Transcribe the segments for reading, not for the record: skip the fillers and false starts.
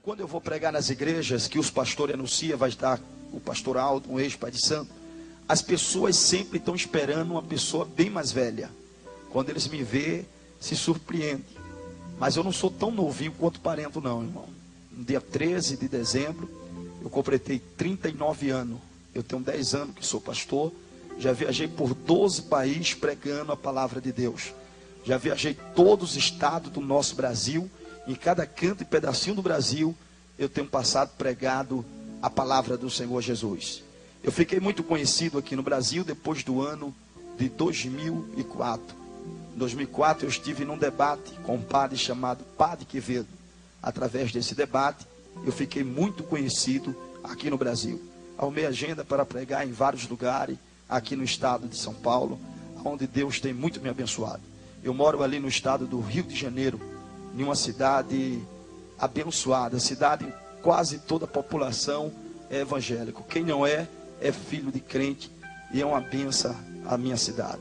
Quando eu vou pregar nas igrejas, que os pastores anunciam, vai estar o pastor Aldo, um ex-pai de santo, as pessoas sempre estão esperando uma pessoa bem mais velha. Quando eles me vê, se surpreendem. Mas eu não sou tão novinho quanto parento não, irmão. No dia 13 de dezembro, eu completei 39 anos. Eu tenho 10 anos que sou pastor. Já viajei por 12 países pregando a palavra de Deus. Já viajei todos os estados do nosso Brasil. Em cada canto e pedacinho do Brasil, eu tenho passado pregado a palavra do Senhor Jesus. Eu fiquei muito conhecido aqui no Brasil depois do ano de 2004. Em 2004 eu estive num debate com um padre chamado Padre Quevedo. Através desse debate, eu fiquei muito conhecido aqui no Brasil. Arrumei agenda para pregar em vários lugares, aqui no estado de São Paulo, onde Deus tem muito me abençoado. Eu moro ali no estado do Rio de Janeiro, em uma cidade abençoada, cidade quase toda a população é evangélico. Quem não é filho de crente, e é uma benção a minha cidade.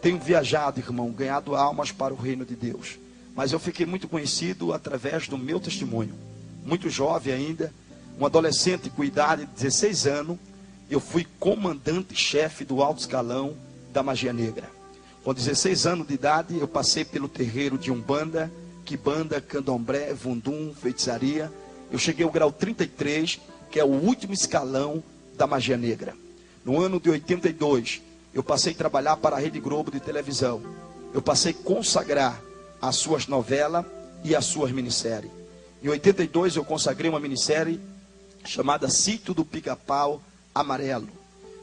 Tenho viajado, irmão, ganhado almas para o reino de Deus. Mas eu fiquei muito conhecido através do meu testemunho. Muito jovem ainda, um adolescente com idade de 16 anos, eu fui comandante-chefe do alto escalão da Magia Negra. Com 16 anos de idade, eu passei pelo terreiro de Umbanda, Quimbanda, Candomblé, Vundum, feitiçaria. Eu cheguei ao grau 33, que é o último escalão da Magia Negra. No ano de 82, eu passei a trabalhar para a Rede Globo de televisão. Eu passei a consagrar as suas novelas e as suas minisséries. Em 82, eu consagrei uma minissérie chamada Sítio do Pica-Pau Amarelo.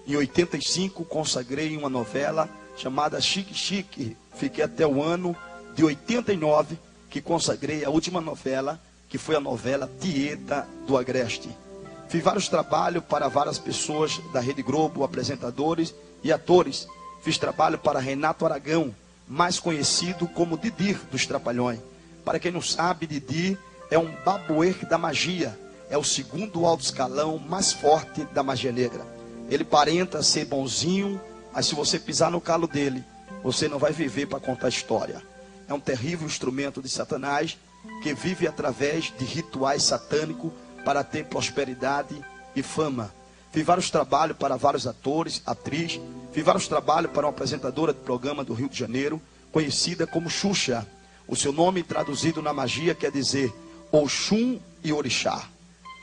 Em 85, consagrei uma novela chamada Chique Chique. Fiquei até o ano de 89, que consagrei a última novela, que foi a novela Tieta do Agreste. Fiz vários trabalhos para várias pessoas da Rede Globo, apresentadores e atores. Fiz trabalho para Renato Aragão, mais conhecido como Didi dos Trapalhões. Para quem não sabe, Didi é um babuer da magia. É o segundo alto escalão mais forte da Magia Negra. Ele aparenta ser bonzinho, mas se você pisar no calo dele, você não vai viver para contar história. É um terrível instrumento de Satanás, que vive através de rituais satânicos para ter prosperidade e fama. Fiz vários trabalhos para vários atores, atrizes. Fiz vários trabalhos para uma apresentadora de programa do Rio de Janeiro, conhecida como Xuxa. O seu nome traduzido na magia quer dizer Oxum e Orixá.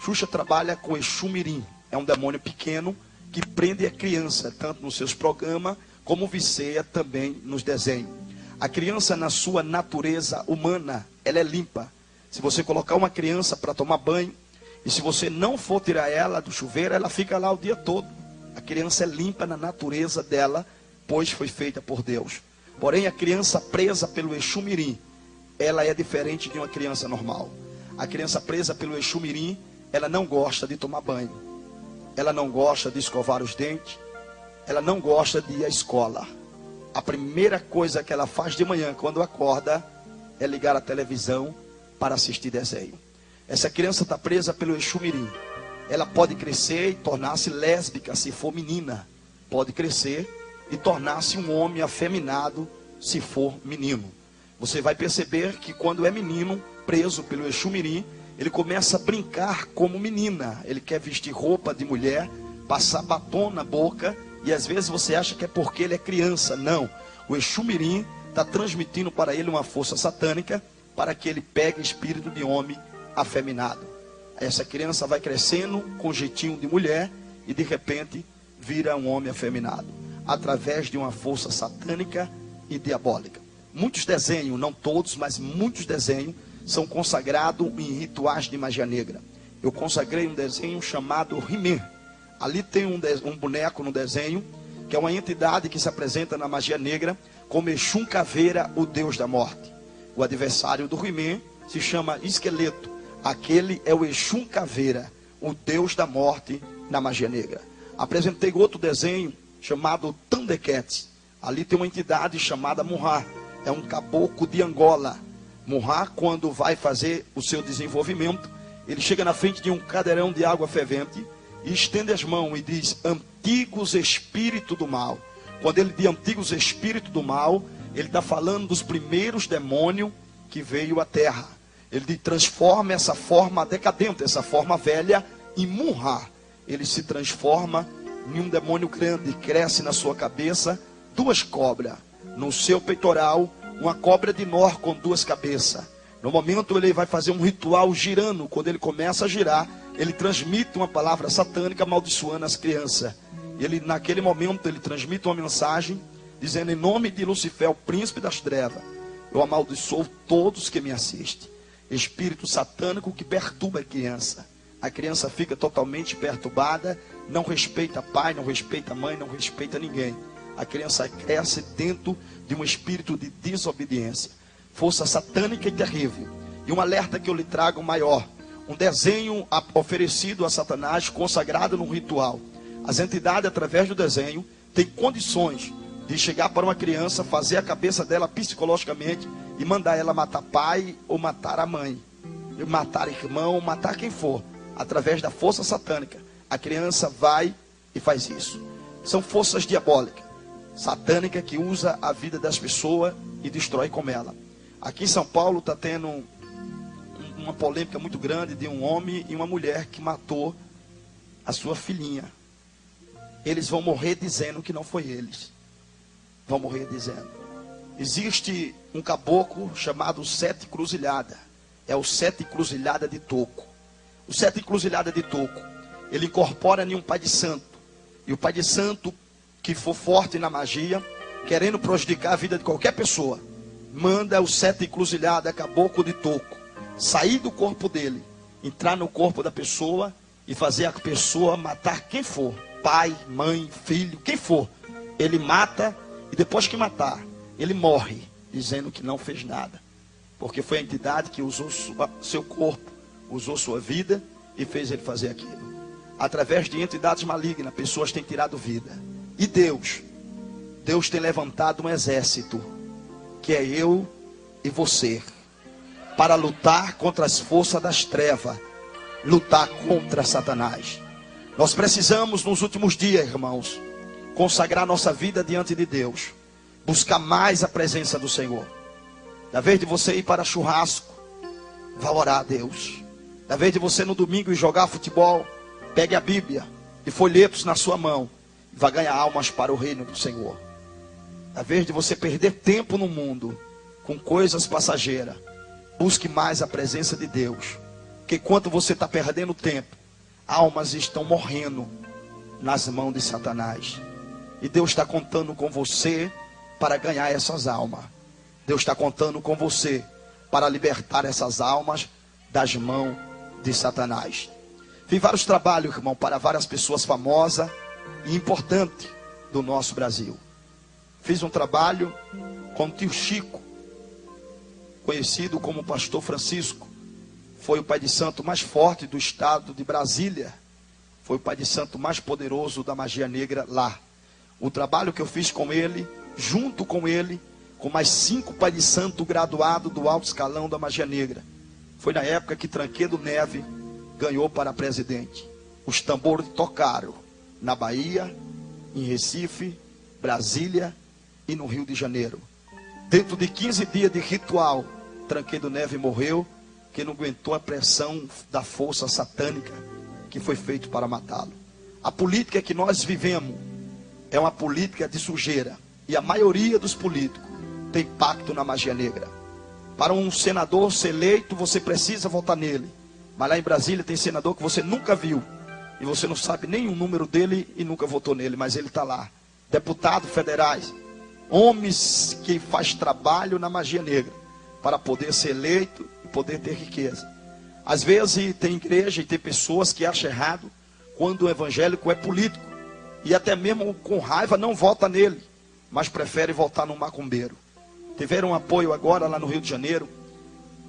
Xuxa trabalha com Exu Mirim. É um demônio pequeno que prende a criança, tanto nos seus programas, como vicia também nos desenhos. A criança, na sua natureza humana, ela é limpa. Se você colocar uma criança para tomar banho, e se você não for tirar ela do chuveiro, ela fica lá o dia todo. A criança é limpa na natureza dela, pois foi feita por Deus. Porém, a criança presa pelo Exu Mirim, ela é diferente de uma criança normal. A criança presa pelo Exu Mirim, ela não gosta de tomar banho. Ela não gosta de escovar os dentes. Ela não gosta de ir à escola. A primeira coisa que ela faz de manhã, quando acorda, é ligar a televisão para assistir desenho. Essa criança está presa pelo Exu Mirim. Ela pode crescer e tornar-se lésbica se for menina. Pode crescer e tornar-se um homem afeminado se for menino. Você vai perceber que quando é menino, preso pelo Exu Mirim, ele começa a brincar como menina. Ele quer vestir roupa de mulher, passar batom na boca, e às vezes você acha que é porque ele é criança. Não, o Exu Mirim está transmitindo para ele uma força satânica, para que ele pegue espírito de homem afeminado. Essa criança vai crescendo com jeitinho de mulher, e de repente vira um homem afeminado, através de uma força satânica e diabólica. Muitos desenhos, não todos, mas muitos desenhos, são consagrados em rituais de magia negra. Eu consagrei um desenho chamado He-Man. Ali tem um boneco no desenho, que é uma entidade que se apresenta na magia negra como Exum Caveira, o Deus da morte. O adversário do He-Man se chama Esqueleto. Aquele é o Exum Caveira, o Deus da morte na magia negra. Apresentei outro desenho chamado Thundercats. Ali tem uma entidade chamada Munhá. É um caboclo de Angola. Munhá, quando vai fazer o seu desenvolvimento, ele chega na frente de um cadeirão de água fervente e estende as mãos e diz: antigos espíritos do mal. Quando ele diz antigos espíritos do mal, ele está falando dos primeiros demônios que veio à terra. Ele transforma essa forma decadente, essa forma velha, em Munra. Ele se transforma em um demônio grande, cresce na sua cabeça 2 cobras. No seu peitoral, uma cobra de Nor com 2 cabeças. No momento ele vai fazer um ritual girando. Quando ele começa a girar, ele transmite uma palavra satânica amaldiçoando as crianças. Ele, naquele momento, ele transmite uma mensagem dizendo: em nome de Lucifer, o príncipe das trevas, eu amaldiçoo todos que me assistem. Espírito satânico que perturba a criança. A criança fica totalmente perturbada, não respeita pai, não respeita mãe, não respeita ninguém. A criança cresce dentro de um espírito de desobediência. Força satânica e terrível. E um alerta que eu lhe trago maior. Um desenho oferecido a Satanás, consagrado num ritual. As entidades, através do desenho, têm condições de chegar para uma criança, fazer a cabeça dela psicologicamente e mandar ela matar pai ou matar a mãe, matar irmão, matar quem for. Através da força satânica, a criança vai e faz isso. São forças diabólicas, satânica, que usa a vida das pessoas e destrói com ela. Aqui em São Paulo está tendo uma polêmica muito grande de um homem e uma mulher que matou a sua filhinha. Eles vão morrer dizendo que não foi eles. Vão morrer dizendo. Existe um caboclo chamado Sete Cruzilhada. É o Sete Cruzilhada de Toco. O Sete Cruzilhada de Toco, ele incorpora em um pai de santo. E o pai de santo, que for forte na magia, querendo prejudicar a vida de qualquer pessoa, manda o Sete Cruzilhada, caboclo de Toco, sair do corpo dele, entrar no corpo da pessoa e fazer a pessoa matar quem for. Pai, mãe, filho, quem for. Ele mata e depois que matar, ele morre, dizendo que não fez nada. Porque foi a entidade que usou seu corpo, usou sua vida e fez ele fazer aquilo. Através de entidades malignas, pessoas têm tirado vida. E Deus tem levantado um exército, que é eu e você, para lutar contra as forças das trevas, lutar contra Satanás. Nós precisamos, nos últimos dias, irmãos, consagrar nossa vida diante de Deus, buscar mais a presença do Senhor. Da vez de você ir para churrasco, vá orar a Deus. Da vez de você no domingo ir jogar futebol, pegue a Bíblia e folhetos na sua mão, e vá ganhar almas para o reino do Senhor. Da vez de você perder tempo no mundo com coisas passageiras, busque mais a presença de Deus. Porque enquanto você está perdendo tempo, almas estão morrendo nas mãos de Satanás. E Deus está contando com você para ganhar essas almas. Deus está contando com você para libertar essas almas das mãos de Satanás. Fiz vários trabalhos, irmão, para várias pessoas famosas e importantes do nosso Brasil. Fiz um trabalho com o tio Chico, conhecido como Pastor Francisco. Foi o pai de santo mais forte do estado de Brasília. Foi o pai de santo mais poderoso da magia negra lá. O trabalho que eu fiz com ele, junto com ele, com mais 5 pai de santo graduados do alto escalão da magia negra. Foi na época que Tancredo Neves ganhou para presidente. Os tambores tocaram na Bahia, em Recife, Brasília e no Rio de Janeiro. Dentro de 15 dias de ritual, Tancredo Neves morreu, que não aguentou a pressão da força satânica que foi feito para matá-lo. A política que nós vivemos é uma política de sujeira. E a maioria dos políticos tem pacto na magia negra. Para um senador ser eleito, você precisa votar nele. Mas lá em Brasília tem senador que você nunca viu. E você não sabe nem o número dele e nunca votou nele, mas ele está lá. Deputados federais, homens que faz trabalho na magia negra, para poder ser eleito e poder ter riqueza. Às vezes tem igreja e tem pessoas que acham errado quando o evangélico é político. E até mesmo com raiva não vota nele, mas prefere votar num macumbeiro. Tiveram um apoio agora lá no Rio de Janeiro.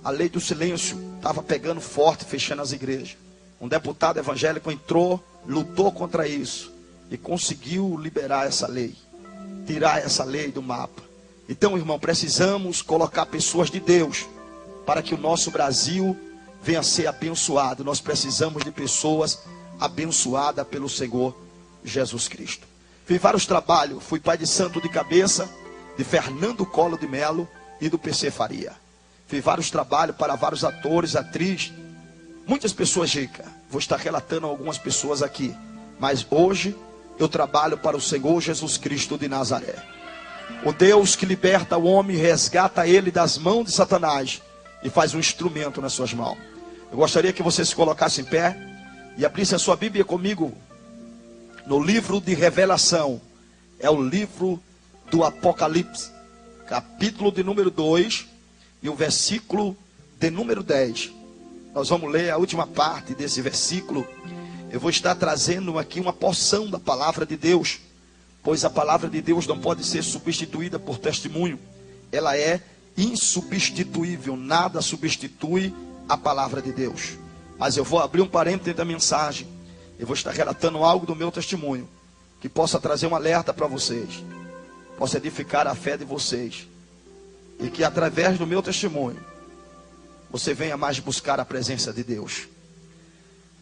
A lei do silêncio estava pegando forte, fechando as igrejas. Um deputado evangélico entrou, lutou contra isso e conseguiu liberar essa lei, tirar essa lei do mapa. Então, irmão, precisamos colocar pessoas de Deus para que o nosso Brasil venha a ser abençoado. Nós precisamos de pessoas abençoadas pelo Senhor Jesus Cristo. Fiz vários trabalhos, fui pai de santo de cabeça de Fernando Collor de Mello e do PC Faria. fiz vários trabalhos para vários atores, atrizes, muitas pessoas ricas. Vou estar relatando algumas pessoas aqui. Mas hoje eu trabalho para o Senhor Jesus Cristo de Nazaré. O Deus que liberta o homem, resgata ele das mãos de Satanás e faz um instrumento nas suas mãos. Eu gostaria que você se colocasse em pé e abrisse a sua Bíblia comigo no livro de Revelação. É o livro do Apocalipse, capítulo de número 2 e o versículo de número 10. Nós vamos ler a última parte desse versículo. Eu vou estar trazendo aqui uma porção da palavra de Deus, pois a palavra de Deus não pode ser substituída por testemunho. Ela é insubstituível, nada substitui a palavra de Deus. Mas eu vou abrir um parênteses da mensagem. Eu vou estar relatando algo do meu testemunho, que possa trazer um alerta para vocês, possa edificar a fé de vocês, e que através do meu testemunho você venha mais buscar a presença de Deus.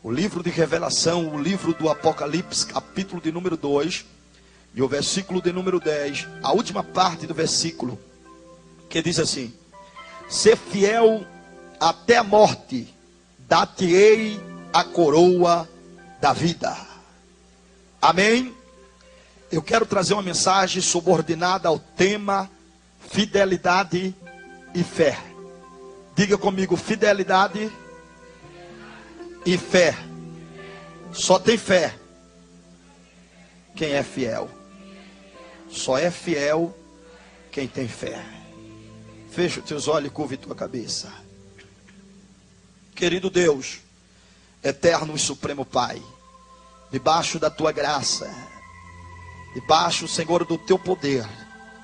O livro de Revelação, o livro do Apocalipse, capítulo de número 2 e o versículo de número 10, a última parte do versículo, que diz assim: ser fiel até a morte, dar-te-ei a coroa da vida. Amém? Eu quero trazer uma mensagem subordinada ao tema fidelidade e fé. Diga comigo: fidelidade e fé. Só tem fé quem é fiel. Só é fiel quem tem fé. Fecha os teus olhos e curve tua cabeça. Querido Deus, eterno e supremo Pai, debaixo da tua graça, debaixo, Senhor, do teu poder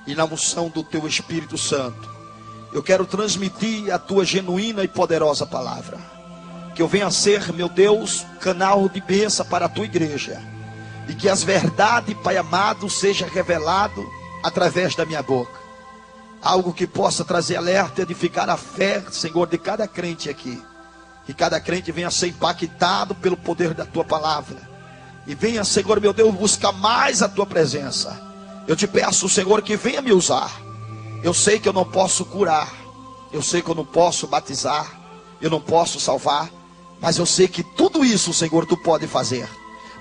e na unção do teu Espírito Santo, eu quero transmitir a tua genuína e poderosa palavra. Que eu venha ser, meu Deus, canal de bênção para a tua igreja. E que as verdades, Pai amado, seja revelado através da minha boca. Algo que possa trazer alerta e edificar a fé, Senhor, de cada crente aqui. Que cada crente venha ser impactado pelo poder da tua palavra. E venha, Senhor, meu Deus, buscar mais a tua presença. Eu te peço, Senhor, que venha me usar. Eu sei que eu não posso curar. Eu sei que eu não posso batizar. Eu não posso salvar. Mas eu sei que tudo isso, Senhor, tu pode fazer.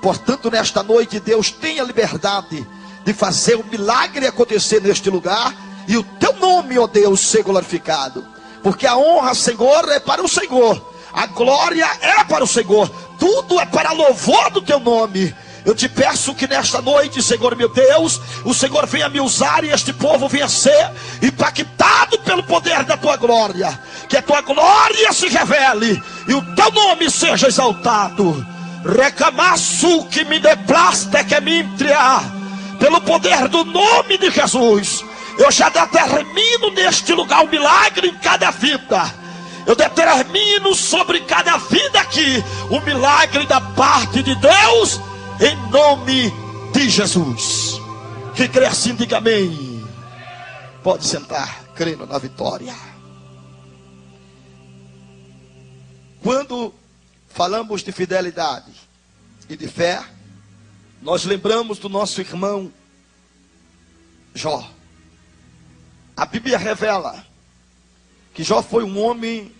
Portanto, nesta noite, Deus tenha liberdade de fazer um milagre acontecer neste lugar. E o teu nome, ó Deus, ser glorificado. Porque a honra, Senhor, é para o Senhor. A glória é para o Senhor. Tudo é para louvor do teu nome. Eu te peço que nesta noite, Senhor meu Deus, o Senhor venha me usar e este povo venha ser impactado pelo poder da tua glória. Que a tua glória se revele e o teu nome seja exaltado. Recamaço que me deplaste que me entria. Pelo poder do nome de Jesus, eu já determino neste lugar um milagre em cada vida. Eu determino sobre cada vida aqui o milagre da parte de Deus, em nome de Jesus. Que crê assim, diga amém. Pode sentar, crendo na vitória. Quando falamos de fidelidade e de fé, nós lembramos do nosso irmão Jó. A Bíblia revela que Jó foi um homem,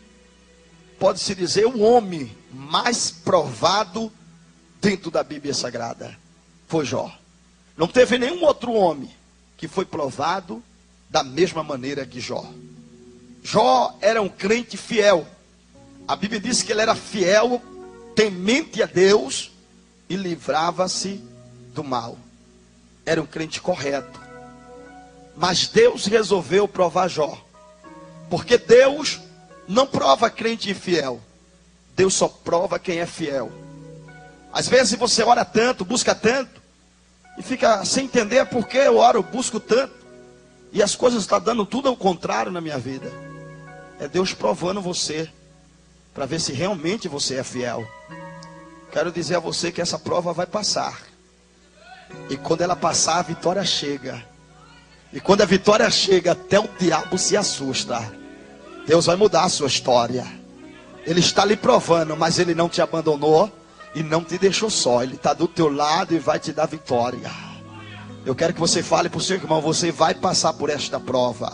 pode-se dizer, o homem mais provado dentro da Bíblia Sagrada. Foi Jó. Não teve nenhum outro homem que foi provado da mesma maneira que Jó. Jó era um crente fiel. A Bíblia diz que ele era fiel, temente a Deus e livrava-se do mal. Era um crente correto. Mas Deus resolveu provar Jó. Porque Deus não prova crente infiel. Deus só prova quem é fiel. Às vezes você ora tanto, busca tanto, e fica sem entender por que eu oro, busco tanto, e as coisas estão dando tudo ao contrário na minha vida. É Deus provando você, para ver se realmente você é fiel. Quero dizer a você que essa prova vai passar. E quando ela passar, a vitória chega. E quando a vitória chega, até o diabo se assusta. Deus vai mudar a sua história. Ele está lhe provando, mas Ele não te abandonou e não te deixou só. Ele está do teu lado e vai te dar vitória. Eu quero que você fale para o seu irmão: você vai passar por esta prova.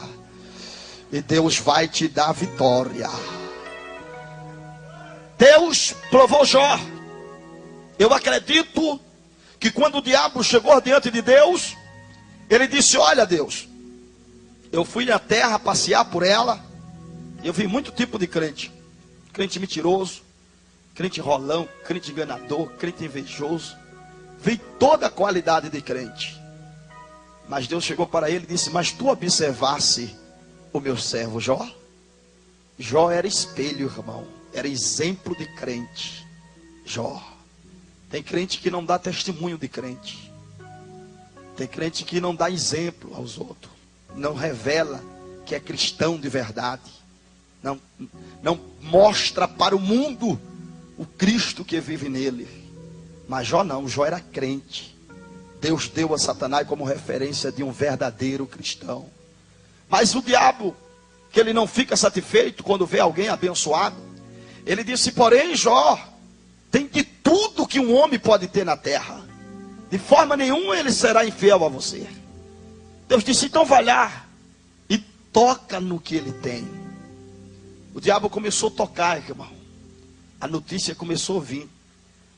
E Deus vai te dar vitória. Deus provou Jó. Eu acredito que quando o diabo chegou diante de Deus, ele disse: olha Deus, eu fui na terra passear por ela, e eu vi muito tipo de crente. Crente mentiroso, crente rolão, crente enganador, crente invejoso. Vi toda a qualidade de crente. Mas Deus chegou para ele e disse: mas tu observasse o meu servo Jó? Jó era espelho, irmão. Era exemplo de crente. Jó. Tem crente que não dá testemunho de crente. Tem crente que não dá exemplo aos outros. Não revela que é cristão de verdade. Não mostra para o mundo o Cristo que vive nele. Mas Jó não, Jó era crente. Deus deu a Satanás como referência de um verdadeiro cristão. Mas o diabo, que ele não fica satisfeito quando vê alguém abençoado, ele disse: porém Jó tem de tudo que um homem pode ter na terra. De forma nenhuma ele será infiel a você. Deus disse: então vai lá e toca no que ele tem. O diabo começou a tocar, irmão. A notícia começou a vir.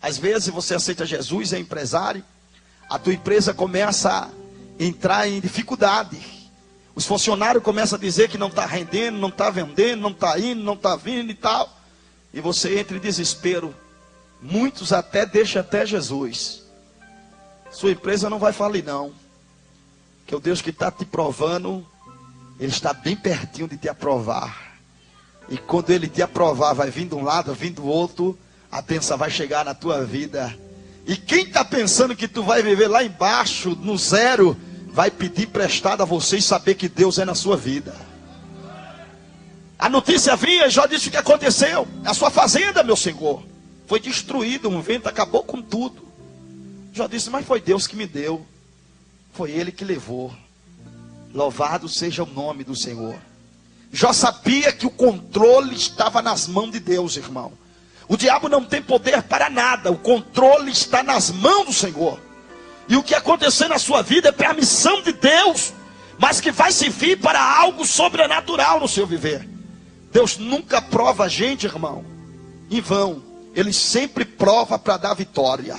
Às vezes você aceita Jesus, é empresário, a tua empresa começa a entrar em dificuldade. Os funcionários começam a dizer que não está rendendo, não está vendendo, não está indo, não está vindo e tal. E você entra em desespero. Muitos até deixam até Jesus. Sua empresa não vai falir não. Que o Deus que está te provando, Ele está bem pertinho de te aprovar. E quando Ele te aprovar, vai vir de um lado, vir do outro, a bênção vai chegar na tua vida. E quem está pensando que tu vai viver lá embaixo, no zero, vai pedir emprestado a você e saber que Deus é na sua vida. A notícia vinha, Jó disse o que aconteceu. A sua fazenda, meu senhor, foi destruída, um vento acabou com tudo. Jó disse: mas foi Deus que me deu. Foi Ele que levou. Louvado seja o nome do Senhor. Jó sabia que o controle estava nas mãos de Deus, irmão. O diabo não tem poder para nada. O controle está nas mãos do Senhor. E o que acontecer na sua vida é permissão de Deus, mas que vai servir para algo sobrenatural no seu viver. Deus nunca prova a gente, irmão, em vão. Ele sempre prova para dar vitória.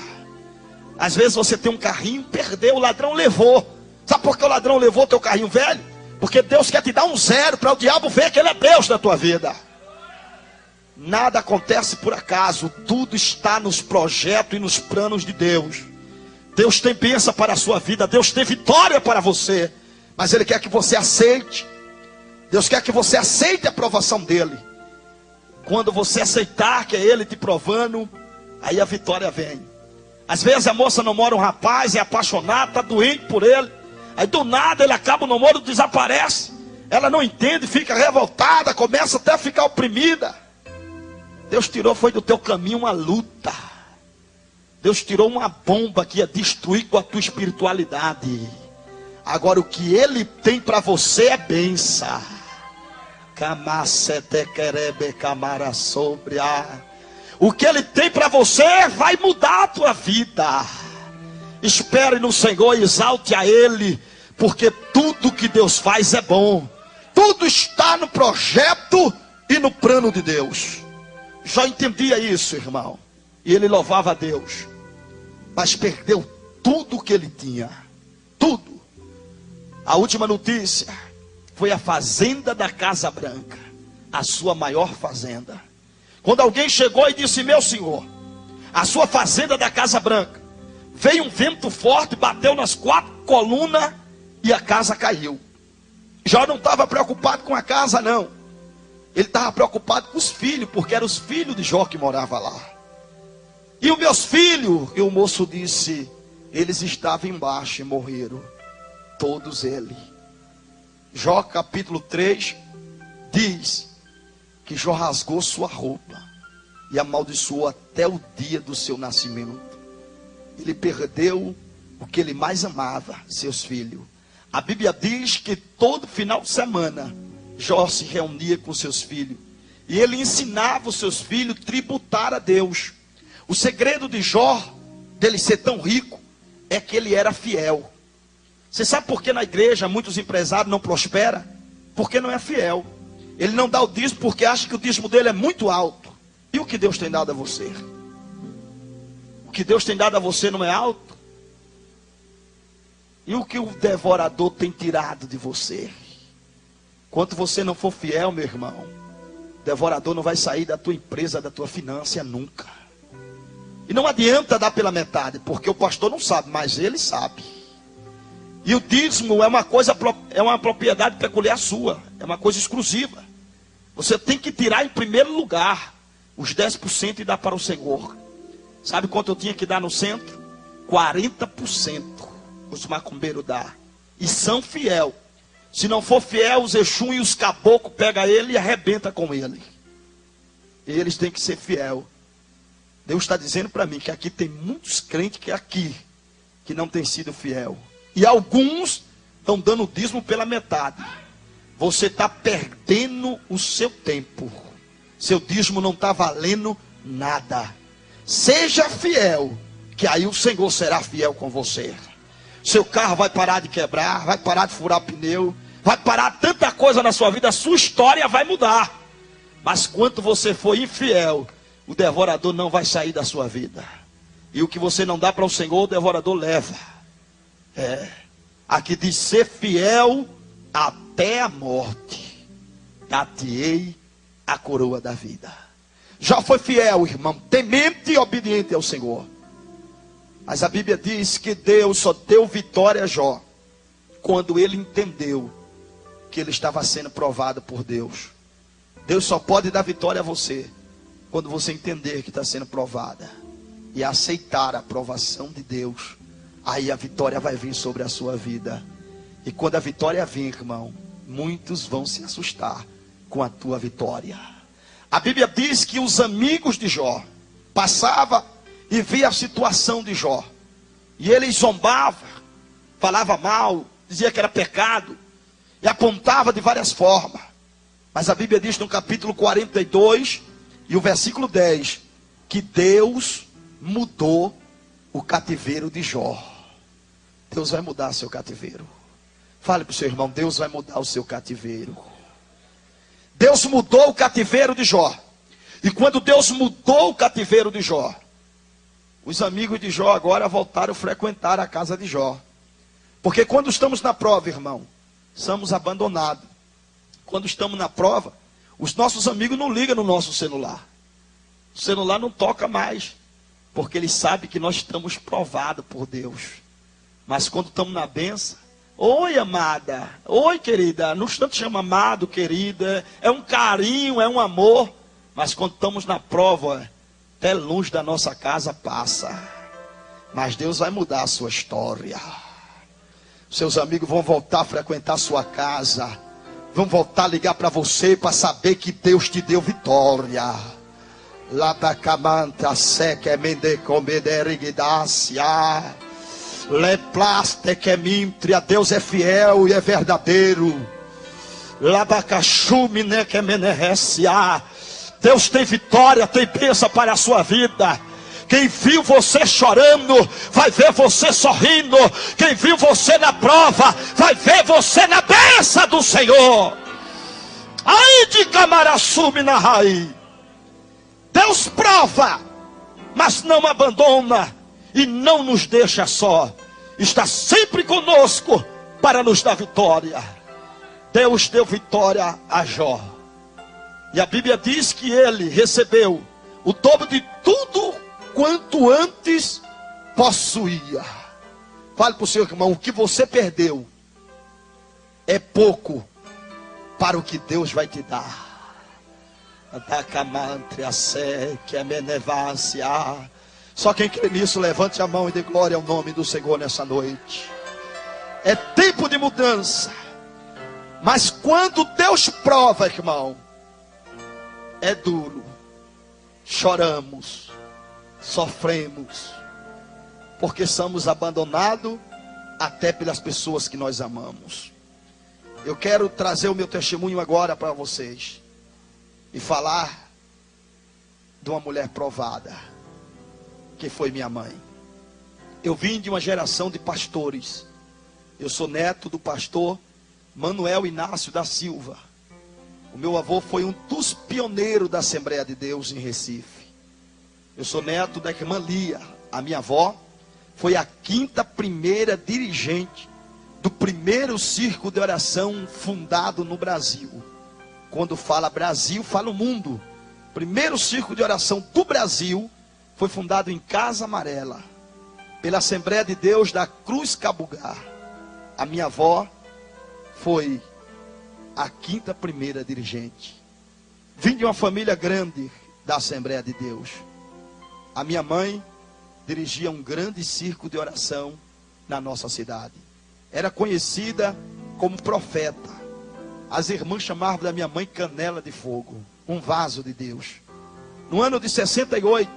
Às vezes você tem um carrinho, perdeu, o ladrão levou. Sabe por que o ladrão levou teu carrinho velho? Porque Deus quer te dar um zero, para o diabo ver que Ele é Deus na tua vida. Nada acontece por acaso. Tudo está nos projetos e nos planos de Deus. Deus tem bênção para a sua vida. Deus tem vitória para você. Mas Ele quer que você aceite. Deus quer que você aceite a aprovação dEle. Quando você aceitar que é Ele te provando, aí a vitória vem. Às vezes a moça namora um rapaz, é apaixonada, está doente por ele. Aí do nada ele acaba o namoro, desaparece. Ela não entende, fica revoltada, começa até a ficar oprimida. Deus tirou, foi do teu caminho uma luta. Deus tirou uma bomba que ia destruir com a tua espiritualidade. Agora o que Ele tem para você é bênção. O que Ele tem para você vai mudar a tua vida. Espere no Senhor, exalte a Ele, porque tudo que Deus faz é bom. Tudo está no projeto e no plano de Deus. Já entendia isso, irmão, e ele louvava a Deus, mas perdeu tudo o que ele tinha. Tudo. A última notícia foi a fazenda da Casa Branca, a sua maior fazenda. Quando alguém chegou e disse: meu senhor, a sua fazenda da Casa Branca, veio um vento forte, bateu nas 4 colunas e a casa caiu. Jó não estava preocupado com a casa não. Ele estava preocupado com os filhos, porque eram os filhos de Jó que moravam lá. E os meus filhos, e o moço disse, eles estavam embaixo e morreram, todos eles. Jó capítulo 3 diz que Jó rasgou sua roupa e amaldiçoou até o dia do seu nascimento. Ele perdeu o que ele mais amava, seus filhos. A Bíblia diz que todo final de semana Jó se reunia com seus filhos e ele ensinava os seus filhos a tributar a Deus. O segredo de Jó, dele ser tão rico, é que ele era fiel. Você sabe por que na igreja muitos empresários não prosperam? porque não é fiel. Ele não dá o dízimo porque acha que o dízimo dele é muito alto. E o que Deus tem dado a você? O que Deus tem dado a você não é alto? E o que o devorador tem tirado de você? Enquanto você não for fiel, meu irmão, o devorador não vai sair da tua empresa, da tua finança nunca. E não adianta dar pela metade, porque o pastor não sabe, mas ele sabe. E o dízimo é uma coisa, é uma propriedade peculiar sua, é uma coisa exclusiva. Você tem que tirar em primeiro lugar os 10% e dar para o Senhor. Sabe quanto eu tinha que dar no centro? 40%. Os macumbeiros dão. E são fiel. Se não for fiel, os Exum e os caboclos pegam ele e arrebenta com ele. E eles têm que ser fiel. Deus está dizendo para mim que aqui tem muitos crentes que não têm sido fiel. E alguns estão dando dízimo pela metade. Você está perdendo o seu tempo. Seu dízimo não está valendo nada. Seja fiel, que aí o Senhor será fiel com você. Seu carro vai parar de quebrar, vai parar de furar pneu, vai parar tanta coisa na sua vida, a sua história vai mudar. Mas quando você for infiel, o devorador não vai sair da sua vida. E o que você não dá para o Senhor, o devorador leva. Aqui diz: ser fiel até a morte, dar-te-ei a coroa da vida. Já foi fiel, irmão, temente e obediente ao Senhor. Mas a Bíblia diz que Deus só deu vitória a Jó quando ele entendeu que ele estava sendo provado por Deus. Deus só pode dar vitória a você quando você entender que está sendo provada e aceitar a provação de Deus. Aí a vitória vai vir sobre a sua vida. E quando a vitória vir, irmão, muitos vão se assustar com a tua vitória. A Bíblia diz que os amigos de Jó passavam e via a situação de Jó. E ele zombava, falava mal, dizia que era pecado. E apontava de várias formas. Mas a Bíblia diz no capítulo 42 e o versículo 10, que Deus mudou o cativeiro de Jó. Deus vai mudar seu cativeiro. Fale para o seu irmão: Deus vai mudar o seu cativeiro. Deus mudou o cativeiro de Jó. E quando Deus mudou o cativeiro de Jó, os amigos de Jó agora voltaram a frequentar a casa de Jó. Porque quando estamos na prova, irmão, somos abandonados. Quando estamos na prova, os nossos amigos não ligam no nosso celular. O celular não toca mais, porque eles sabem que nós estamos provados por Deus. Mas quando estamos na bênção: oi, amada, oi, querida. Não tanto chama amado, querida, é um carinho, é um amor. Mas quando estamos na prova, até longe da nossa casa passa. Mas Deus vai mudar a sua história. Seus amigos vão voltar a frequentar a sua casa, vão voltar a ligar para você para saber que Deus te deu vitória. Labacamanta seca mende comederigdácia. Leplaste que mintria. Deus é fiel e é verdadeiro. Labacachumine que menerecia. Deus tem vitória, tem bênção para a sua vida. Quem viu você chorando, vai ver você sorrindo. Quem viu você na prova, vai ver você na bênção do Senhor. Ai de Camaraçume na raiz. Deus prova, mas não abandona e não nos deixa só. Está sempre conosco para nos dar vitória. Deus deu vitória a Jó. E a Bíblia diz que ele recebeu o dobro de tudo quanto antes possuía. Fale para o seu irmão: o que você perdeu é pouco para o que Deus vai te dar. Só quem crê nisso, levante a mão e dê glória ao nome do Senhor nessa noite. É tempo de mudança. Mas quando Deus prova, irmão, é duro. Choramos, sofremos, porque somos abandonados até pelas pessoas que nós amamos. Eu quero trazer o meu testemunho agora para vocês e falar de uma mulher provada, que foi minha mãe. Eu vim de uma geração de pastores. Eu sou neto do pastor Manuel Inácio da Silva. O meu avô foi um dos pioneiros da Assembleia de Deus em Recife. Eu sou neto da irmã Lia. A minha avó foi a 5ª dirigente do primeiro círculo de oração fundado no Brasil. Quando fala Brasil, fala o mundo. O primeiro círculo de oração do Brasil foi fundado em Casa Amarela, pela Assembleia de Deus da Cruz Cabugá. A minha avó foi a 5ª dirigente. Vim de uma família grande da Assembleia de Deus. A minha mãe dirigia um grande círculo de oração na nossa cidade. Era conhecida como profeta. As irmãs chamavam da minha mãe canela de fogo, um vaso de Deus. No ano de 68,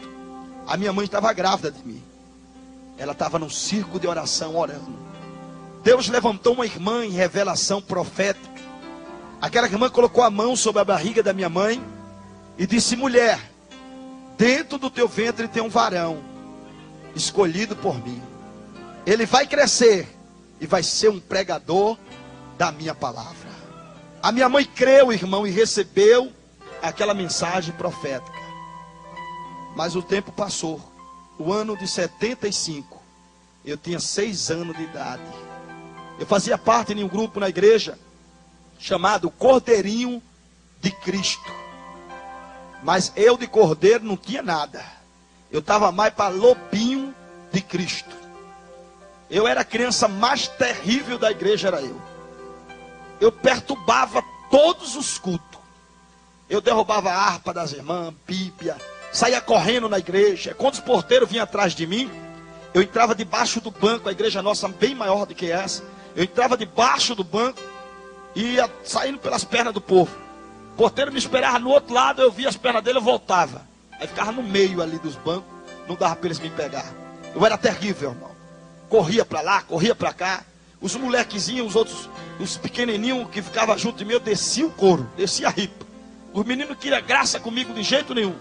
a minha mãe estava grávida de mim. Ela estava num círculo de oração orando. Deus levantou uma irmã em revelação profética. Aquela irmã colocou a mão sobre a barriga da minha mãe e disse: mulher, dentro do teu ventre tem um varão escolhido por mim. Ele vai crescer e vai ser um pregador da minha palavra. A minha mãe creu, irmão, e recebeu aquela mensagem profética. Mas o tempo passou. O ano de 75, eu tinha 6 anos de idade. Eu fazia parte de um grupo na igreja chamado Cordeirinho de Cristo. Mas eu de cordeiro não tinha nada. Eu estava mais para lobinho de Cristo. Eu era a criança mais terrível da igreja, era eu. Eu perturbava todos os cultos. Eu derrubava a harpa das irmãs, Bíblia, saía correndo na igreja. Quando os porteiros vinham atrás de mim, eu entrava debaixo do banco. A igreja nossa bem maior do que essa. Eu entrava debaixo do banco e ia saindo pelas pernas do povo. O porteiro me esperava no outro lado, eu via as pernas dele, eu voltava. Aí ficava no meio ali dos bancos, não dava para eles me pegar. Eu era terrível, irmão. Corria para lá, corria para cá. Os molequezinhos, os outros, os pequenininhos que ficavam junto de mim, eu descia o couro, descia a ripa. Os meninos não queriam graça comigo de jeito nenhum.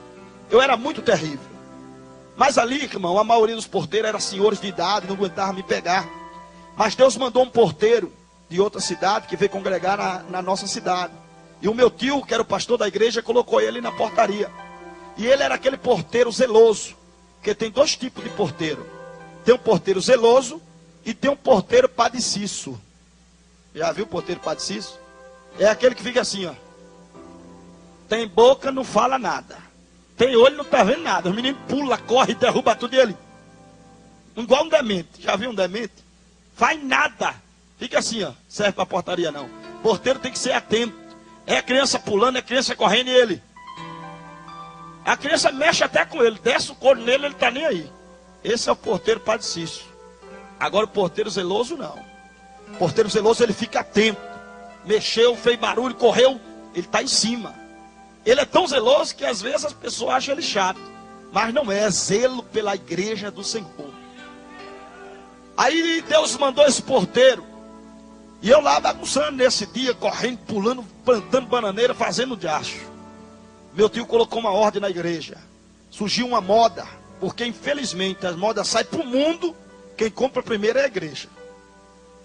Eu era muito terrível. Mas ali, irmão, a maioria dos porteiros eram senhores de idade, não aguentavam me pegar. Mas Deus mandou um porteiro de outra cidade que veio congregar na nossa cidade. E o meu tio, que era o pastor da igreja, colocou ele na portaria. E ele era aquele porteiro zeloso. Porque tem 2 tipos de porteiro. Tem um porteiro zeloso e tem um porteiro padeciço. Já viu o porteiro padeciço? É aquele que fica assim, ó. Tem boca, não fala nada. Tem olho, não está vendo nada. Os meninos pulam, correm, derrubam tudo ele. Igual um demente. Já viu um demente? Faz nada. Fica assim, ó. Serve para portaria não. Porteiro tem que ser atento. É a criança pulando, é a criança correndo e ele. A criança mexe até com ele. Desce o couro nele, ele está nem aí. Esse é o porteiro padeciço. Agora o porteiro zeloso não. O porteiro zeloso ele fica atento. Mexeu, fez barulho, correu. Ele está em cima. Ele é tão zeloso que às vezes as pessoas acham ele chato. Mas não é zelo pela igreja do Senhor. Aí Deus mandou esse porteiro. E eu lá bagunçando nesse dia, correndo, pulando, plantando bananeira, fazendo diacho. Meu tio colocou uma ordem na igreja. Surgiu uma moda. Porque infelizmente as modas saem para o mundo. Quem compra primeiro é a igreja.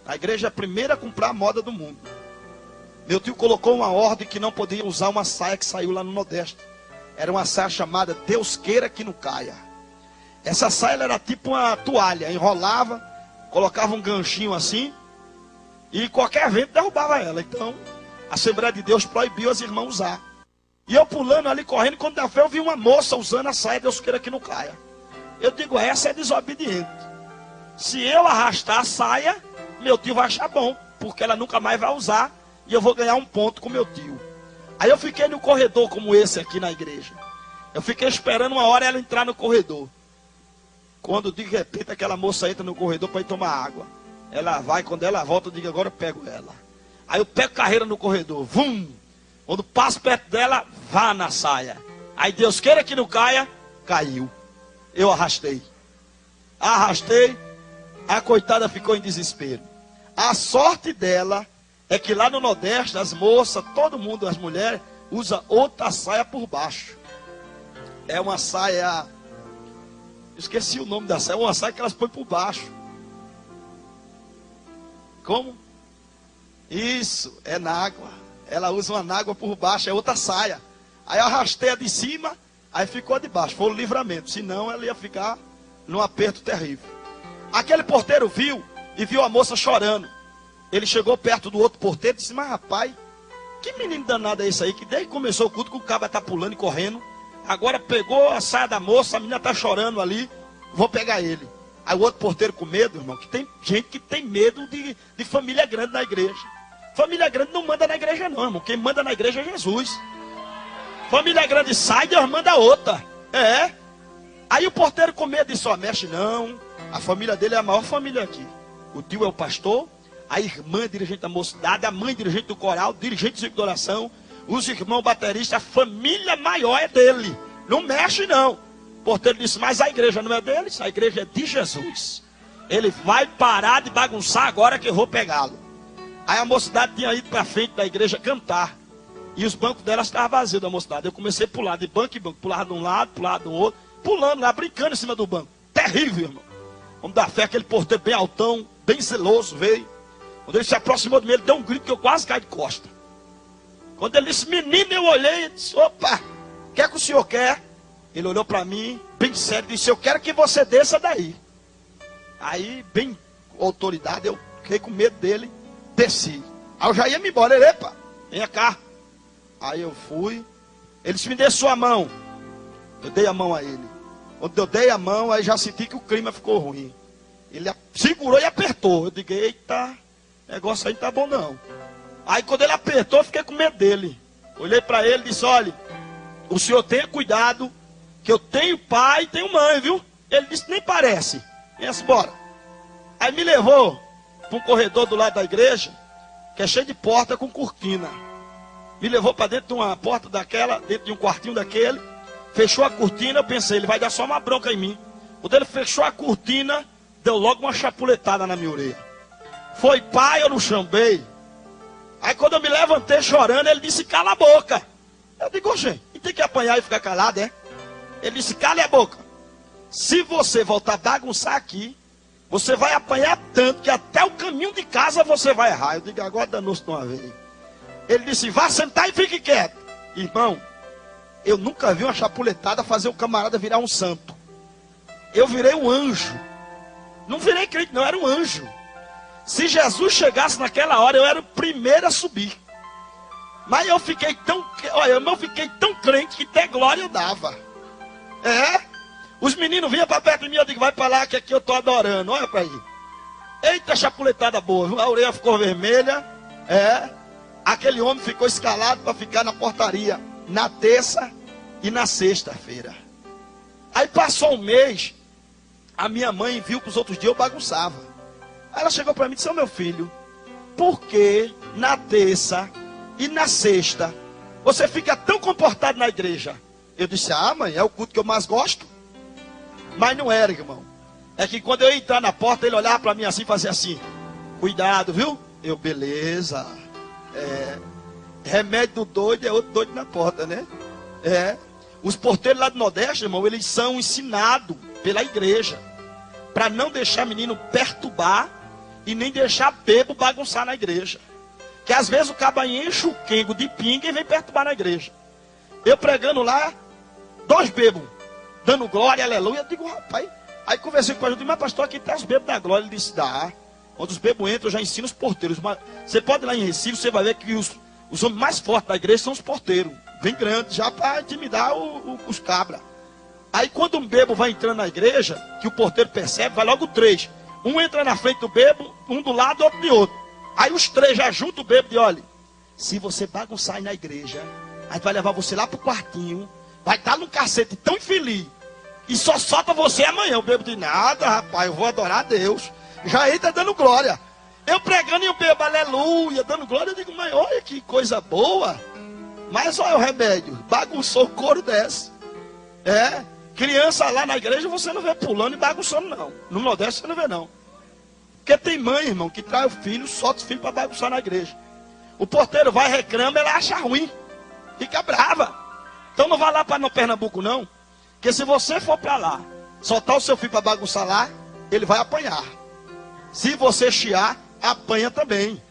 A igreja é a primeira a comprar a moda do mundo. Meu tio colocou uma ordem que não podia usar uma saia que saiu lá no Nordeste. Era uma saia chamada Deus queira que não caia. Essa saia era tipo uma toalha. Enrolava, colocava um ganchinho assim. E qualquer vento derrubava ela. Então, a Assembleia de Deus proibiu as irmãs usar. E eu pulando ali, correndo, quando da fé eu vi uma moça usando a saia, Deus queira que não caia. Eu digo, essa é desobediente. Se eu arrastar a saia, meu tio vai achar bom, porque ela nunca mais vai usar, e eu vou ganhar um ponto com meu tio. Aí eu fiquei no corredor como esse aqui na igreja. Eu fiquei esperando uma hora ela entrar no corredor. Quando de repente aquela moça entra no corredor para ir tomar água. Ela vai, quando ela volta, eu digo, agora eu pego ela. Aí eu pego carreira no corredor, vum! Quando passo perto dela, vá na saia. Aí Deus queira que não caia, caiu. Eu arrastei. Arrastei, a coitada ficou em desespero. A sorte dela é que lá no Nordeste, as moças, todo mundo, as mulheres, usa outra saia por baixo. É uma saia, esqueci o nome da saia, é uma saia que elas põem por baixo. Como? Isso, é nágua. Ela usa uma nágua por baixo, é outra saia. Aí eu arrastei a de cima, aí ficou de baixo. Foi o livramento, senão ela ia ficar num aperto terrível. Aquele porteiro viu e viu a moça chorando. Ele chegou perto do outro porteiro e disse: mas rapaz, que menino danado é esse aí, que desde que começou o culto que o cabra está pulando e correndo, agora pegou a saia da moça, a menina está chorando ali, vou pegar ele. Aí o outro porteiro com medo, irmão, que tem gente que tem medo de família grande na igreja. Família grande não manda na igreja não, irmão, quem manda na igreja é Jesus. Família grande sai, Deus manda outra. É. Aí o porteiro com medo disse: ó, mexe não, a família dele é a maior família aqui. O tio é o pastor, a irmã é dirigente da mocidade, a mãe dirigente do coral, dirigente do ciclo de oração, os irmãos bateristas, a família maior é dele. Não mexe não. O porteiro disse: mas a igreja não é deles, a igreja é de Jesus. Ele vai parar de bagunçar agora que eu vou pegá-lo. Aí a mocidade tinha ido para frente da igreja cantar. E os bancos dela estavam vazios da mocidade. Eu comecei a pular de banco em banco, pulava de um lado, pulava do outro, pulando lá, brincando em cima do banco. Terrível, irmão. Vamos dar fé, aquele porteiro bem altão, bem zeloso, veio. Quando ele se aproximou de mim, ele deu um grito que eu quase caí de costa. Quando ele disse: menino, eu olhei e disse: opa, o que é que o senhor quer? Ele olhou para mim, bem sério, e disse: eu quero que você desça daí. Aí, bem com autoridade, eu fiquei com medo dele, desci. Aí eu já ia me embora. Ele: epa, vem cá. Aí eu fui. Ele disse: me dê sua mão. Eu dei a mão a ele. Quando eu dei a mão, aí já senti que o clima ficou ruim. Ele segurou e apertou. Eu digo: eita, negócio aí não tá bom não. Aí quando ele apertou, eu fiquei com medo dele. Olhei para ele e disse: olha, o senhor tenha cuidado, que eu tenho pai e tenho mãe, viu? Ele disse: nem parece. Venha-se embora. Aí me levou para um corredor do lado da igreja, que é cheio de porta com cortina. Me levou para dentro de uma porta daquela, dentro de um quartinho daquele. Fechou a cortina, eu pensei: ele vai dar só uma bronca em mim. Quando ele fechou a cortina, deu logo uma chapuletada na minha orelha. Foi pai, eu não chambei. Aí quando eu me levantei chorando, ele disse: cala a boca. Eu digo: gente, e tem que apanhar e ficar calado, é? Ele disse: cale a boca. Se você voltar a bagunçar aqui, você vai apanhar tanto que até o caminho de casa você vai errar. Eu digo: agora danou-se de uma vez. Ele disse: vá sentar e fique quieto. Irmão, eu nunca vi uma chapuletada fazer o camarada virar um santo. Eu virei um anjo. Não virei crente, não, era um anjo. Se Jesus chegasse naquela hora, eu era o primeiro a subir. Mas eu fiquei tão crente que até glória eu dava. É? Os meninos vinham para perto de mim, eu digo: vai para lá que aqui eu estou adorando. Olha para aí. Eita, chapuletada boa, viu? A orelha ficou vermelha. É. Aquele homem ficou escalado para ficar na portaria na terça e na sexta-feira. Aí passou um mês, a minha mãe viu que os outros dias eu bagunçava. Aí ela chegou para mim e disse: ô meu filho, por que na terça e na sexta você fica tão comportado na igreja? Eu disse: ah, mãe, é o culto que eu mais gosto. Mas não era, irmão. É que quando eu ia entrar na porta, ele olhava para mim assim e fazia assim: cuidado, viu? Eu: beleza. Remédio do doido é outro doido na porta, né? Os porteiros lá do Nordeste, irmão, eles são ensinados pela igreja para não deixar menino perturbar e nem deixar bebo bagunçar na igreja. Que às vezes o caba enche o quengo de pinga e vem perturbar na igreja. Eu pregando lá, 2 bebos dando glória, aleluia. Eu digo: rapaz. Aí conversei com o pastor, eu digo: mas pastor, aqui tem os bebos da glória. Ele disse: dá. Quando os bebos entram, eu já ensino os porteiros. Mas você pode ir lá em Recife, você vai ver que os homens mais fortes da igreja são os porteiros. Bem grandes, já para intimidar os cabras. Aí quando um bebo vai entrando na igreja, que o porteiro percebe, vai logo 3. Um entra na frente do bebo, um do lado, outro de outro. Aí os 3 já juntam o bebo e olha: se você bagunçar aí na igreja, a gente vai levar você lá pro quartinho, vai estar num cacete tão infeliz, e só solta você amanhã. O bebo diz: nada, rapaz, eu vou adorar a Deus. Já entra dando glória. Eu pregando e o bebo, aleluia, dando glória. Eu digo: mas olha que coisa boa. Mas olha o remédio, bagunçou, o couro desce. Criança lá na igreja você não vê pulando e bagunçando não. No Nordeste você não vê não. Porque tem mãe, irmão, que traz o filho, solta o filho para bagunçar na igreja. O porteiro vai, reclama, ela acha ruim. Fica brava. Então não vá lá para no Pernambuco não. Porque se você for para lá, soltar o seu filho para bagunçar lá, ele vai apanhar. Se você chiar, apanha também.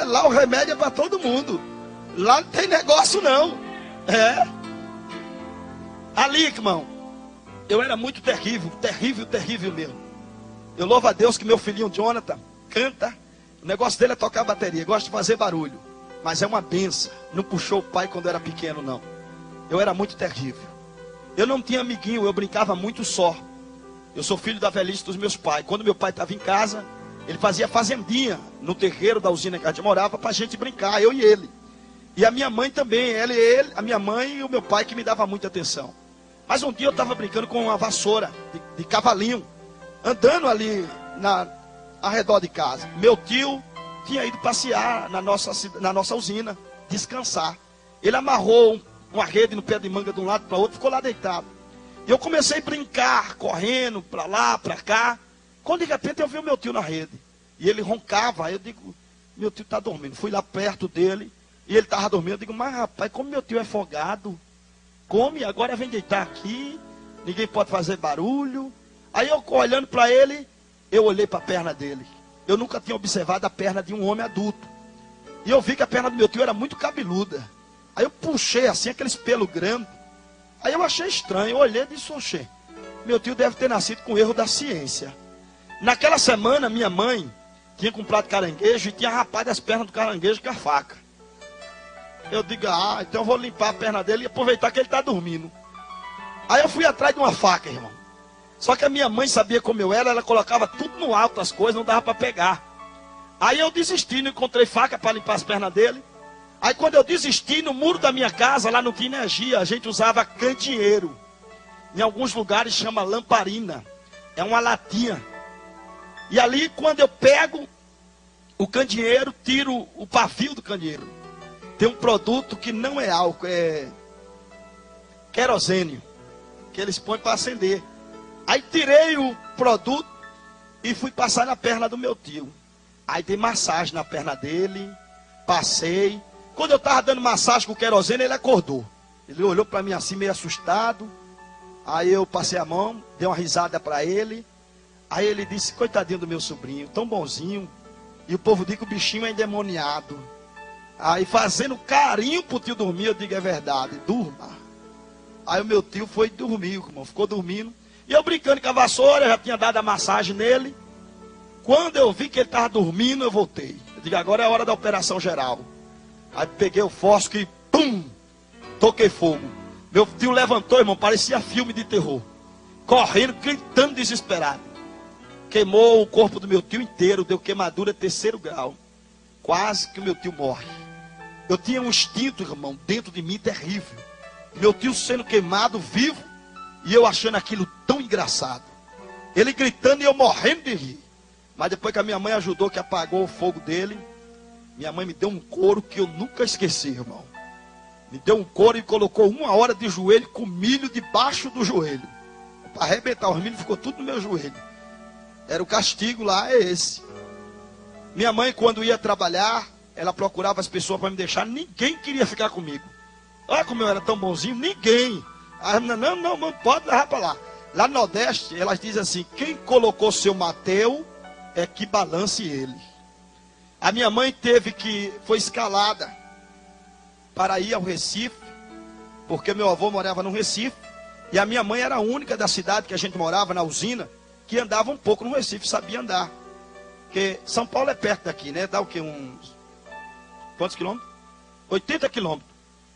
Lá o remédio é para todo mundo. Lá não tem negócio não. Ali, irmão, eu era muito terrível, terrível, terrível mesmo. Eu louvo a Deus que meu filhinho Jonathan canta. O negócio dele é tocar bateria, gosta de fazer barulho. Mas é uma benção. Não puxou o pai quando eu era pequeno, não. Eu era muito terrível. Eu não tinha amiguinho, eu brincava muito só. Eu sou filho da velhice dos meus pais. Quando meu pai estava em casa, ele fazia fazendinha no terreiro da usina que a gente morava para a gente brincar, eu e ele. E a minha mãe também, a minha mãe e o meu pai que me dava muita atenção. Mas um dia eu estava brincando com uma vassoura de cavalinho, andando ali ao redor de casa. Meu tio tinha ido passear na nossa usina, descansar. Ele amarrou uma rede no pé de manga de um lado para o outro, ficou lá deitado. E eu comecei a brincar, correndo para lá, para cá. Quando de repente eu vi o meu tio na rede. E ele roncava. Aí eu digo, meu tio está dormindo. Fui lá perto dele e ele estava dormindo. Eu digo, mas rapaz, como meu tio é folgado, come, agora vem deitar aqui. Ninguém pode fazer barulho. Aí eu olhando para ele, eu olhei para a perna dele. Eu nunca tinha observado a perna de um homem adulto. E eu vi que a perna do meu tio era muito cabeluda. Aí eu puxei assim, aqueles pelos grandes. Aí eu achei estranho, eu olhei e disse, oxê, meu tio deve ter nascido com erro da ciência. Naquela semana, minha mãe tinha comprado caranguejo e tinha rapado as pernas do caranguejo com a faca. Eu digo, então eu vou limpar a perna dele e aproveitar que ele está dormindo. Aí eu fui atrás de uma faca, irmão. Só que a minha mãe sabia como eu era, ela colocava tudo no alto, as coisas, não dava para pegar. Aí eu desisti, não encontrei faca para limpar as pernas dele. Aí quando eu desisti, no muro da minha casa, lá no tinha energia, a gente usava candeeiro. Em alguns lugares chama lamparina. É uma latinha. E ali quando eu pego o candeeiro, tiro o pavio do candeeiro. Tem um produto que não é álcool, é querosene. Que eles põem para acender. Aí tirei o produto e fui passar na perna do meu tio. Aí dei massagem na perna dele, passei. Quando eu estava dando massagem com o querosene, ele acordou. Ele olhou para mim assim, meio assustado. Aí eu passei a mão, dei uma risada para ele. Aí ele disse, coitadinho do meu sobrinho, tão bonzinho. E o povo diz que o bichinho é endemoniado. Aí fazendo carinho pro tio dormir, eu digo, é verdade, durma. Aí o meu tio foi dormir, irmão, ficou dormindo. E eu brincando com a vassoura, eu já tinha dado a massagem nele. Quando eu vi que ele estava dormindo, eu voltei. Eu digo, agora é a hora da operação geral. Aí peguei o fósforo e pum, toquei fogo. Meu tio levantou, irmão, parecia filme de terror. Correndo, gritando desesperado. Queimou o corpo do meu tio inteiro, deu queimadura 3º grau. Quase que o meu tio morre. Eu tinha um instinto, irmão, dentro de mim terrível. Meu tio sendo queimado vivo e eu achando aquilo tão engraçado. Ele gritando e eu morrendo de rir. Mas depois que a minha mãe ajudou, que apagou o fogo dele, minha mãe me deu um couro que eu nunca esqueci, irmão. Me deu um couro e colocou 1 hora de joelho com milho debaixo do joelho. Para arrebentar os milhos, ficou tudo no meu joelho. Era o castigo lá, é esse. Minha mãe, quando ia trabalhar, ela procurava as pessoas para me deixar. Ninguém queria ficar comigo. Olha como eu era tão bonzinho, ninguém. Não, pode levar para lá. Lá no Nordeste, elas dizem assim, quem colocou seu Mateu é que balance ele. A minha mãe foi escalada para ir ao Recife, porque meu avô morava no Recife, e a minha mãe era a única da cidade que a gente morava, na usina, que andava um pouco no Recife, sabia andar. Porque São Paulo é perto daqui, né? Dá o quê? Quantos quilômetros? 80 quilômetros.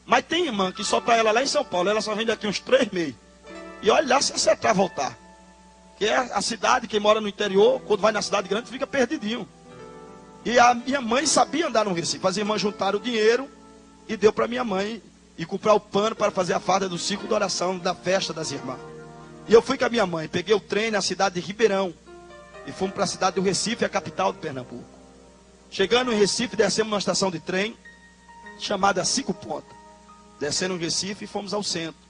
Mas tem irmã que só está ela lá em São Paulo, ela só vem daqui uns 3 meses. E olha lá se acertar voltar. Que é a cidade, quem mora no interior, quando vai na cidade grande, fica perdidinho. E a minha mãe sabia andar no Recife. As irmãs juntaram o dinheiro e deu para minha mãe e comprar o pano para fazer a farda do ciclo de oração da festa das irmãs. E eu fui com a minha mãe, peguei o trem na cidade de Ribeirão e fomos para a cidade do Recife, a capital de Pernambuco. Chegando em Recife, descemos numa estação de trem chamada 5 Pontas. Descendo em Recife e fomos ao centro.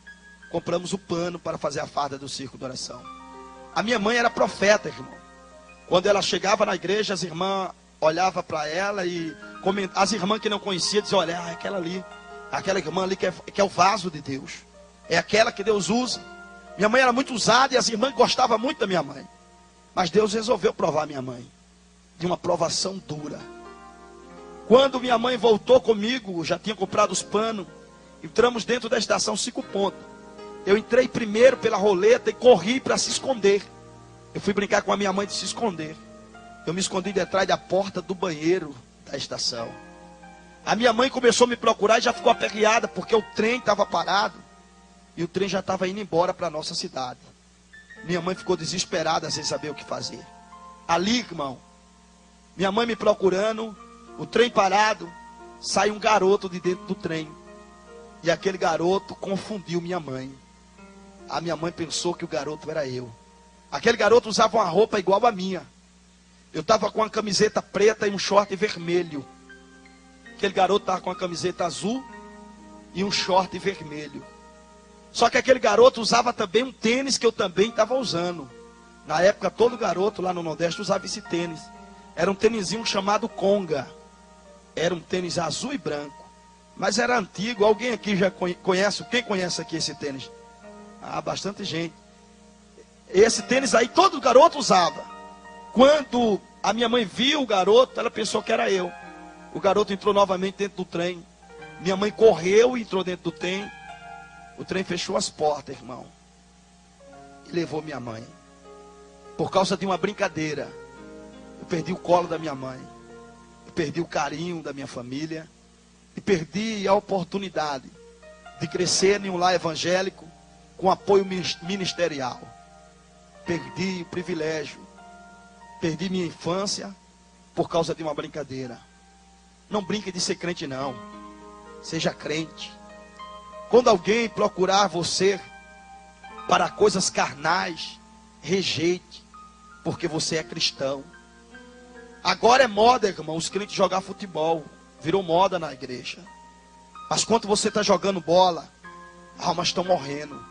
Compramos o pano para fazer a farda do círculo de oração. A minha mãe era profeta, irmão. Quando ela chegava na igreja, as irmãs olhavam para ela e as irmãs que não conheciam diziam, olha, é aquela ali, aquela irmã ali que é o vaso de Deus. É aquela que Deus usa. Minha mãe era muito usada e as irmãs gostavam muito da minha mãe. Mas Deus resolveu provar minha mãe de uma provação dura. Quando minha mãe voltou comigo, já tinha comprado os panos, entramos dentro da estação 5 pontos. Eu entrei primeiro pela roleta e corri para se esconder. Eu fui brincar com a minha mãe de se esconder. Eu me escondi detrás da porta do banheiro da estação. A minha mãe começou a me procurar e já ficou aperreada, porque o trem estava parado. E o trem já estava indo embora para a nossa cidade. Minha mãe ficou desesperada sem saber o que fazer. Ali, irmão, minha mãe me procurando, o trem parado, sai um garoto de dentro do trem. E aquele garoto confundiu minha mãe. A minha mãe pensou que o garoto era eu. Aquele garoto usava uma roupa igual a minha. Eu estava com uma camiseta preta e um short vermelho. Aquele garoto estava com uma camiseta azul e um short vermelho. Só que aquele garoto usava também um tênis que eu também estava usando. Na época, todo garoto lá no Nordeste usava esse tênis. Era um tênisinho chamado Conga. Era um tênis azul e branco. Mas era antigo. Alguém aqui já conhece? Quem conhece aqui esse tênis? Ah, bastante gente. Esse tênis aí todo garoto usava. Quando a minha mãe viu o garoto, ela pensou que era eu. O garoto entrou novamente dentro do trem. Minha mãe correu e entrou dentro do trem. O trem fechou as portas, irmão. E levou minha mãe. Por causa de uma brincadeira. Eu perdi o colo da minha mãe. Eu perdi o carinho da minha família. E perdi a oportunidade de crescer em um lar evangélico com apoio ministerial. Perdi o privilégio. Perdi minha infância por causa de uma brincadeira. Não brinque de ser crente, não. Seja crente. Quando alguém procurar você para coisas carnais, rejeite, porque você é cristão. Agora é moda, irmão, os crentes jogar futebol. Virou moda na igreja. Mas quando você está jogando bola, almas estão morrendo,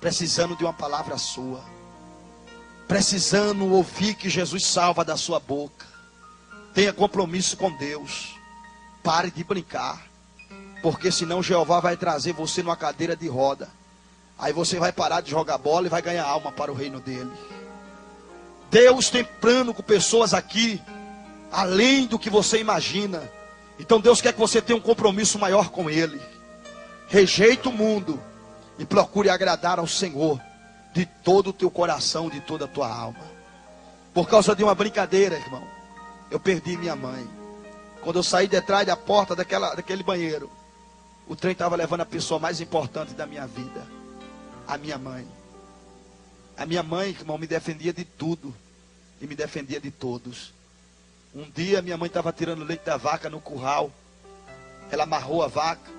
precisando de uma palavra sua, precisando ouvir que Jesus salva da sua boca. Tenha compromisso com Deus. Pare de brincar, porque senão Jeová vai trazer você numa cadeira de roda. Aí você vai parar de jogar bola e vai ganhar alma para o reino dele. Deus tem plano com pessoas aqui, além do que você imagina. Então Deus quer que você tenha um compromisso maior com ele. Rejeite o mundo e procure agradar ao Senhor de todo o teu coração, de toda a tua alma. Por causa de uma brincadeira, irmão, eu perdi minha mãe. Quando eu saí de trás da porta daquele banheiro, o trem estava levando a pessoa mais importante da minha vida, a minha mãe. A minha mãe, irmão, me defendia de tudo e me defendia de todos. Um dia minha mãe estava tirando leite da vaca no curral. Ela amarrou a vaca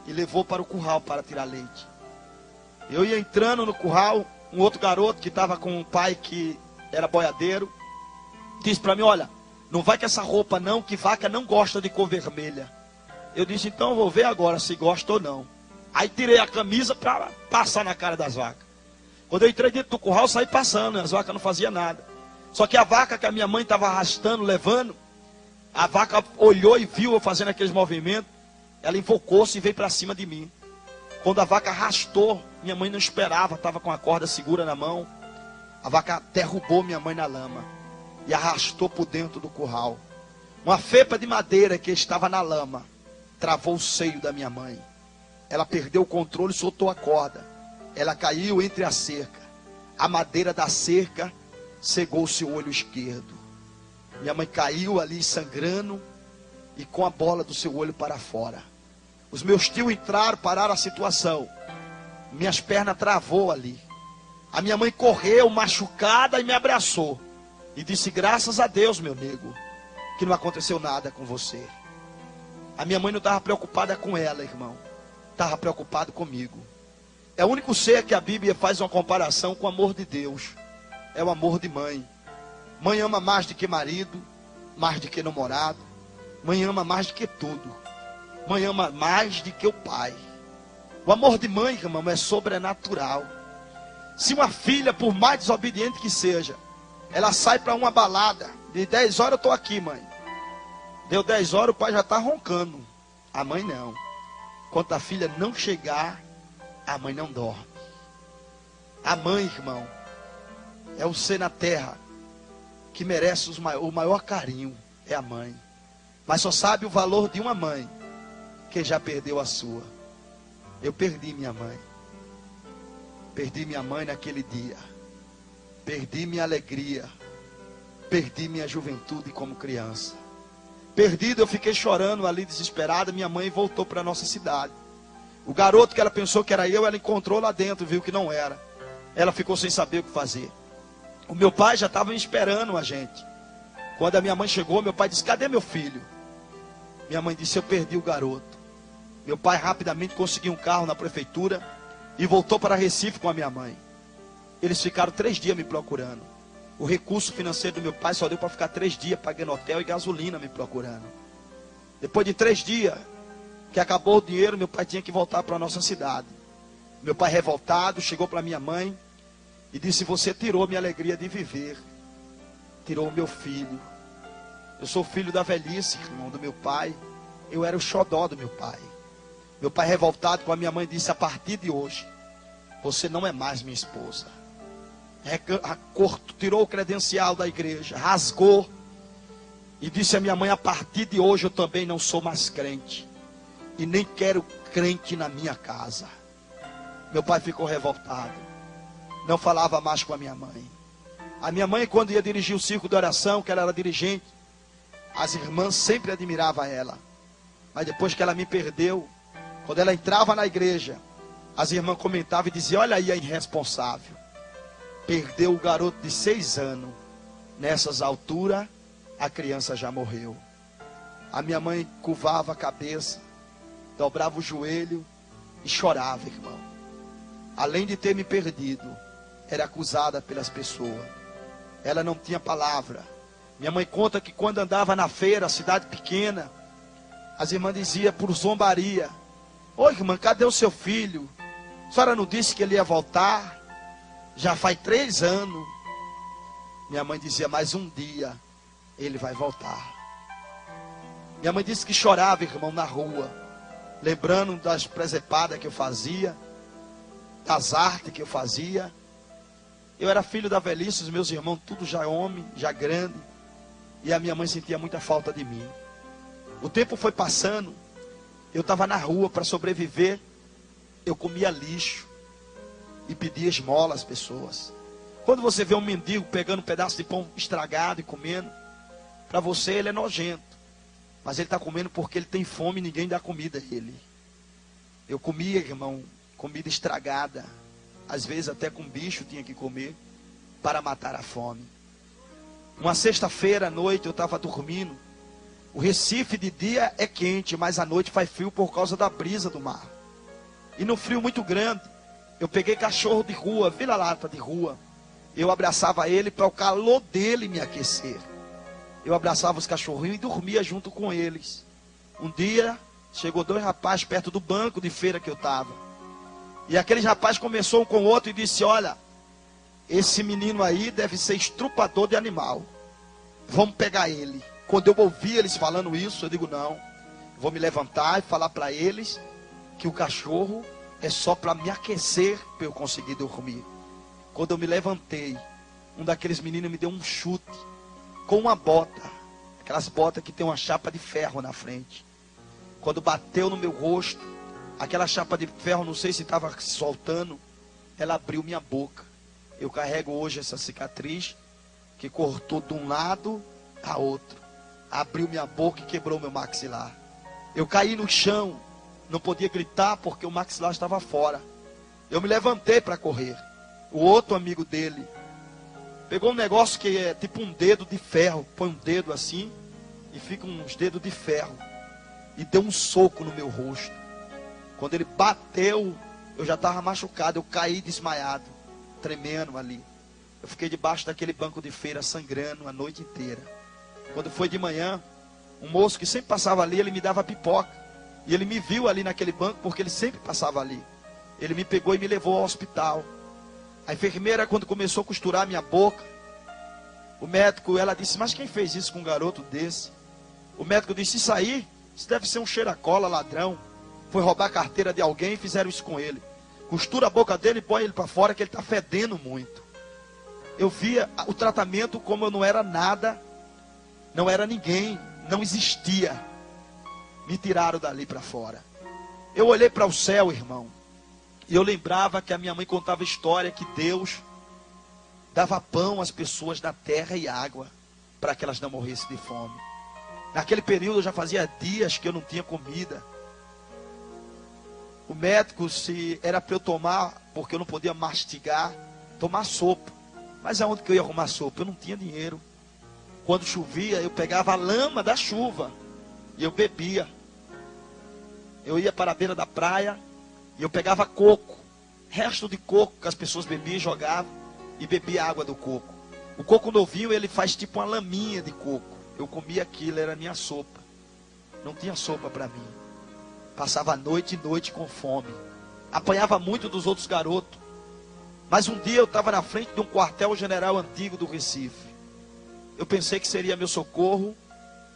e levou para o curral para tirar leite. Eu ia entrando no curral, um outro garoto que estava com um pai que era boiadeiro, disse para mim: olha, não vai com essa roupa não, que vaca não gosta de cor vermelha. Eu disse: então eu vou ver agora se gosta ou não. Aí tirei a camisa para passar na cara das vacas. Quando eu entrei dentro do curral, saí passando, as vacas não faziam nada. Só que a vaca que a minha mãe estava arrastando, levando, a vaca olhou e viu eu fazendo aqueles movimentos. Ela invocou-se e veio para cima de mim. Quando a vaca arrastou, minha mãe não esperava, estava com a corda segura na mão. A vaca derrubou minha mãe na lama e arrastou por dentro do curral. Uma fepa de madeira que estava na lama travou o seio da minha mãe. Ela perdeu o controle e soltou a corda. Ela caiu entre a cerca. A madeira da cerca cegou seu olho esquerdo. Minha mãe caiu ali sangrando e com a bola do seu olho para fora. Os meus tios entraram, pararam a situação. Minhas pernas travou ali. A minha mãe correu machucada e me abraçou e disse: graças a Deus, meu nego, que não aconteceu nada com você. A minha mãe não estava preocupada com ela, irmão. Estava preocupada comigo. É o único ser que a Bíblia faz uma comparação com o amor de Deus. É o amor de mãe. Mãe ama mais do que marido, mais do que namorado. Mãe ama mais do que tudo. Mãe ama mais do que o pai. O amor de mãe, irmão, é sobrenatural. Se uma filha, por mais desobediente que seja, ela sai para uma balada, de 10 horas eu estou aqui, mãe. Deu 10 horas, o pai já está roncando. A mãe não. Enquanto a filha não chegar, a mãe não dorme. A mãe, irmão, é o ser na terra que merece o maior carinho. É a mãe. Mas só sabe o valor de uma mãe quem já perdeu a sua. Eu perdi minha mãe. Perdi minha mãe naquele dia. Perdi minha alegria. Perdi minha juventude como criança. Perdido, eu fiquei chorando ali, desesperada. Minha mãe voltou para a nossa cidade. O garoto que ela pensou que era eu, ela encontrou lá dentro, viu que não era. Ela ficou sem saber o que fazer. O meu pai já estava esperando a gente. Quando a minha mãe chegou, meu pai disse: cadê meu filho? Minha mãe disse: eu perdi o garoto. Meu pai rapidamente conseguiu um carro na prefeitura e voltou para Recife com a minha mãe. Eles ficaram 3 dias me procurando. O recurso financeiro do meu pai só deu para ficar 3 dias pagando hotel e gasolina me procurando. Depois de 3 dias que acabou o dinheiro, meu pai tinha que voltar para a nossa cidade. Meu pai revoltado chegou para minha mãe e disse: você tirou minha alegria de viver. Tirou o meu filho. Eu sou filho da velhice, irmão, do meu pai. Eu era o xodó do meu pai. Meu pai revoltado com a minha mãe disse: a partir de hoje, você não é mais minha esposa. Tirou o credencial da igreja, rasgou e disse à minha mãe: a partir de hoje eu também não sou mais crente. E nem quero crente na minha casa. Meu pai ficou revoltado. Não falava mais com a minha mãe. A minha mãe, quando ia dirigir o circo de oração, que ela era dirigente, as irmãs sempre admiravam ela. Mas depois que ela me perdeu, quando ela entrava na igreja, as irmãs comentavam e diziam: olha aí a irresponsável. Perdeu o garoto de 6 anos. Nessas alturas, a criança já morreu. A minha mãe curvava a cabeça, dobrava o joelho e chorava, irmão. Além de ter me perdido, era acusada pelas pessoas. Ela não tinha palavra. Minha mãe conta que quando andava na feira, cidade pequena, as irmãs diziam por zombaria: ô irmã, cadê o seu filho? A senhora não disse que ele ia voltar? Já faz 3 anos. Minha mãe dizia: mas um dia ele vai voltar. Minha mãe disse que chorava, irmão, na rua, lembrando das presepadas que eu fazia, das artes que eu fazia. Eu era filho da velhice, os meus irmãos tudo já homem, já grande, e a minha mãe sentia muita falta de mim. O tempo foi passando, eu estava na rua para sobreviver. Eu comia lixo e pedia esmola às pessoas. Quando você vê um mendigo pegando um pedaço de pão estragado e comendo, para você ele é nojento, mas ele está comendo porque ele tem fome e ninguém dá comida a ele. Eu comia, irmão, comida estragada. Às vezes até com bicho tinha que comer para matar a fome. Uma sexta-feira à noite eu estava dormindo. O Recife de dia é quente, mas à noite faz frio por causa da brisa do mar. E no frio muito grande, eu peguei cachorro de rua, vira-lata de rua. Eu abraçava ele para o calor dele me aquecer. Eu abraçava os cachorrinhos e dormia junto com eles. Um dia, chegou 2 rapazes perto do banco de feira que eu estava. E aquele rapaz começou um com o outro e disse: olha, esse menino aí deve ser estrupador de animal. Vamos pegar ele. Quando eu ouvi eles falando isso, eu digo: não, vou me levantar e falar para eles que o cachorro é só para me aquecer, para eu conseguir dormir. Quando eu me levantei, um daqueles meninos me deu um chute com uma bota, aquelas botas que tem uma chapa de ferro na frente. Quando bateu no meu rosto, aquela chapa de ferro, não sei se estava soltando, ela abriu minha boca. Eu carrego hoje essa cicatriz que cortou de um lado a outro. Abriu minha boca e quebrou meu maxilar. Eu caí no chão, não podia gritar porque o maxilar estava fora. Eu me levantei para correr. O outro amigo dele pegou um negócio que é tipo um dedo de ferro. Põe um dedo assim e fica uns dedos de ferro. E deu um soco no meu rosto. Quando ele bateu, eu já estava machucado. Eu caí desmaiado, tremendo ali. Eu fiquei debaixo daquele banco de feira sangrando a noite inteira. Quando foi de manhã, um moço que sempre passava ali, ele me dava pipoca. E ele me viu ali naquele banco porque ele sempre passava ali. Ele me pegou e me levou ao hospital. A enfermeira, quando começou a costurar a minha boca, o médico, ela disse: mas quem fez isso com um garoto desse? O médico disse: isso aí, isso deve ser um cheira-cola, ladrão. Foi roubar a carteira de alguém e fizeram isso com ele. Costura a boca dele e põe ele para fora que ele está fedendo muito. Eu via o tratamento como eu não era nada, não era ninguém. não existia. Me tiraram dali para fora. Eu olhei para o céu, irmão, e eu lembrava que a minha mãe contava a história que Deus dava pão às pessoas da terra e água para que elas não morressem de fome. Naquele período já fazia dias que eu não tinha comida. O médico, se era para eu tomar, porque eu não podia mastigar, tomar sopa. Mas aonde que eu ia arrumar sopa? Eu não tinha dinheiro. Quando chovia, eu pegava a lama da chuva e eu bebia. Eu ia para a beira da praia e eu pegava coco, resto de coco que as pessoas bebiam e jogavam, e bebia a água do coco. O coco novinho, ele faz tipo uma laminha de coco. Eu comia aquilo, era a minha sopa. Não tinha sopa para mim. Passava noite e noite com fome. Apanhava muito dos outros garotos. Mas um dia eu estava na frente de um quartel-general antigo do Recife. Eu pensei que seria meu socorro,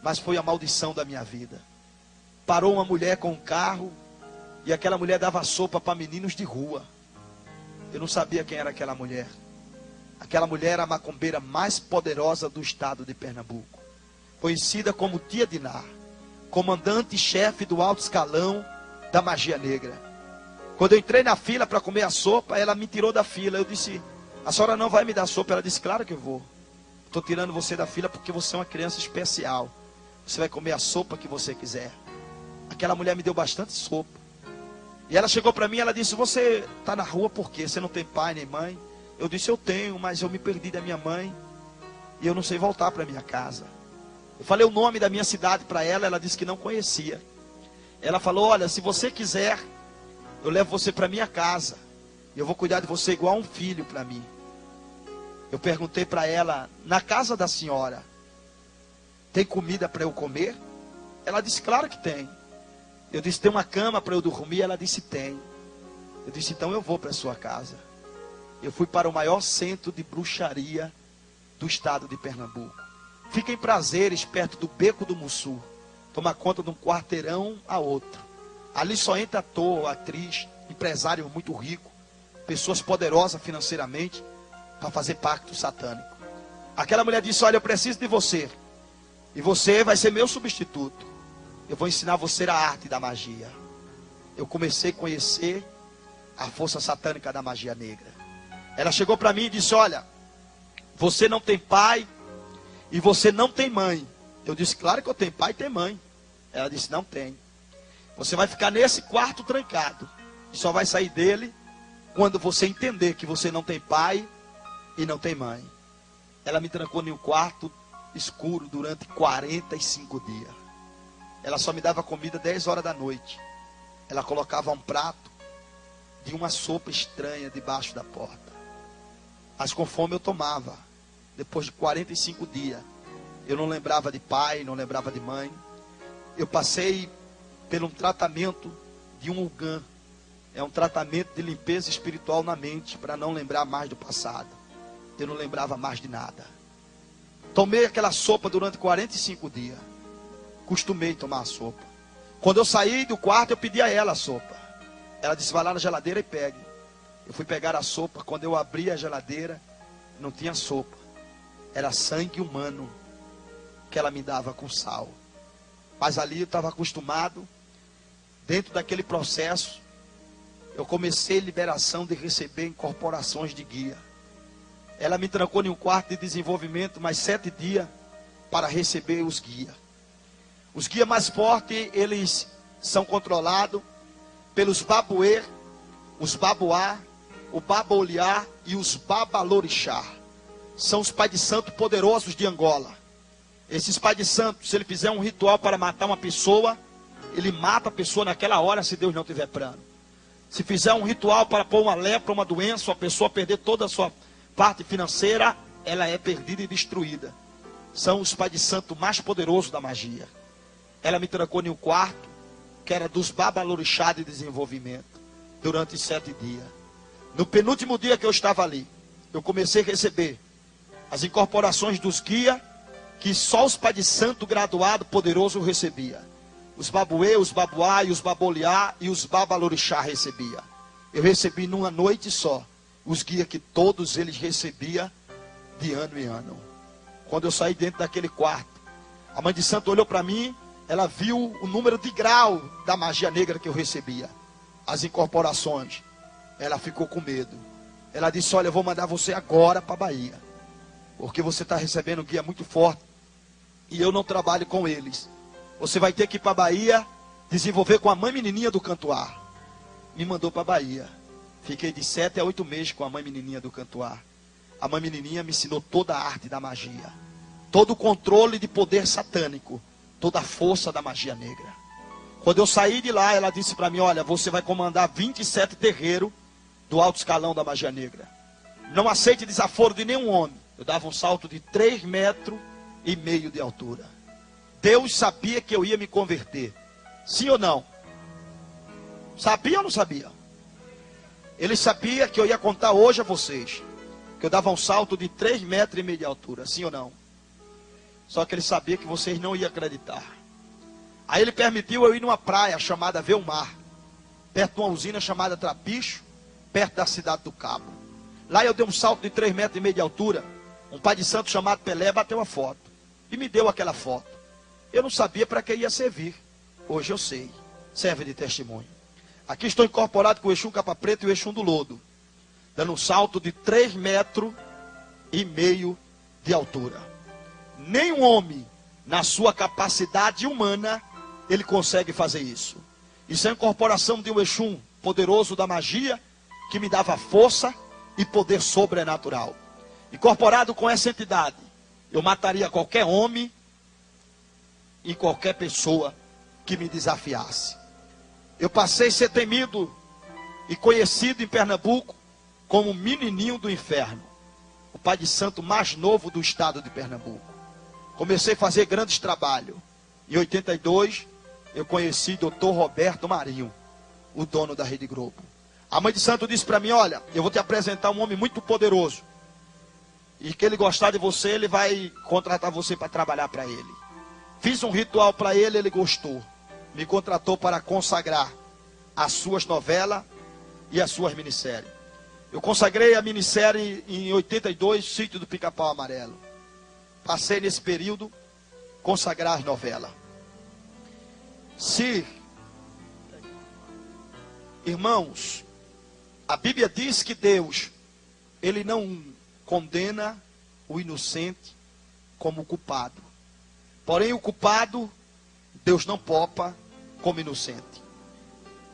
mas foi a maldição da minha vida. Parou uma mulher com um carro, e aquela mulher dava sopa para meninos de rua. Eu não sabia quem era aquela mulher. Aquela mulher era a macumbeira mais poderosa do estado de Pernambuco, conhecida como Tia Diná, comandante-chefe do alto escalão da magia negra. Quando eu entrei na fila para comer a sopa, ela me tirou da fila. Eu disse: a senhora não vai me dar sopa? Ela disse: claro que eu vou. Estou tirando você da fila porque você é uma criança especial. Você vai comer a sopa que você quiser. Aquela mulher me deu bastante sopa. E ela chegou para mim e ela disse: você está na rua por quê? Você não tem pai nem mãe? Eu disse: eu tenho, mas eu me perdi da minha mãe e eu não sei voltar para minha casa. Eu falei o nome da minha cidade para ela, ela disse que não conhecia. Ela falou: olha, se você quiser, eu levo você para minha casa. E eu vou cuidar de você igual um filho para mim. Eu perguntei para ela: na casa da senhora, tem comida para eu comer? Ela disse: claro que tem. Eu disse: tem uma cama para eu dormir? Ela disse: tem. Eu disse: então eu vou para a sua casa. Eu fui para o maior centro de bruxaria do estado de Pernambuco. Fica em Prazeres, perto do Beco do Mussu. Toma conta de um quarteirão a outro. Ali só entra ator, atriz, empresário muito rico, pessoas poderosas financeiramente, para fazer pacto satânico. Aquela mulher disse: olha, eu preciso de você. E você vai ser meu substituto. Eu vou ensinar você a arte da magia. Eu comecei a conhecer a força satânica da magia negra. Ela chegou para mim e disse: olha, você não tem pai e você não tem mãe. Eu disse: claro que eu tenho pai e tenho mãe. Ela disse: não tem. Você vai ficar nesse quarto trancado. E só vai sair dele quando você entender que você não tem pai e não tem mãe. Ela me trancou em um quarto escuro durante 45 dias. Ela só me dava comida 10 horas da noite. Ela colocava um prato de uma sopa estranha debaixo da porta. Mas com fome eu tomava. Depois de 45 dias, eu não lembrava de pai, não lembrava de mãe. Eu passei por um tratamento de um Ugan. É um tratamento de limpeza espiritual na mente, para não lembrar mais do passado. Eu não lembrava mais de nada. Tomei aquela sopa durante 45 dias. Costumei tomar a sopa. Quando eu saí do quarto, eu pedi a ela a sopa. Ela disse: vai lá na geladeira e pegue. Eu fui pegar a sopa. Quando eu abri a geladeira, não tinha sopa. Era sangue humano que ela me dava com sal. Mas ali eu estava acostumado. Dentro daquele processo, eu comecei a liberação de receber incorporações de guia. Ela me trancou em um quarto de desenvolvimento mais 7 dias para receber os guias. Os guias mais fortes, eles são controlados pelos babuê, os babuá, o babaoliá e os babalorixá. São os pais de santo poderosos de Angola. Esses pais de santo, se ele fizer um ritual para matar uma pessoa, ele mata a pessoa naquela hora, se Deus não tiver plano. Se fizer um ritual para pôr uma lepra, uma doença, a pessoa perder toda a sua parte financeira, ela é perdida e destruída. São os pais de santo mais poderosos da magia. Ela me trancou em um quarto, que era dos babalorixá de desenvolvimento, durante 7 dias. No penúltimo dia que eu estava ali, eu comecei a receber as incorporações dos guias, que só os pais de santo graduado poderoso recebia. Os babuê, os babuá e os baboliá e os babalorixá recebia. Eu recebi numa noite só os guias que todos eles recebiam de ano em ano. Quando eu saí dentro daquele quarto, A mãe de santo olhou para mim, ela viu o número de grau da magia negra que eu recebia, as incorporações. Ela ficou com medo. Ela disse: olha, eu vou mandar você agora para a Bahia, porque você está recebendo um guia muito forte, e eu não trabalho com eles. Você vai ter que ir para a Bahia, desenvolver com a mãe menininha do Cantuar. Me mandou para a Bahia. Fiquei de 7 a 8 meses com a mãe menininha do Cantuar. A mãe menininha me ensinou toda a arte da magia, todo o controle de poder satânico, toda a força da magia negra. Quando eu saí de lá, ela disse para mim: olha, você vai comandar 27 terreiros do alto escalão da magia negra. Não aceite desaforo de nenhum homem. Eu dava um salto de 3,5 metros de altura. Deus sabia que eu ia me converter. Sim ou não? Sabia ou não sabia? Ele sabia que eu ia contar hoje a vocês que eu dava um salto de 3,5 metros de altura. Sim ou não? Só que ele sabia que vocês não iam acreditar. Aí ele permitiu eu ir numa praia chamada Velmar, perto de uma usina chamada Trapicho, perto da cidade do Cabo. Lá eu dei um salto de 3,5 metros de altura. Um pai de santo chamado Pelé bateu a foto e me deu aquela foto. Eu não sabia para que ia servir. Hoje eu sei. Serve de testemunho. Aqui estou incorporado com o Exum Capa Preta e o Exum do Lodo, dando um salto de 3,5 metros de altura. Nenhum homem, na sua capacidade humana, ele consegue fazer isso. Isso é a incorporação de um Exum poderoso da magia, que me dava força e poder sobrenatural. Incorporado com essa entidade, eu mataria qualquer homem e qualquer pessoa que me desafiasse. Eu passei a ser temido e conhecido em Pernambuco como menininho do inferno, o pai de santo mais novo do estado de Pernambuco. Comecei a fazer grandes trabalhos. Em 82, eu conheci Dr. Roberto Marinho, o dono da Rede Globo. A mãe de santo disse para mim: olha, eu vou te apresentar um homem muito poderoso, e que ele gostar de você, ele vai contratar você para trabalhar para ele. Fiz um ritual para ele, ele gostou. Me contratou para consagrar as suas novelas e as suas minisséries. Eu consagrei a minissérie em 82, Sítio do Pica-Pau Amarelo. Passei nesse período consagrar as novelas. Se, irmãos, a Bíblia diz que Deus, ele não condena o inocente como culpado. Porém, o culpado, Deus não poupa como inocente.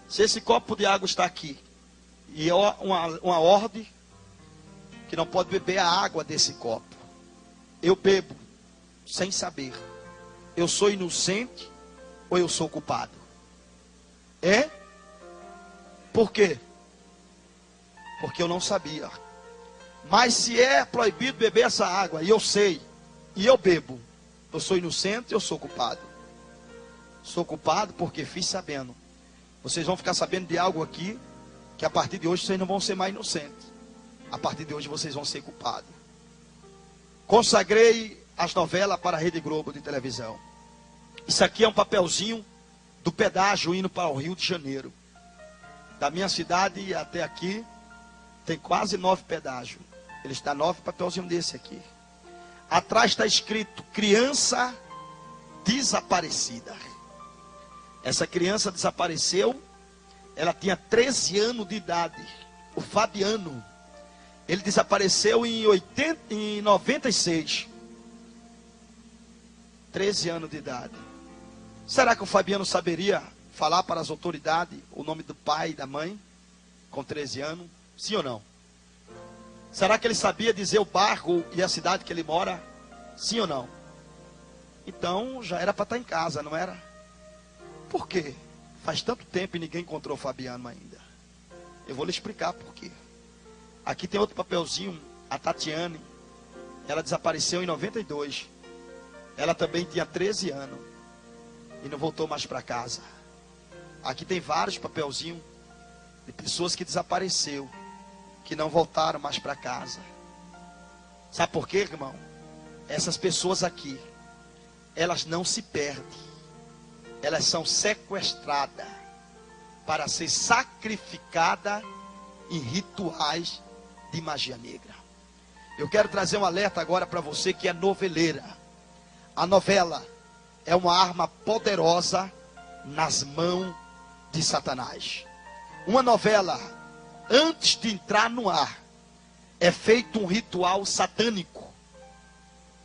Se esse copo de água está aqui, e é uma ordem que não pode beber a água desse copo, eu bebo sem saber. Eu sou inocente ou eu sou culpado? É? Por quê? Porque eu não sabia. Mas se é proibido beber essa água, e eu sei, e eu bebo, eu sou inocente ou eu sou culpado? Sou culpado porque fiz sabendo. Vocês vão ficar sabendo de algo aqui, que a partir de hoje vocês não vão ser mais inocentes. A partir de hoje vocês vão ser culpados. Consagrei as novelas para a Rede Globo de televisão. Isso aqui é um papelzinho do pedágio indo para o Rio de Janeiro. Da minha cidade até aqui, tem quase 9 pedágios. Ele está 9 papelzinhos desse aqui. Atrás está escrito: criança desaparecida. Essa criança desapareceu. Ela tinha 13 anos de idade. O Fabiano. Ele desapareceu em 96. 13 anos de idade. Será que o Fabiano saberia falar para as autoridades o nome do pai e da mãe? Com 13 anos? Sim ou não? Será que ele sabia dizer o bairro e a cidade que ele mora? Sim ou não? Então já era para estar em casa, não era? Por quê? Faz tanto tempo e ninguém encontrou o Fabiano ainda. Eu vou lhe explicar por quê. Aqui tem outro papelzinho, a Tatiane. Ela desapareceu em 92. Ela também tinha 13 anos. E não voltou mais para casa. Aqui tem vários papelzinhos de pessoas que desapareceu, que não voltaram mais para casa. Sabe por quê, irmão? Essas pessoas aqui, elas não se perdem. Elas são sequestradas para ser sacrificadas em rituais de magia negra. Eu quero trazer um alerta agora para você que é noveleira. A novela é uma arma poderosa nas mãos de Satanás. Uma novela, antes de entrar no ar, é feito um ritual satânico.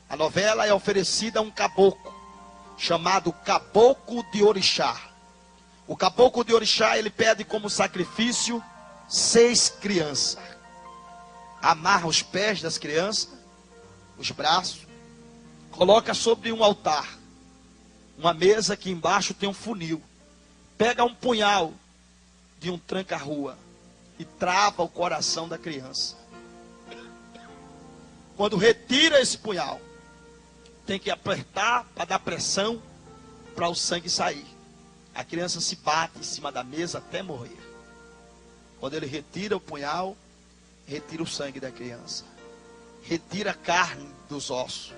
A novela é oferecida a um caboclo, chamado Caboclo de Orixá. O Caboclo de Orixá, ele pede como sacrifício 6 crianças. Amarra os pés das crianças, os braços, coloca sobre um altar, uma mesa que embaixo tem um funil. Pega um punhal de um tranca-rua e trava o coração da criança. Quando retira esse punhal, tem que apertar para dar pressão para o sangue sair. A criança se bate em cima da mesa até morrer. Quando ele retira o punhal, retira o sangue da criança. Retira a carne dos ossos.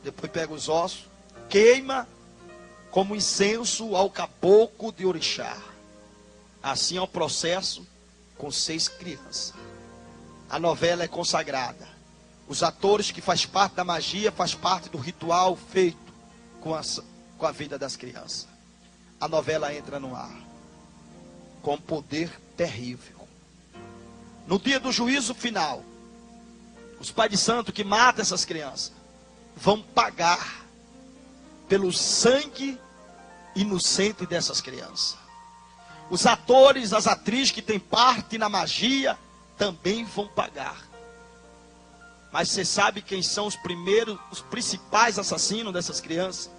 Depois pega os ossos, queima como incenso ao caboclo de Orixá. Assim é o processo com 6 crianças. A novela é consagrada. Os atores que fazem parte da magia, fazem parte do ritual feito com a vida das crianças. A novela entra no ar com um poder terrível. No dia do juízo final, os pais de santo que matam essas crianças vão pagar pelo sangue inocente dessas crianças. Os atores, as atrizes que têm parte na magia também vão pagar. Mas você sabe quem são os primeiros, os principais assassinos dessas crianças?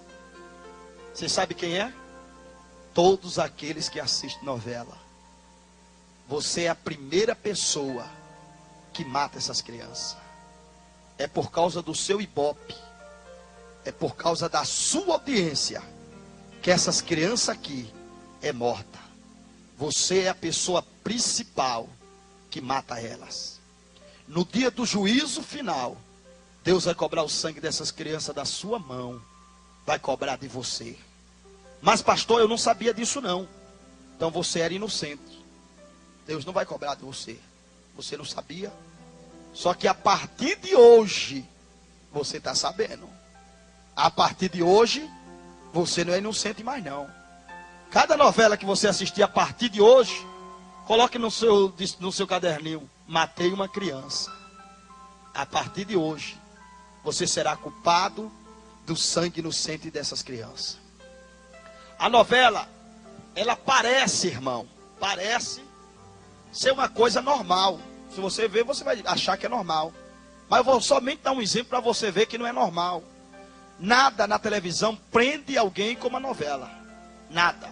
Você sabe quem é? Todos aqueles que assistem novela. Você é a primeira pessoa que mata essas crianças. É por causa do seu ibope. É por causa da sua audiência que essas crianças aqui é morta. Você é a pessoa principal que mata elas. No dia do juízo final, Deus vai cobrar o sangue dessas crianças da sua mão. Vai cobrar de você. Mas pastor, eu não sabia disso não. Então você era inocente. Deus não vai cobrar de você. Você não sabia? Só que a partir de hoje, você está sabendo. A partir de hoje, você não é inocente mais não. Cada novela que você assistir a partir de hoje, coloque no seu caderninho: matei uma criança. A partir de hoje, você será culpado do sangue inocente dessas crianças. A novela, ela parece, irmão, parece ser uma coisa normal. Se você ver, você vai achar que é normal. Mas eu vou somente dar um exemplo para você ver que não é normal. Nada na televisão prende alguém como a novela. Nada.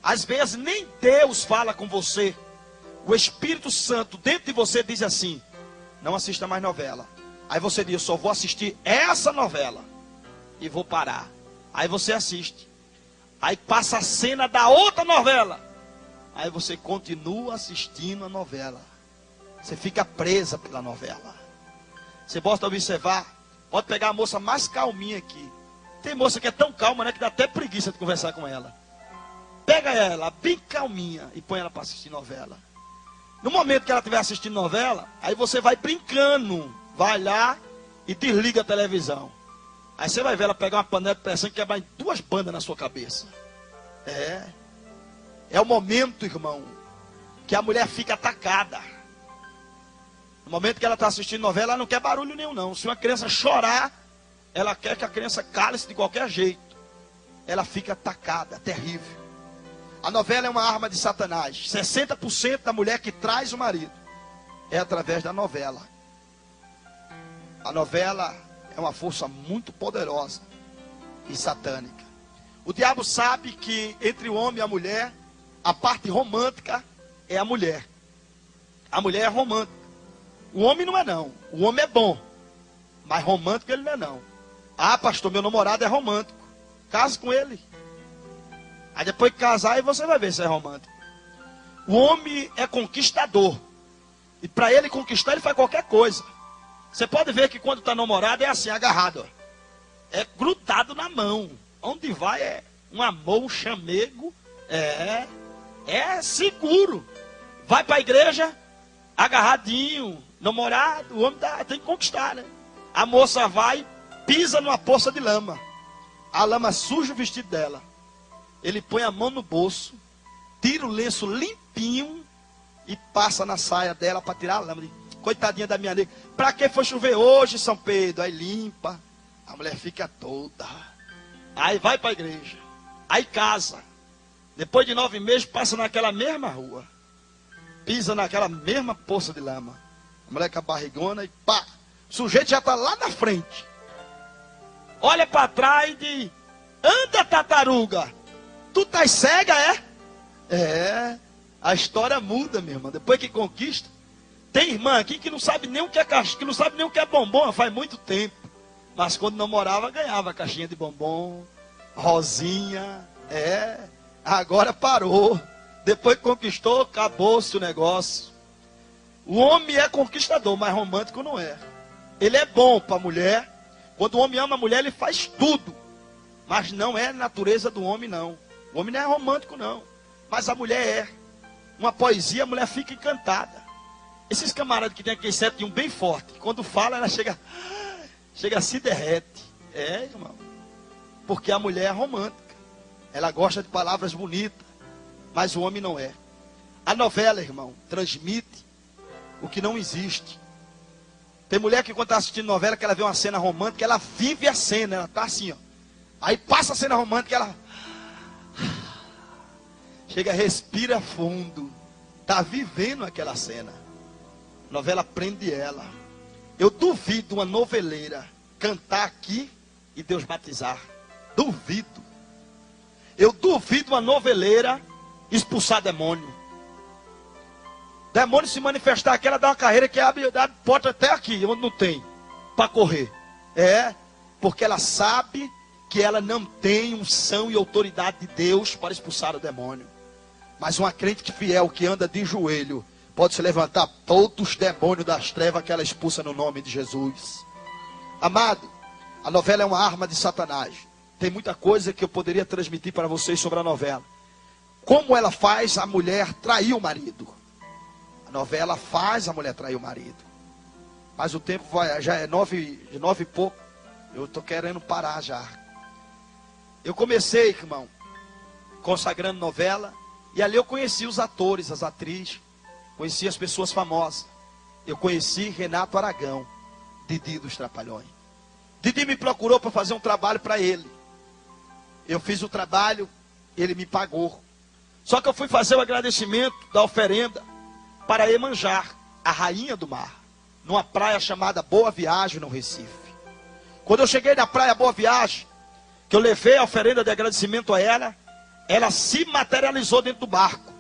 Às vezes nem Deus fala com você. O Espírito Santo dentro de você diz assim: não assista mais novela. Aí você diz: eu só vou assistir essa novela e vou parar. Aí você assiste. Aí passa a cena da outra novela. Aí você continua assistindo a novela. Você fica presa pela novela. Você basta observar. Pode pegar a moça mais calminha aqui. Tem moça que é tão calma, né, que dá até preguiça de conversar com ela. Pega ela bem calminha e põe ela para assistir novela. No momento que ela estiver assistindo novela, aí você vai brincando. Vai lá e desliga a televisão. Aí você vai ver ela pegar uma panela de pressão e quebrar em 2 bandas na sua cabeça. É o momento, irmão, que a mulher fica atacada. No momento que ela está assistindo novela, ela não quer barulho nenhum não. Se uma criança chorar, ela quer que a criança cale-se de qualquer jeito. Ela fica atacada, terrível. A novela é uma arma de Satanás. 60% da mulher que traz o marido é através da novela. A novela é uma força muito poderosa e satânica. O diabo sabe que entre o homem e a mulher, a parte romântica é a mulher. A mulher é romântica. O homem não é não. O homem é bom. Mas romântico ele não é não. Ah, pastor, meu namorado é romântico. Case com ele. Aí depois que casar, aí você vai ver se é romântico. O homem é conquistador. E para ele conquistar, ele faz qualquer coisa. Você pode ver que quando está namorado é assim, agarrado. Ó. É grudado na mão. Onde vai é um amor, um chamego. É seguro. Vai para a igreja, agarradinho, namorado. O homem tem que conquistar, né? A moça vai, pisa numa poça de lama. A lama suja o vestido dela. Ele põe a mão no bolso, tira o lenço limpinho e passa na saia dela para tirar a lama. Coitadinha da minha nega. Para que foi chover hoje, São Pedro? Aí limpa. A mulher fica toda. Aí vai para a igreja. Aí casa. Depois de 9 meses passa naquela mesma rua. Pisa naquela mesma poça de lama. A mulher com a barrigona e pá. O sujeito já está lá na frente. Olha para trás e diz: anda, tartaruga. Tu tá cega, é? É. A história muda, minha irmã. Depois que conquista. Tem irmã aqui que não sabe nem o que é caixinha, que não sabe nem o que é bombom, faz muito tempo. Mas quando namorava, ganhava caixinha de bombom, rosinha. É. Agora parou. Depois que conquistou, acabou-se o negócio. O homem é conquistador, mas romântico não é. Ele é bom para a mulher. Quando o homem ama a mulher, ele faz tudo. Mas não é a natureza do homem, não. O homem não é romântico, não. Mas a mulher é. Uma poesia, a mulher fica encantada. Esses camaradas que tem aquele 7 bem forte, quando fala, ela chega se derrete. É, irmão. Porque a mulher é romântica. Ela gosta de palavras bonitas. Mas o homem não é. A novela, irmão, transmite o que não existe. Tem mulher que quando está assistindo novela, que ela vê uma cena romântica, ela vive a cena, ela está assim, ó. Aí passa a cena romântica, ela chega, respira fundo. Está vivendo aquela cena. A novela prende ela. Eu duvido uma noveleira cantar aqui e Deus batizar. Duvido. Eu duvido uma noveleira expulsar demônio. Demônio se manifestar aqui, ela dá uma carreira que abre porta até aqui, onde não tem, para correr. É, porque ela sabe que ela não tem unção e autoridade de Deus para expulsar o demônio. Mas uma crente que fiel, que anda de joelho, pode se levantar todos os demônios das trevas que ela expulsa no nome de Jesus. Amado, a novela é uma arma de Satanás. Tem muita coisa que eu poderia transmitir para vocês sobre a novela. Como ela faz a mulher trair o marido. A novela faz a mulher trair o marido. Mas o tempo vai, já é 9 e pouco. Eu estou querendo parar já. Eu comecei, irmão, consagrando novela. E ali eu conheci os atores, as atrizes. Conheci as pessoas famosas. Eu conheci Renato Aragão, Didi dos Trapalhões. Didi me procurou para fazer um trabalho para ele. Eu fiz o trabalho, ele me pagou. Só que eu fui fazer o agradecimento da oferenda para Iemanjá, a rainha do mar, numa praia chamada Boa Viagem, no Recife. Quando eu cheguei na praia Boa Viagem, que eu levei a oferenda de agradecimento a ela, ela se materializou dentro do barco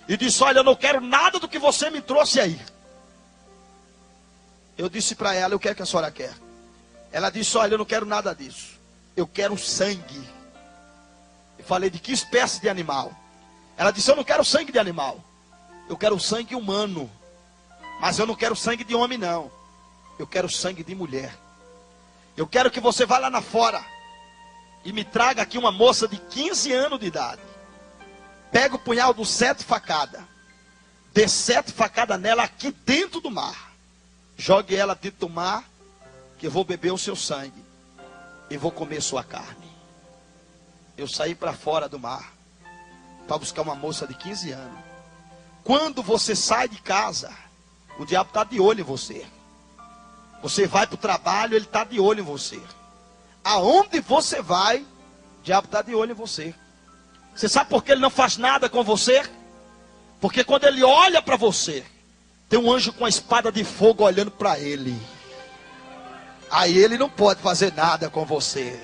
e disse: olha, eu não quero nada do que você me trouxe aí. Eu disse para ela: o que é que a senhora quer? Ela disse: olha, eu não quero nada disso, eu quero sangue. Eu falei: de que espécie de animal? Ela disse: eu não quero sangue de animal, eu quero sangue humano. Mas eu não quero sangue de homem, não. Eu quero sangue de mulher. Eu quero que você vá lá na fora e me traga aqui uma moça de 15 anos de idade. Pega o punhal do 7 facadas. Dê 7 facadas nela aqui dentro do mar. Jogue ela dentro do mar, que eu vou beber o seu sangue e vou comer sua carne. Eu saí para fora do mar para buscar uma moça de 15 anos. Quando você sai de casa, o diabo está de olho em você. Você vai para o trabalho, ele está de olho em você. Aonde você vai, o diabo está de olho em você. Você sabe por que ele não faz nada com você? Porque quando ele olha para você, tem um anjo com a espada de fogo olhando para ele. Aí ele não pode fazer nada com você.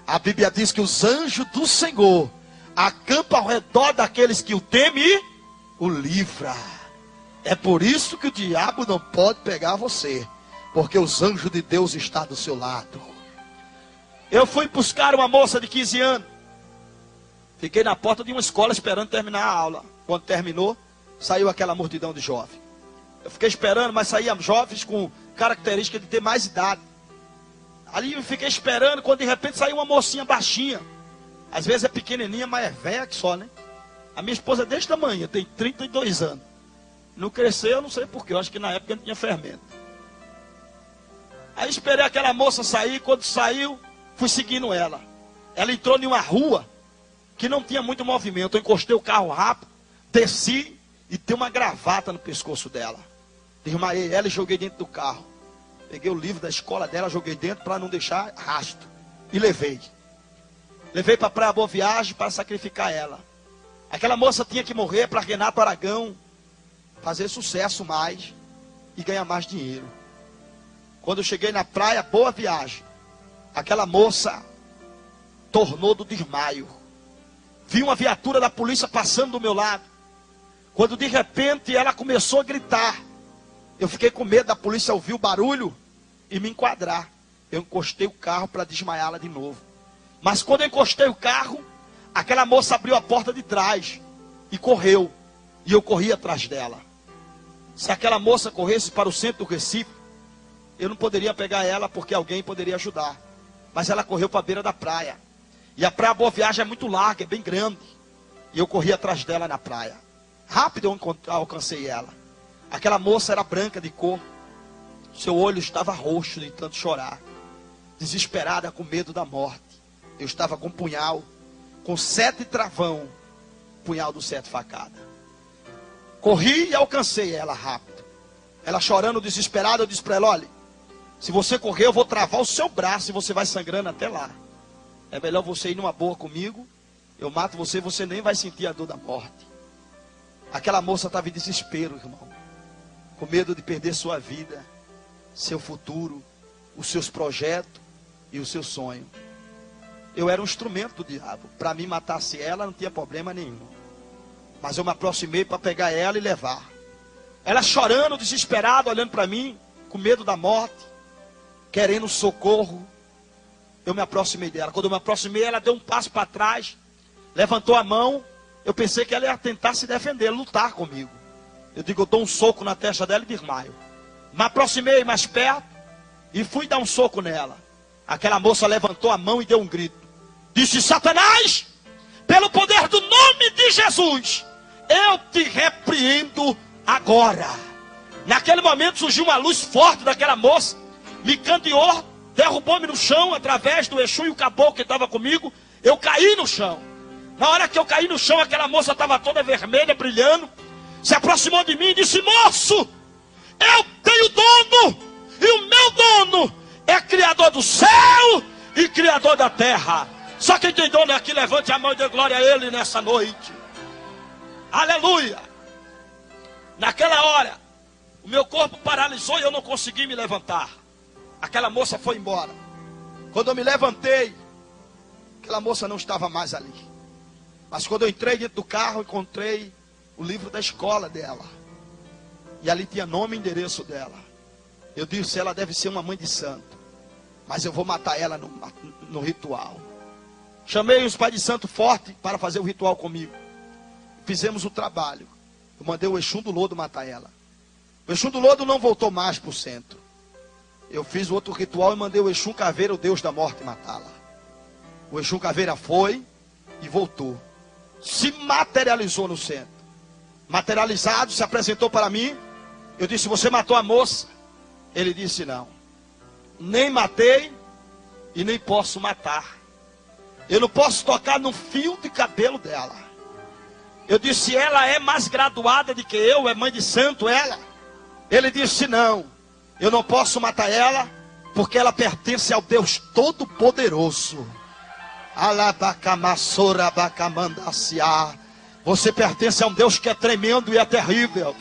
A Bíblia diz que os anjos do Senhor acampam ao redor daqueles que o temem e o livra. É por isso que o diabo não pode pegar você, porque os anjos de Deus estão do seu lado. Eu fui buscar uma moça de 15 anos. Fiquei na porta de uma escola esperando terminar a aula. Quando terminou, saiu aquela multidão de jovens. Eu fiquei esperando, mas saíam jovens com característica de ter mais idade. Ali eu fiquei esperando, quando de repente saiu uma mocinha baixinha. Às vezes é pequenininha, mas é velha que só, né? A minha esposa é desse tamanho, tem 32 anos. Não cresceu, eu não sei porquê. Eu acho que na época não tinha fermento. Aí esperei aquela moça sair. Quando saiu, fui seguindo ela. Ela entrou em uma rua que não tinha muito movimento. Eu encostei o carro rápido, desci e tem uma gravata no pescoço dela. Desmaiei ela e joguei dentro do carro. Peguei o livro da escola dela, joguei dentro para não deixar rastro. E levei. Levei para a Praia Boa Viagem para sacrificar ela. Aquela moça tinha que morrer para Renato Aragão fazer sucesso mais e ganhar mais dinheiro. Quando eu cheguei na Praia Boa Viagem, aquela moça tornou do desmaio. Vi uma viatura da polícia passando do meu lado. Quando de repente ela começou a gritar, eu fiquei com medo da polícia ouvir o barulho e me enquadrar. Eu encostei o carro para desmaiá-la de novo. Mas quando eu encostei o carro, aquela moça abriu a porta de trás e correu. E eu corri atrás dela. Se aquela moça corresse para o centro do Recife, eu não poderia pegar ela porque alguém poderia ajudar. Mas ela correu para a beira da praia. E a Praia Boa Viagem é muito larga, é bem grande. E eu corri atrás dela na praia. Rápido eu alcancei ela. Aquela moça era branca de cor. Seu olho estava roxo de tanto chorar. Desesperada, com medo da morte. Eu estava com um punhal, com 7 travão, punhal do 7 facada. Corri e alcancei ela rápido. Ela chorando, desesperada, eu disse para ela, olha, se você correr eu vou travar o seu braço e você vai sangrando até lá. É melhor você ir numa boa comigo, eu mato você e você nem vai sentir a dor da morte. Aquela moça estava em desespero, irmão. Com medo de perder sua vida, seu futuro, os seus projetos e o seu sonho. Eu era um instrumento do diabo. Para mim matasse ela não tinha problema nenhum. Mas eu me aproximei para pegar ela e levar. Ela chorando, desesperada, olhando para mim, com medo da morte, querendo socorro. Eu me aproximei dela. Quando eu me aproximei, ela deu um passo para trás, levantou a mão. Eu pensei que ela ia tentar se defender, lutar comigo. Eu digo, eu dou um soco na testa dela e desmaio. Me aproximei mais perto e fui dar um soco nela. Aquela moça levantou a mão e deu um grito. Disse, Satanás, pelo poder do nome de Jesus, eu te repreendo agora. Naquele momento surgiu uma luz forte daquela moça, me candeou, derrubou-me no chão, através do Exu e o caboclo que estava comigo, eu caí no chão. Na hora que eu caí no chão, aquela moça estava toda vermelha, brilhando, se aproximou de mim e disse, moço, eu tenho dono, e o meu dono é criador do céu e criador da terra. Só quem tem dono aqui, levante a mão e dê glória a ele nessa noite. Aleluia. Naquela hora, o meu corpo paralisou e eu não consegui me levantar. Aquela moça foi embora. Quando eu me levantei, aquela moça não estava mais ali. Mas quando eu entrei dentro do carro, encontrei o livro da escola dela. E ali tinha nome e endereço dela. Eu disse, ela deve ser uma mãe de santo. Mas eu vou matar ela no ritual. Chamei os pais de santo forte para fazer o ritual comigo. Fizemos o trabalho. Eu mandei o Exu do Lodo matar ela. O Exu do Lodo não voltou mais para o centro. Eu fiz o outro ritual e mandei o Exu Caveira, o Deus da morte, matá-la. O Exu Caveira foi e voltou. Se materializou no centro. Materializado, se apresentou para mim. Eu disse, você matou a moça? Ele disse, não. Nem matei e nem posso matar. Eu não posso tocar no fio de cabelo dela. Eu disse, ela é mais graduada do que eu, é mãe de santo ela. Ele disse, não, eu não posso matar ela, porque ela pertence ao Deus Todo-Poderoso. Você pertence a um Deus que é tremendo e é terrível.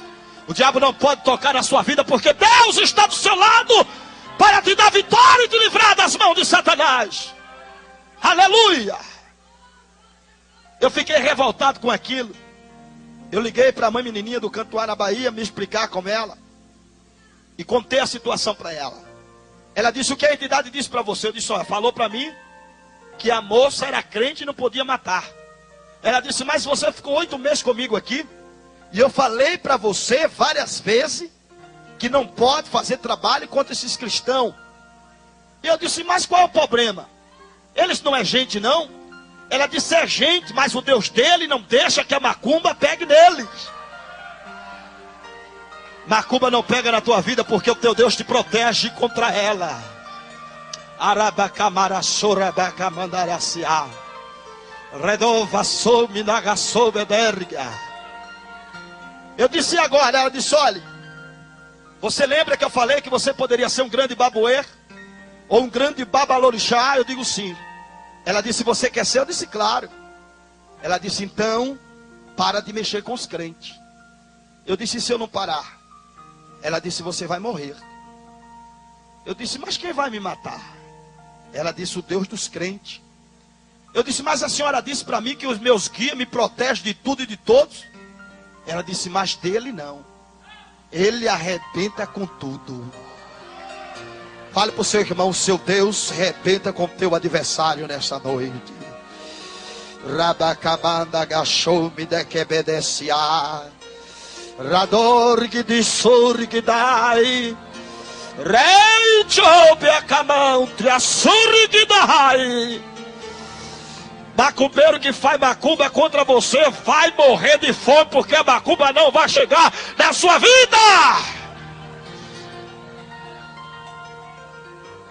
O diabo não pode tocar na sua vida, porque Deus está do seu lado para te dar vitória e te livrar das mãos de Satanás. Aleluia! Eu fiquei revoltado com aquilo. Eu liguei para a mãe menininha do Cantuá na Bahia, me explicar com ela. E contei a situação para ela. Ela disse, o que a entidade disse para você? Eu disse, olha, falou para mim que a moça era crente e não podia matar. Ela disse, mas você ficou 8 meses comigo aqui. E eu falei para você várias vezes que não pode fazer trabalho contra esses cristãos. E eu disse, mas qual é o problema? Eles não é gente não? Ela disse, é gente, mas o Deus dele não deixa que a macumba pegue neles. Macumba não pega na tua vida porque o teu Deus te protege contra ela. Arabacamara sorabacamandaracia. Redova soube nagasoube derga. Eu disse agora, ela disse, olha, você lembra que eu falei que você poderia ser um grande babuê? Ou um grande babalorixá? Eu digo sim. Ela disse, você quer ser? Eu disse, claro. Ela disse, então, para de mexer com os crentes. Eu disse, se eu não parar? Ela disse, você vai morrer. Eu disse, mas quem vai me matar? Ela disse, o Deus dos crentes. Eu disse, mas a senhora disse para mim que os meus guias me protegem de tudo e de todos. Ela disse, mas dele não. Ele arrebenta com tudo. Fale para o seu irmão, o seu Deus arrebenta com o teu adversário nessa noite. Rabacabanda gachou-me de quebedecia. Radorg de surg dai. Rei chope a camantri a surg dai. Macumbeiro que faz macumba contra você vai morrer de fome, porque a macumba não vai chegar na sua vida.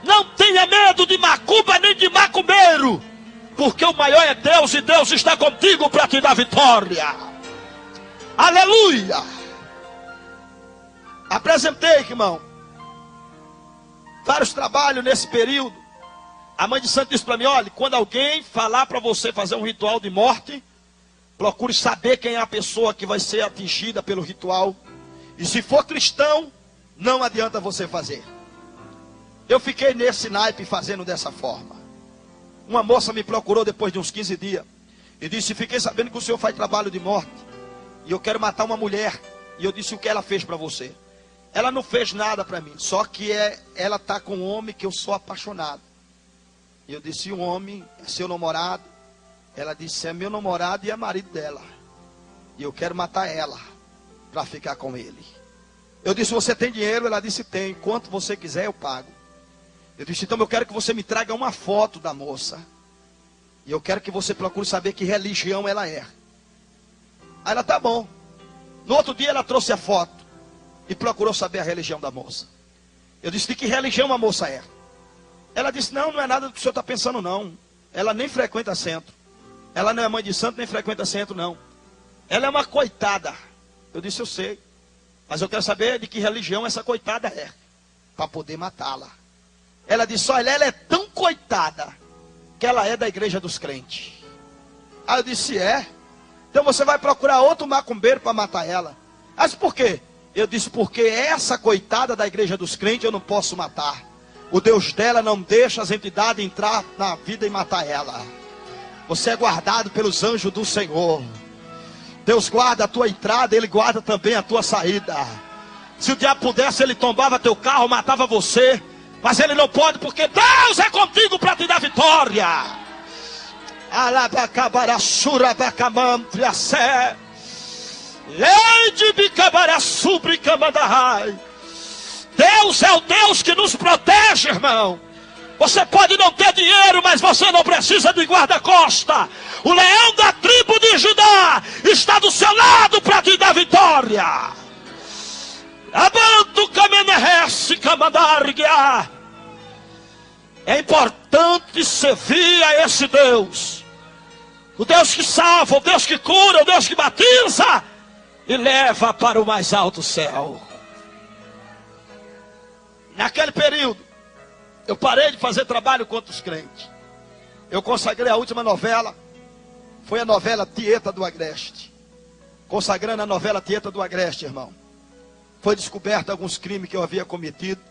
Não tenha medo de macumba nem de macumbeiro, porque o maior é Deus e Deus está contigo para te dar vitória. Aleluia. Apresentei, irmão, vários trabalhos nesse período. A mãe de santo disse para mim, olha, quando alguém falar para você fazer um ritual de morte, procure saber quem é a pessoa que vai ser atingida pelo ritual. E se for cristão, não adianta você fazer. Eu fiquei nesse naipe fazendo dessa forma. Uma moça me procurou depois de uns 15 dias e disse, fiquei sabendo que o senhor faz trabalho de morte e eu quero matar uma mulher. E eu disse, o que ela fez para você? Ela não fez nada para mim, só que ela está com um homem que eu sou apaixonado. E eu disse, o homem é seu namorado? Ela disse, é meu namorado e é marido dela. E eu quero matar ela para ficar com ele. Eu disse, você tem dinheiro? Ela disse, tem. Quanto você quiser eu pago. Eu disse, então eu quero que você me traga uma foto da moça. E eu quero que você procure saber que religião ela é. Aí ela, tá bom. No outro dia ela trouxe a foto e procurou saber a religião da moça. Eu disse, de que religião a moça é? Ela disse, não é nada do que o senhor está pensando não. Ela nem frequenta centro. Ela não é mãe de santo, nem frequenta centro não. Ela é uma coitada. Eu disse, eu sei. Mas eu quero saber de que religião essa coitada é, para poder matá-la. Ela disse, olha, ela é tão coitada que ela é da igreja dos crentes. Aí eu disse, é? Então você vai procurar outro macumbeiro para matar ela. Mas por quê? Eu disse, porque essa coitada da igreja dos crentes eu não posso matar. O Deus dela não deixa as entidades entrar na vida e matar ela. Você é guardado pelos anjos do Senhor. Deus guarda a tua entrada, Ele guarda também a tua saída. Se o diabo pudesse, ele tombava teu carro, matava você. Mas ele não pode, porque Deus é contigo para te dar vitória. Deus é o Deus que nos protege, irmão. Você pode não ter dinheiro, mas você não precisa de guarda-costa. O leão da tribo de Judá está do seu lado para te dar vitória. É importante servir a esse Deus. O Deus que salva, o Deus que cura, o Deus que batiza e leva para o mais alto céu. Naquele período, eu parei de fazer trabalho contra os crentes. Eu consagrei a última novela. Foi a novela Tieta do Agreste. Consagrando a novela Tieta do Agreste, irmão. Foi descoberto alguns crimes que eu havia cometido.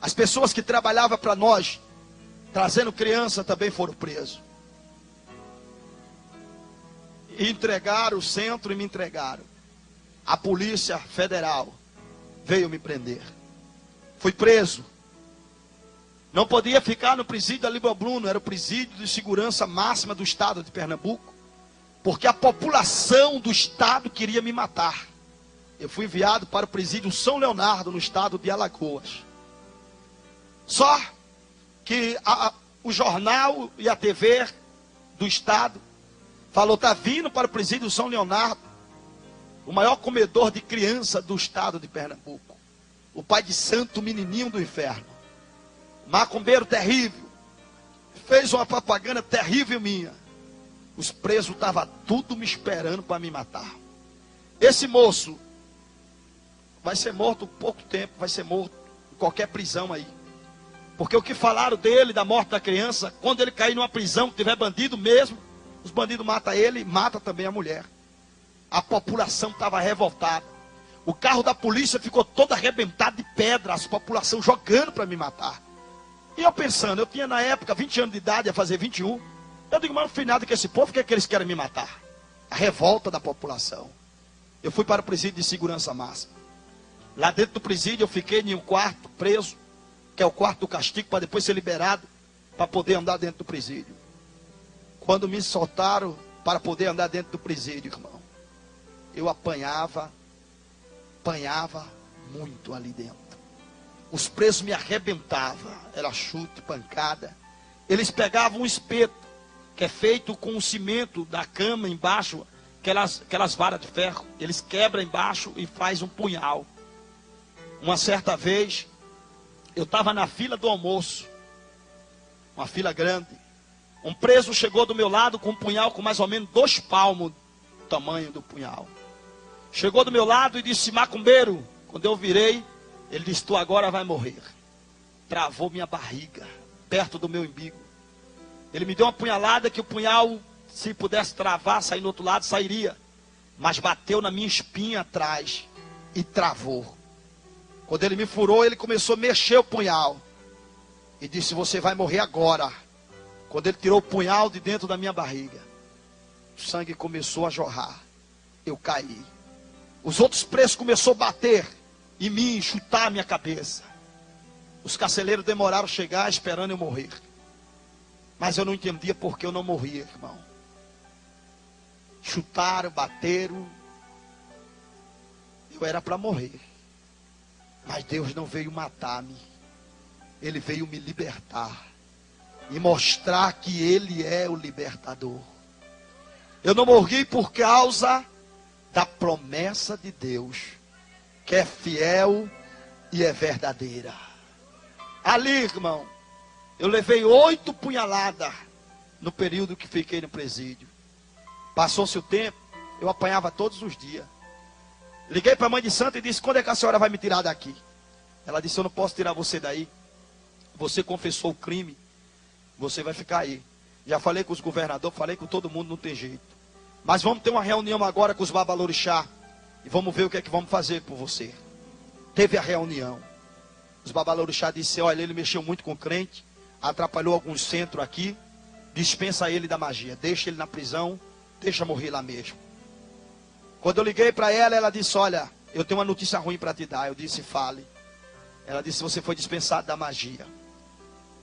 As pessoas que trabalhavam para nós, trazendo criança, também foram presos. E entregaram o centro e me entregaram. A Polícia Federal veio me prender. Fui preso. Não podia ficar no presídio da Líbia Bruno, era o presídio de segurança máxima do estado de Pernambuco, porque a população do estado queria me matar. Eu fui enviado para o presídio São Leonardo, no estado de Alagoas. Só que o jornal e a TV do estado falou, está vindo para o presídio São Leonardo o maior comedor de criança do estado de Pernambuco, o pai de santo menininho do inferno, Macumbeiro terrível. Fez uma propaganda terrível minha. Os presos estavam tudo me esperando para me matar. Esse moço vai ser morto pouco tempo, vai ser morto em qualquer prisão aí. Porque o que falaram dele, da morte da criança, quando ele cair numa prisão, que tiver bandido mesmo, os bandidos matam ele e matam também a mulher. A população estava revoltada. O carro da polícia ficou todo arrebentado de pedra, a população jogando para me matar. E eu pensando, eu tinha na época 20 anos de idade, ia fazer 21. Eu digo, mas não fiz nada com esse povo, o que é que eles querem me matar? A revolta da população. Eu fui para o presídio de segurança máxima. Lá dentro do presídio eu fiquei em um quarto preso, que é o quarto do castigo, para depois ser liberado, para poder andar dentro do presídio. Quando me soltaram para poder andar dentro do presídio, irmão, eu apanhava muito ali dentro. Os presos me arrebentavam, era chute, pancada. Eles pegavam um espeto, que é feito com o cimento da cama embaixo, aquelas varas de ferro, eles quebram embaixo e faz um punhal. Uma certa vez, eu estava na fila do almoço, uma fila grande. Um preso chegou do meu lado com um punhal com mais ou menos 2 palmos do tamanho do punhal. Chegou do meu lado e disse, macumbeiro. Quando eu virei, ele disse, tu agora vai morrer. Travou minha barriga, perto do meu umbigo. Ele me deu uma punhalada que o punhal, se pudesse travar, sair do outro lado, sairia. Mas bateu na minha espinha atrás e travou. Quando ele me furou, ele começou a mexer o punhal. E disse, você vai morrer agora. Quando ele tirou o punhal de dentro da minha barriga, o sangue começou a jorrar. Eu caí. Os outros presos começaram a bater em mim, chutar a minha cabeça. Os carcereiros demoraram a chegar esperando eu morrer. Mas eu não entendia porque eu não morria, irmão. Chutaram, bateram. Eu era para morrer. Mas Deus não veio matar-me. Ele veio me libertar. E mostrar que Ele é o libertador. Eu não morri por causa da promessa de Deus, que é fiel e é verdadeira. Ali, irmão, eu levei 8 punhaladas no período que fiquei no presídio. Passou-se o tempo, eu apanhava todos os dias. Liguei para a mãe de santo e disse, quando é que a senhora vai me tirar daqui? Ela disse, eu não posso tirar você daí. Você confessou o crime, você vai ficar aí. Já falei com os governadores, falei com todo mundo, não tem jeito. Mas vamos ter uma reunião agora com os babalorixá. E vamos ver o que é que vamos fazer por você. Teve a reunião. Os babalorixá disseram, olha, ele mexeu muito com o crente, atrapalhou alguns centros aqui, dispensa ele da magia, deixa ele na prisão, deixa morrer lá mesmo. Quando eu liguei para ela, ela disse, olha, eu tenho uma notícia ruim para te dar. Eu disse, fale. Ela disse, você foi dispensado da magia.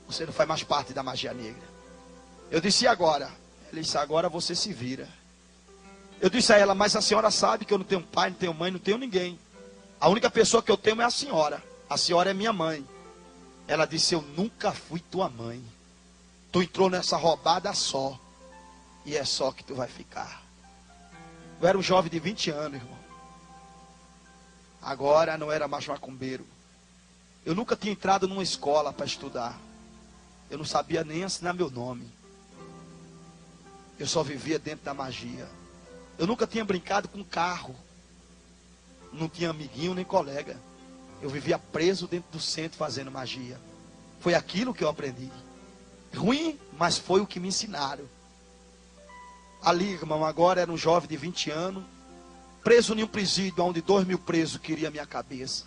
Você não faz mais parte da magia negra. Eu disse, e agora? Ela disse, agora você se vira. Eu disse a ela, mas a senhora sabe que eu não tenho pai, não tenho mãe, não tenho ninguém. A única pessoa que eu tenho é a senhora. A senhora é minha mãe. Ela disse, eu nunca fui tua mãe. Tu entrou nessa roubada só. E é só que tu vai ficar. Eu era um jovem de 20 anos, irmão. Agora não era mais macumbeiro. Eu nunca tinha entrado numa escola para estudar. Eu não sabia nem assinar meu nome. Eu só vivia dentro da magia. Eu nunca tinha brincado com carro. Não tinha amiguinho nem colega. Eu vivia preso dentro do centro fazendo magia. Foi aquilo que eu aprendi. Ruim, mas foi o que me ensinaram. Ali, irmão, agora era um jovem de 20 anos, preso em um presídio onde 2.000 presos queriam a minha cabeça.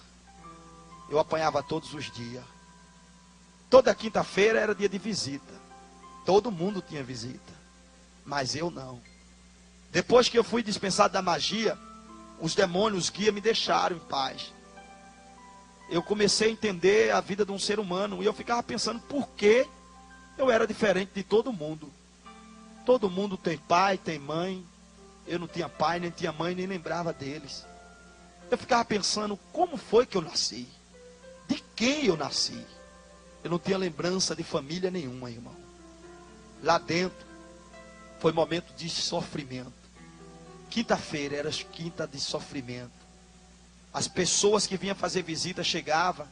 Eu apanhava todos os dias. Toda quinta-feira era dia de visita. Todo mundo tinha visita. Mas eu não. Depois que eu fui dispensado da magia, os demônios, os guias me deixaram em paz. Eu comecei a entender a vida de um ser humano. E eu ficava pensando por que eu era diferente de todo mundo. Todo mundo tem pai, tem mãe. Eu não tinha pai, nem tinha mãe, nem lembrava deles. Eu ficava pensando, como foi que eu nasci? De quem eu nasci? Eu não tinha lembrança de família nenhuma, irmão. Lá dentro, foi momento de sofrimento. Quinta-feira era quinta de sofrimento. As pessoas que vinham fazer visita chegavam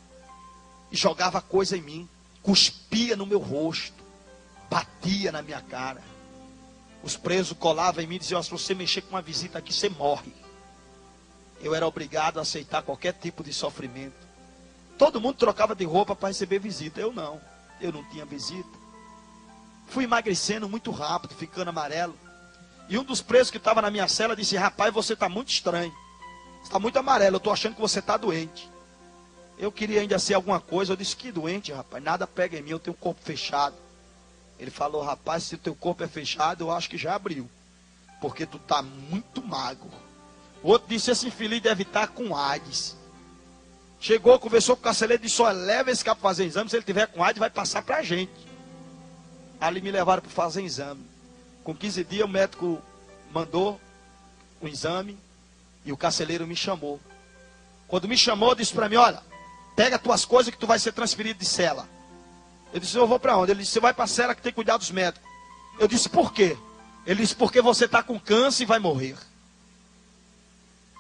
e jogavam coisa em mim. cuspia no meu rosto, batia na minha cara. Os presos colavam em mim e diziam: se você mexer com uma visita aqui, você morre. Eu era obrigado a aceitar qualquer tipo de sofrimento. Todo mundo trocava de roupa para receber visita, eu não. Eu não tinha visita. Fui emagrecendo muito rápido, ficando amarelo. E um dos presos que estava na minha cela disse: rapaz, você está muito estranho. Você está muito amarelo, eu estou achando que você está doente. Eu queria ainda ser alguma coisa. Eu disse: que doente, rapaz, nada pega em mim, eu tenho o corpo fechado. Ele falou: rapaz, se o teu corpo é fechado, eu acho que já abriu, porque tu está muito magro. O outro disse: esse infeliz deve estar com AIDS. Chegou, conversou com o carcereiro e disse: olha, leva esse cara para fazer exame, se ele tiver com AIDS, vai passar para a gente. Ali me levaram para fazer exame. Com 15 dias o médico mandou o exame e o carcereiro me chamou. Quando me chamou, disse para mim: olha, pega tuas coisas que tu vai ser transferido de cela. Eu disse: eu vou para onde? Ele disse: você vai para a cela que tem que cuidar dos médicos. Eu disse: por quê? Ele disse: porque você está com câncer e vai morrer.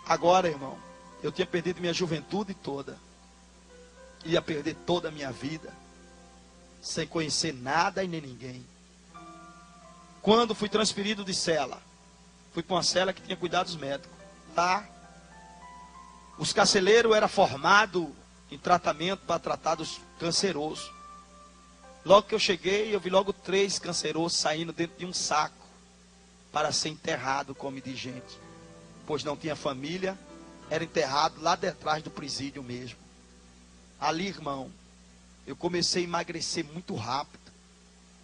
Agora, irmão, eu tinha perdido minha juventude toda. Ia perder toda a minha vida, sem conhecer nada e nem ninguém. Quando fui transferido de cela, fui para uma cela que tinha cuidados médicos. Lá, os carcereiros eram formados em tratamento para tratar dos cancerosos. Logo que eu cheguei, eu vi logo 3 cancerosos saindo dentro de um saco para ser enterrado como de gente. Pois não tinha família, era enterrado lá detrás do presídio mesmo. Ali, irmão, eu comecei a emagrecer muito rápido.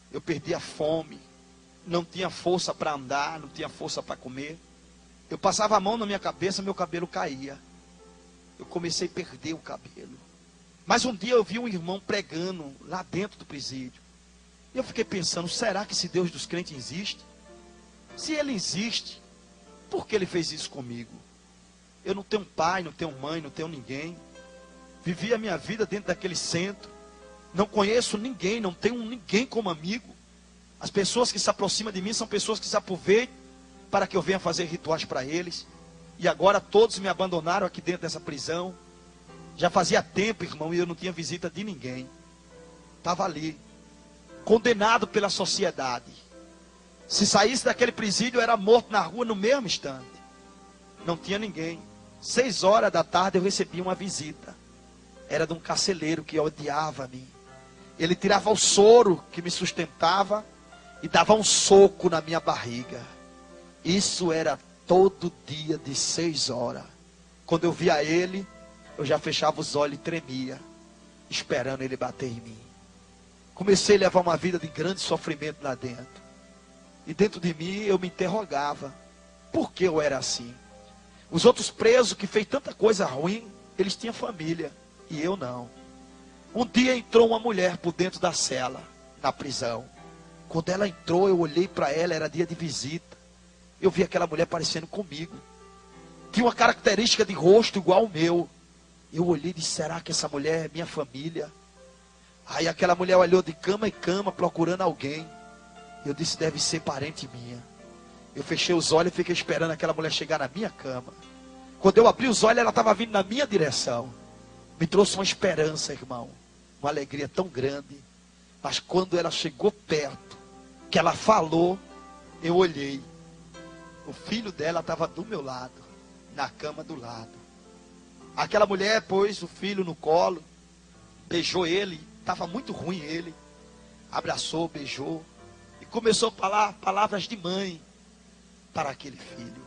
Eu perdi a fome, não tinha força para andar, não tinha força para comer. Eu passava a mão na minha cabeça, meu cabelo caía. Eu comecei a perder o cabelo. Mas um dia eu vi um irmão pregando lá dentro do presídio. E eu fiquei pensando: será que esse Deus dos crentes existe? Se ele existe, por que ele fez isso comigo? Eu não tenho pai, não tenho mãe, não tenho ninguém. Vivi a minha vida dentro daquele centro. Não conheço ninguém, não tenho ninguém como amigo. As pessoas que se aproximam de mim são pessoas que se aproveitam para que eu venha fazer rituais para eles. E agora todos me abandonaram aqui dentro dessa prisão. Já fazia tempo, irmão, e eu não tinha visita de ninguém. Estava ali, condenado pela sociedade. Se saísse daquele presídio, eu era morto na rua no mesmo instante. Não tinha ninguém. 6 horas da tarde eu recebi uma visita. Era de um carcereiro que odiava a mim. Ele tirava o soro que me sustentava e dava um soco na minha barriga. Isso era todo dia de 6 horas. Quando eu via ele, eu já fechava os olhos e tremia, esperando ele bater em mim. Comecei a levar uma vida de grande sofrimento lá dentro. E dentro de mim eu me interrogava: por que eu era assim? Os outros presos que fez tanta coisa ruim, eles tinham família, e eu não. Um dia entrou uma mulher por dentro da cela, na prisão. Quando ela entrou, eu olhei para ela, era dia de visita. Eu vi aquela mulher parecendo comigo. Tinha uma característica de rosto igual ao meu. Eu olhei e disse: será que essa mulher é minha família? Aí aquela mulher olhou de cama em cama procurando alguém. Eu disse: deve ser parente minha. Eu fechei os olhos e fiquei esperando aquela mulher chegar na minha cama. Quando eu abri os olhos, ela estava vindo na minha direção. Me trouxe uma esperança, irmão. Uma alegria tão grande. Mas quando ela chegou perto, que ela falou, eu olhei. O filho dela estava do meu lado, na cama do lado. Aquela mulher pôs o filho no colo, beijou ele, estava muito ruim ele. Abraçou, beijou e começou a falar palavras de mãe para aquele filho.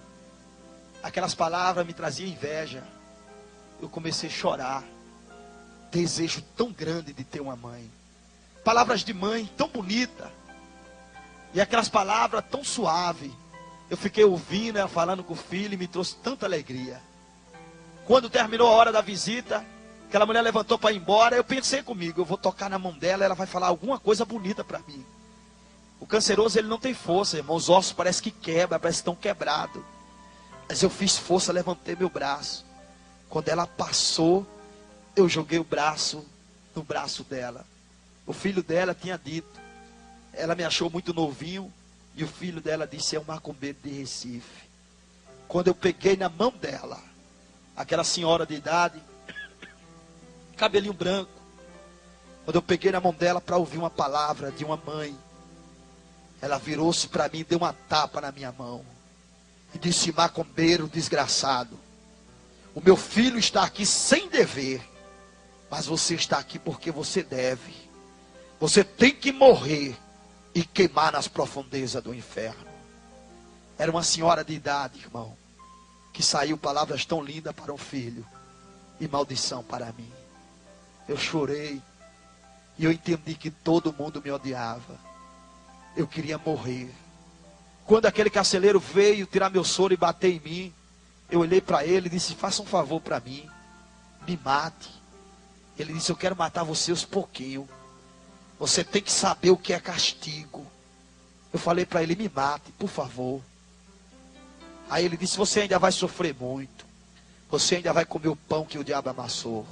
Aquelas palavras me traziam inveja. Eu comecei a chorar. Desejo tão grande de ter uma mãe. Palavras de mãe tão bonita. E aquelas palavras tão suaves. Eu fiquei ouvindo ela falando com o filho e me trouxe tanta alegria. Quando terminou a hora da visita, aquela mulher levantou para ir embora. Eu pensei comigo: eu vou tocar na mão dela, ela vai falar alguma coisa bonita para mim. O canceroso, ele não tem força, irmão. Os ossos parecem que quebram, parecem que estão quebrados. Mas eu fiz força, levantei meu braço. Quando ela passou, eu joguei o braço no braço dela. O filho dela tinha dito. Ela me achou muito novinho. E o filho dela disse: é um macumbeiro de Recife. Quando eu peguei na mão dela, aquela senhora de idade, cabelinho branco, Quando eu peguei na mão dela para ouvir uma palavra de uma mãe, ela virou-se para mim e deu uma tapa na minha mão. E disse: macumbeiro desgraçado, o meu filho está aqui sem dever, mas você está aqui porque você deve. Você tem que morrer e queimar nas profundezas do inferno. Era uma senhora de idade, irmão, que saiu palavras tão lindas para um filho e maldição para mim. Eu chorei e eu entendi que todo mundo me odiava. Eu queria morrer. Quando aquele carcereiro veio tirar meu soro e bater em mim, eu olhei para ele e disse: faça um favor para mim, me mate. Ele disse: eu quero matar você aos pouquinhos. Você tem que saber o que é castigo. Eu falei para ele: me mate, por favor. Aí ele disse: você ainda vai sofrer muito. Você ainda vai comer o pão que o diabo amassou.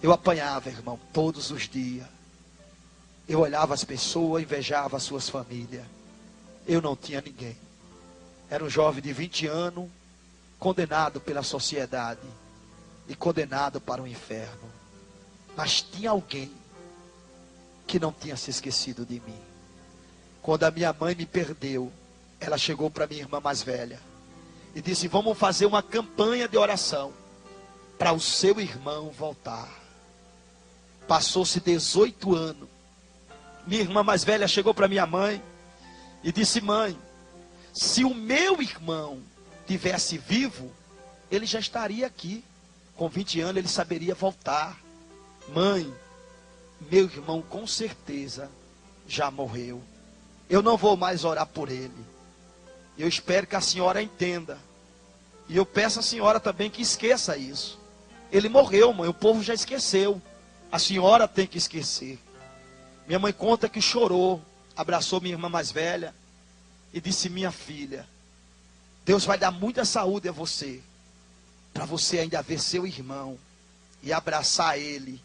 Eu apanhava, irmão, todos os dias. Eu olhava as pessoas, invejava as suas famílias. Eu não tinha ninguém. Era um jovem de 20 anos, condenado pela sociedade e condenado para o inferno. Mas tinha alguém que não tinha se esquecido de mim. Quando a minha mãe me perdeu, ela chegou para minha irmã mais velha e disse: vamos fazer uma campanha de oração para o seu irmão voltar. Passou-se 18 anos. Minha irmã mais velha chegou para minha mãe e disse: mãe, se o meu irmão tivesse vivo, ele já estaria aqui. Com 20 anos ele saberia voltar. Mãe, meu irmão com certeza já morreu. Eu não vou mais orar por ele. Eu espero que a senhora entenda. E eu peço à senhora também que esqueça isso. Ele morreu, mãe, o povo já esqueceu. A senhora tem que esquecer. Minha mãe conta que chorou, abraçou minha irmã mais velha e disse: minha filha, Deus vai dar muita saúde a você, para você ainda ver seu irmão e abraçar ele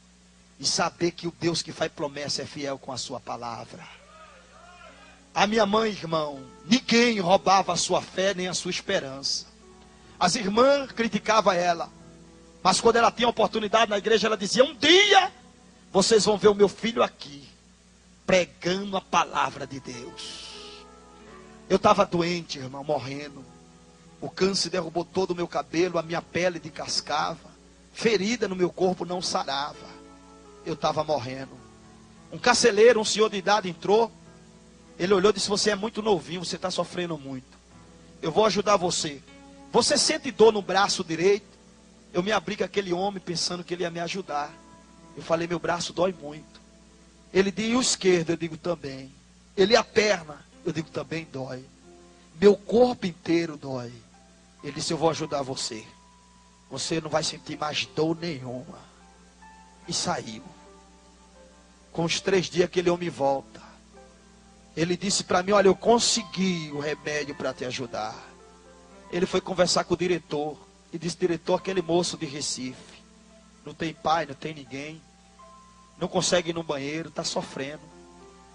e saber que o Deus que faz promessa é fiel com a sua palavra. A minha mãe, irmão, ninguém roubava a sua fé nem a sua esperança. As irmãs criticavam ela, mas quando ela tinha oportunidade na igreja, ela dizia: um dia vocês vão ver o meu filho aqui pregando a palavra de Deus. Eu estava doente, irmão, morrendo. O câncer derrubou todo o meu cabelo, a minha pele descascava, ferida no meu corpo não sarava. Eu estava morrendo. Um carcereiro, um senhor de idade entrou. Ele olhou e disse: você é muito novinho, você está sofrendo muito. Eu vou ajudar você. Você sente dor no braço direito? Eu me abri com aquele homem pensando que ele ia me ajudar. Eu falei: meu braço dói muito. Ele disse: e o esquerdo? Eu digo: também. Ele: a perna? Eu digo: também dói. Meu corpo inteiro dói. Ele disse: eu vou ajudar você. Você não vai sentir mais dor nenhuma. E saiu. Com os 3 dias aquele homem volta. Ele disse para mim: olha, eu consegui o remédio para te ajudar. Ele foi conversar com o diretor e disse: diretor, aquele moço de Recife não tem pai, não tem ninguém, não consegue ir no banheiro, está sofrendo.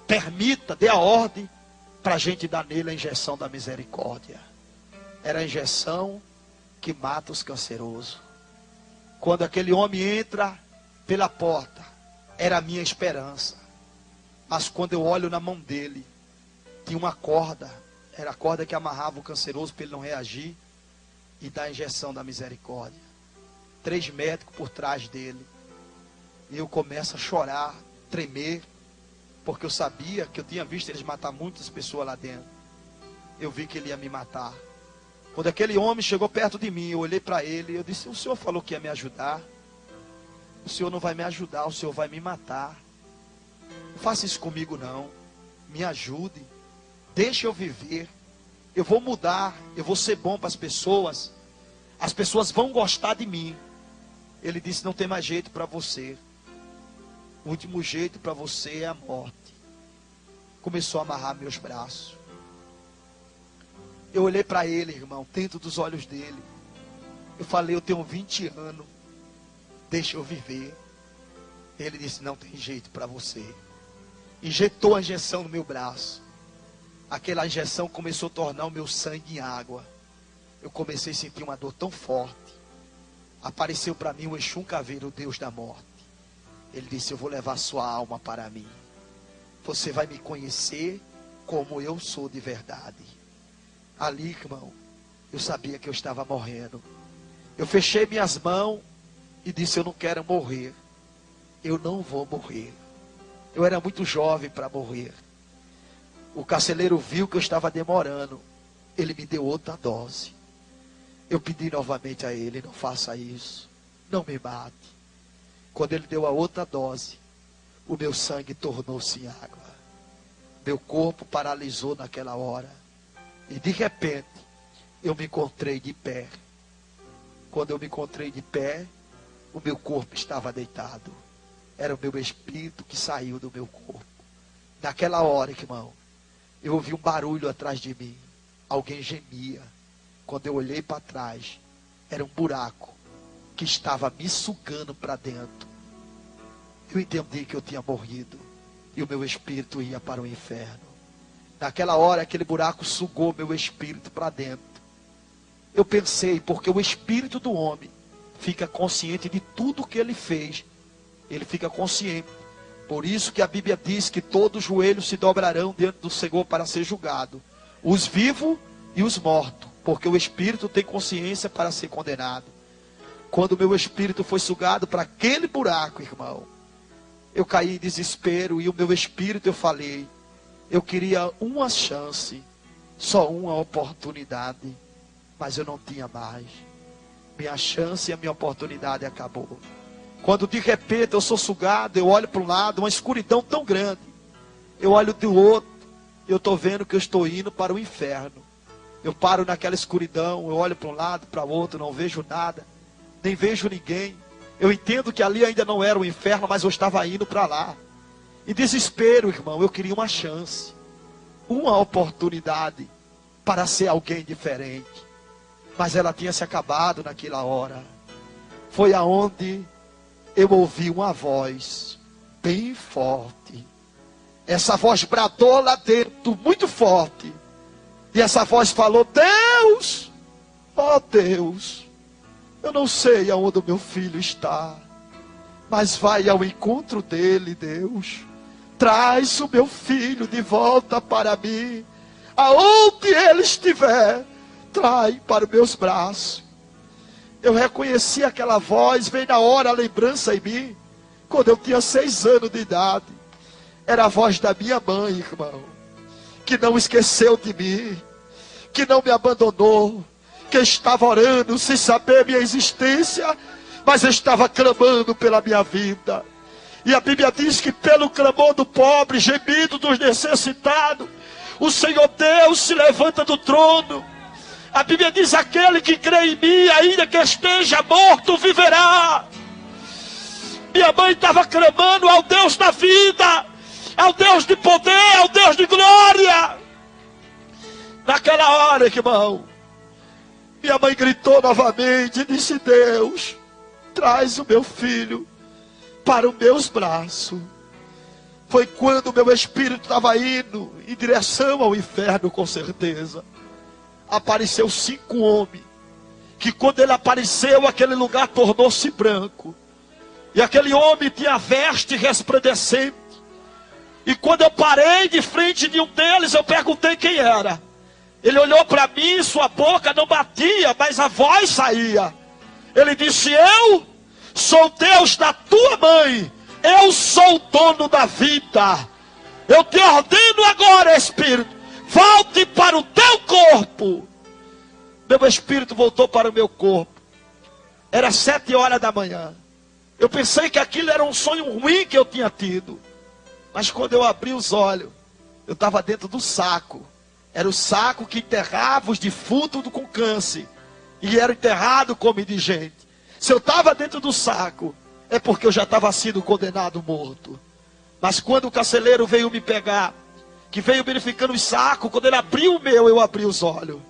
Permita, dê a ordem para a gente dar nele a injeção da misericórdia. Era a injeção que mata os cancerosos. Quando aquele homem entra pela porta, era a minha esperança. Mas quando eu olho na mão dele, tinha uma corda. Era a corda que amarrava o canceroso para ele não reagir e dar a injeção da misericórdia. 3 médicos por trás dele. E eu começo a chorar, tremer, porque eu sabia que eu tinha visto eles matar muitas pessoas lá dentro. Eu vi que ele ia me matar. Quando aquele homem chegou perto de mim, eu olhei para ele e eu disse: o senhor falou que ia me ajudar. O senhor não vai me ajudar, o senhor vai me matar. Não faça isso comigo não. Me ajude. Deixe eu viver. Eu vou mudar, eu vou ser bom para as pessoas. As pessoas vão gostar de mim. Ele disse: não tem mais jeito para você. O último jeito para você é a morte. Começou a amarrar meus braços. Eu olhei para ele, irmão, dentro dos olhos dele. Eu falei: eu tenho 20 anos. Deixa eu viver. Ele disse: não tem jeito para você. Injetou a injeção no meu braço. Aquela injeção começou a tornar o meu sangue em água. Eu comecei a sentir uma dor tão forte. Apareceu para mim o Exum Caveiro, o Deus da morte. Ele disse: eu vou levar sua alma para mim. Você vai me conhecer como eu sou de verdade. Ali, irmão, eu sabia que eu estava morrendo. Eu fechei minhas mãos e disse: eu não quero morrer. Eu não vou morrer. Eu era muito jovem para morrer. O carcereiro viu que eu estava demorando. Ele me deu outra dose. Eu pedi novamente a ele: não faça isso. Não me mate. Quando ele deu a outra dose, o meu sangue tornou-se em água. Meu corpo paralisou naquela hora. E de repente, eu me encontrei de pé. Quando eu me encontrei de pé, o meu corpo estava deitado. Era o meu espírito que saiu do meu corpo. Naquela hora, irmão, eu ouvi um barulho atrás de mim. Alguém gemia. Quando eu olhei para trás, era um buraco que estava me sugando para dentro. Eu entendi que eu tinha morrido e o meu espírito ia para o inferno. Naquela hora, aquele buraco sugou meu espírito para dentro. Eu pensei, porque o espírito do homem fica consciente de tudo que ele fez. Ele fica consciente. Por isso que a Bíblia diz que todos os joelhos se dobrarão diante do Senhor para ser julgado. Os vivos e os mortos. Porque o espírito tem consciência para ser condenado. Quando o meu espírito foi sugado para aquele buraco, irmão, eu caí em desespero. E o meu espírito, eu falei: eu queria uma chance, só uma oportunidade. Mas eu não tinha mais. Minha chance e a minha oportunidade acabou. Quando de repente eu sou sugado, eu olho para um lado, uma escuridão tão grande. Eu olho do outro, eu estou vendo que eu estou indo para o inferno. Eu paro naquela escuridão, eu olho para um lado, para o outro, não vejo nada, nem vejo ninguém. Eu entendo que ali ainda não era o inferno, mas eu estava indo para lá. Em desespero, irmão, eu queria uma chance, uma oportunidade para ser alguém diferente. Mas ela tinha se acabado naquela hora. Foi aonde eu ouvi uma voz bem forte. Essa voz bradou lá dentro, muito forte. E essa voz falou: Deus, ó Deus, eu não sei aonde o meu filho está, mas vai ao encontro dele, Deus. Traz o meu filho de volta para mim. Aonde ele estiver, trai para os meus braços. Eu reconheci aquela voz, veio na hora a lembrança em mim, quando eu tinha 6 anos de idade. Era a voz da minha mãe, irmão, que não esqueceu de mim, que não me abandonou, que estava orando sem saber minha existência, mas estava clamando pela minha vida. E a Bíblia diz que pelo clamor do pobre, gemido dos necessitados, o Senhor Deus se levanta do trono. A Bíblia diz: aquele que crê em mim, ainda que esteja morto, viverá. Minha mãe estava clamando ao Deus da vida, ao Deus de poder, ao Deus de glória. Naquela hora, irmão, minha mãe gritou novamente e disse: Deus, traz o meu filho para os meus braços. Foi quando o meu espírito estava indo em direção ao inferno, com certeza. Apareceu 5 homens, que quando ele apareceu, aquele lugar tornou-se branco. E aquele homem tinha veste resplandecente. E quando eu parei de frente de um deles, eu perguntei quem era. Ele olhou para mim, sua boca não batia, mas a voz saía. Ele disse: eu sou Deus da tua mãe, eu sou o dono da vida. Eu te ordeno agora, Espírito, volte para o teu corpo. Meu espírito voltou para o meu corpo. Era 7 horas da manhã. Eu pensei que aquilo era um sonho ruim que eu tinha tido. Mas quando eu abri os olhos, eu estava dentro do saco. Era o saco que enterrava os defuntos com câncer. E era enterrado como indigente. Se eu estava dentro do saco, é porque eu já estava sendo condenado morto. Mas quando o carcereiro veio me pegar, que veio verificando os sacos, quando ele abriu o meu, eu abri os olhos.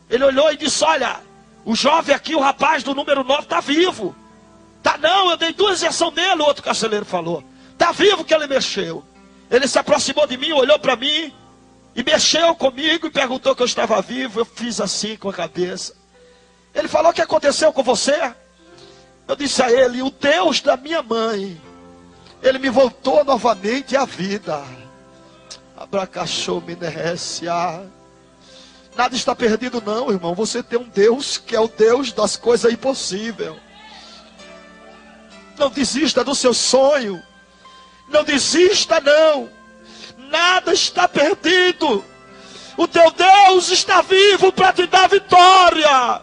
Ele olhou e disse: olha, o jovem aqui, o rapaz do número 9, está vivo. Tá não, eu dei 2 injeções nele, o outro carcereiro falou. Está vivo, que ele mexeu. Ele se aproximou de mim, olhou para mim, e mexeu comigo e perguntou que eu estava vivo. Eu fiz assim com a cabeça. Ele falou: o que aconteceu com você? Eu disse a ele: o Deus da minha mãe Ele me voltou novamente à vida. Abracaxominécia. Nada está perdido não, irmão. Você tem um Deus que é o Deus das coisas impossíveis. Não desista do seu sonho. Não desista não. Nada está perdido. O teu Deus está vivo para te dar vitória.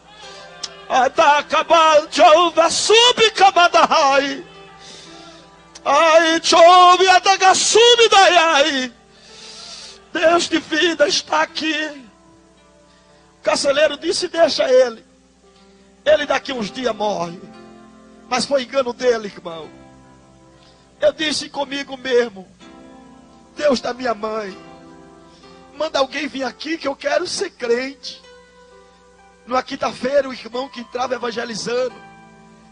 Deus de vida está aqui. O carcereiro disse: deixa ele. Ele daqui uns dias morre. Mas foi engano dele, irmão. Eu disse comigo mesmo: Deus da minha mãe, manda alguém vir aqui que eu quero ser crente. Numa quinta-feira, o irmão que entrava evangelizando,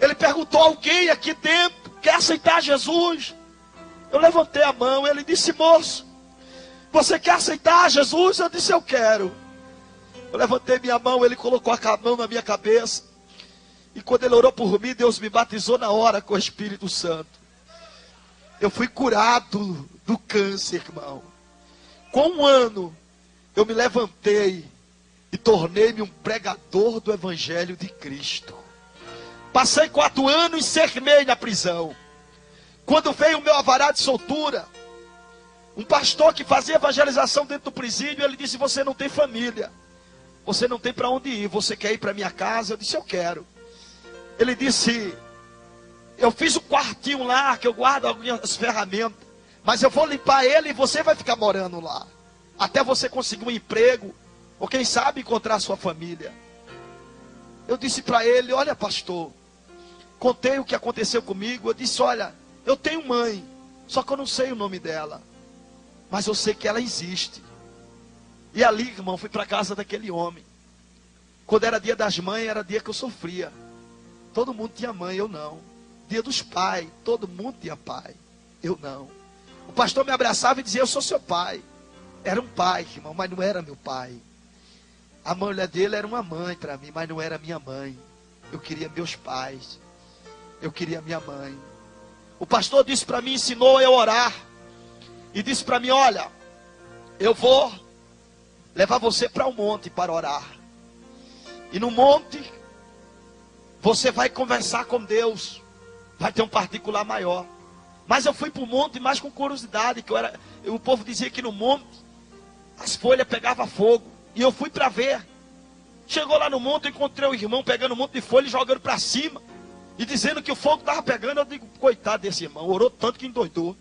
ele perguntou a alguém aqui dentro: quer aceitar Jesus? Eu levantei a mão. Ele disse: moço, você quer aceitar Jesus? Eu disse: eu quero. Eu levantei minha mão. Ele colocou a mão na minha cabeça. E quando ele orou por mim, Deus me batizou na hora com o Espírito Santo. Eu fui curado do câncer, irmão. Com 1 ano, eu me levantei e tornei-me um pregador do Evangelho de Cristo. Passei 4 anos e 6 meses na prisão. Quando veio o meu alvará de soltura, um pastor que fazia evangelização dentro do presídio, ele disse: você não tem família, você não tem para onde ir, você quer ir para minha casa? Eu disse: eu quero. Ele disse: eu fiz um quartinho lá, que eu guardo algumas ferramentas, mas eu vou limpar ele e você vai ficar morando lá, até você conseguir um emprego, ou quem sabe encontrar a sua família. Eu disse para ele: olha, pastor, contei o que aconteceu comigo. Eu disse: olha, eu tenho mãe, só que eu não sei o nome dela, mas eu sei que ela existe. E ali, irmão, fui para a casa daquele homem. Quando era dia das mães, era dia que eu sofria. Todo mundo tinha mãe, eu não. Dia dos pais, todo mundo tinha pai, eu não. O pastor me abraçava e dizia: eu sou seu pai. Era um pai, irmão, mas não era meu pai. A mulher dele era uma mãe para mim, mas não era minha mãe. Eu queria meus pais. Eu queria minha mãe. O pastor disse para mim, ensinou eu a orar. E disse para mim: olha, eu vou levar você para um monte para orar. E no monte, você vai conversar com Deus. Vai ter um particular maior. Mas eu fui para o monte mais com curiosidade. O povo dizia que no monte as folhas pegavam fogo. E eu fui para ver. Chegou lá no monte, eu encontrei o irmão pegando um monte de folha e jogando para cima. E dizendo que o fogo estava pegando. Eu digo: coitado desse irmão, orou tanto que endoidou.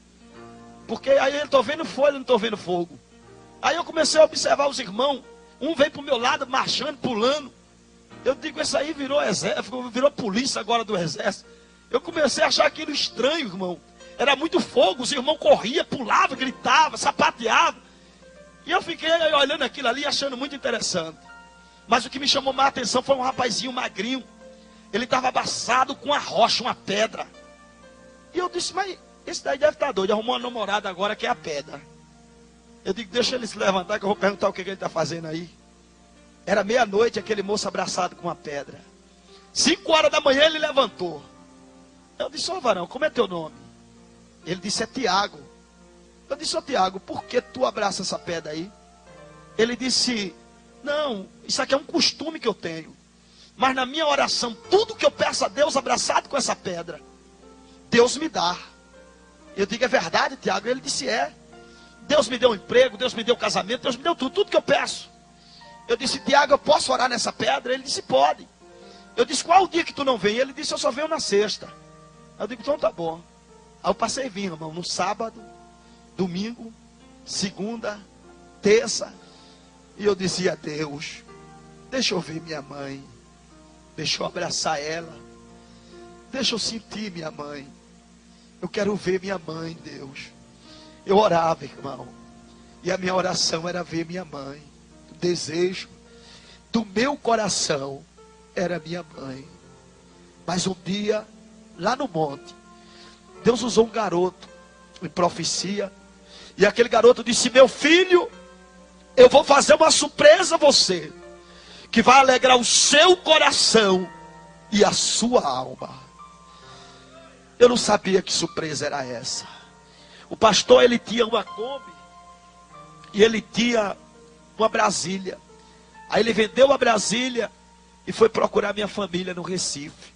Porque aí ele: estou vendo folha, não estou vendo fogo. Aí eu comecei a observar os irmãos. Um veio para o meu lado, marchando, pulando. Eu digo: esse aí virou exército, virou polícia agora do exército. Eu comecei a achar aquilo estranho, irmão. Era muito fogo, os irmãos corriam, pulavam, gritavam, sapateavam. E eu fiquei olhando aquilo ali, achando muito interessante. Mas o que me chamou mais a atenção foi um rapazinho magrinho. Ele estava abraçado com uma rocha, uma pedra. E eu disse: mas esse daí deve estar doido, arrumou uma namorada agora que é a pedra. Eu digo: deixa ele se levantar que eu vou perguntar o que ele está fazendo aí. Era meia-noite, aquele moço abraçado com uma pedra. 5 horas da manhã ele levantou. Eu disse: ô varão, como é teu nome? Ele disse: é Tiago. Eu disse: ô Tiago, por que tu abraça essa pedra aí? Ele disse: não, isso aqui é um costume que eu tenho. Mas na minha oração, tudo que eu peço a Deus abraçado com essa pedra, Deus me dá. Eu digo: é verdade, Tiago? Ele disse: é. Deus me deu um emprego, Deus me deu casamento, Deus me deu tudo que eu peço. Eu disse: Tiago, eu posso orar nessa pedra? Ele disse: pode. Eu disse: qual é o dia que tu não vem? Ele disse: eu só venho na sexta. Eu digo: então tá bom. Aí eu passei a vir, irmão, no sábado, domingo, segunda, terça. E eu dizia: Deus, deixa eu ver minha mãe. Deixa eu abraçar ela. Deixa eu sentir minha mãe. Eu quero ver minha mãe, Deus. Eu orava, irmão. E a minha oração era ver minha mãe. O desejo do meu coração era minha mãe. Mas um dia, lá no monte, Deus usou um garoto em profecia. E aquele garoto disse: meu filho, eu vou fazer uma surpresa a você, que vai alegrar o seu coração e a sua alma. Eu não sabia que surpresa era essa. O pastor, ele tinha uma Kombi e ele tinha uma Brasília. Aí ele vendeu a Brasília e foi procurar minha família no Recife.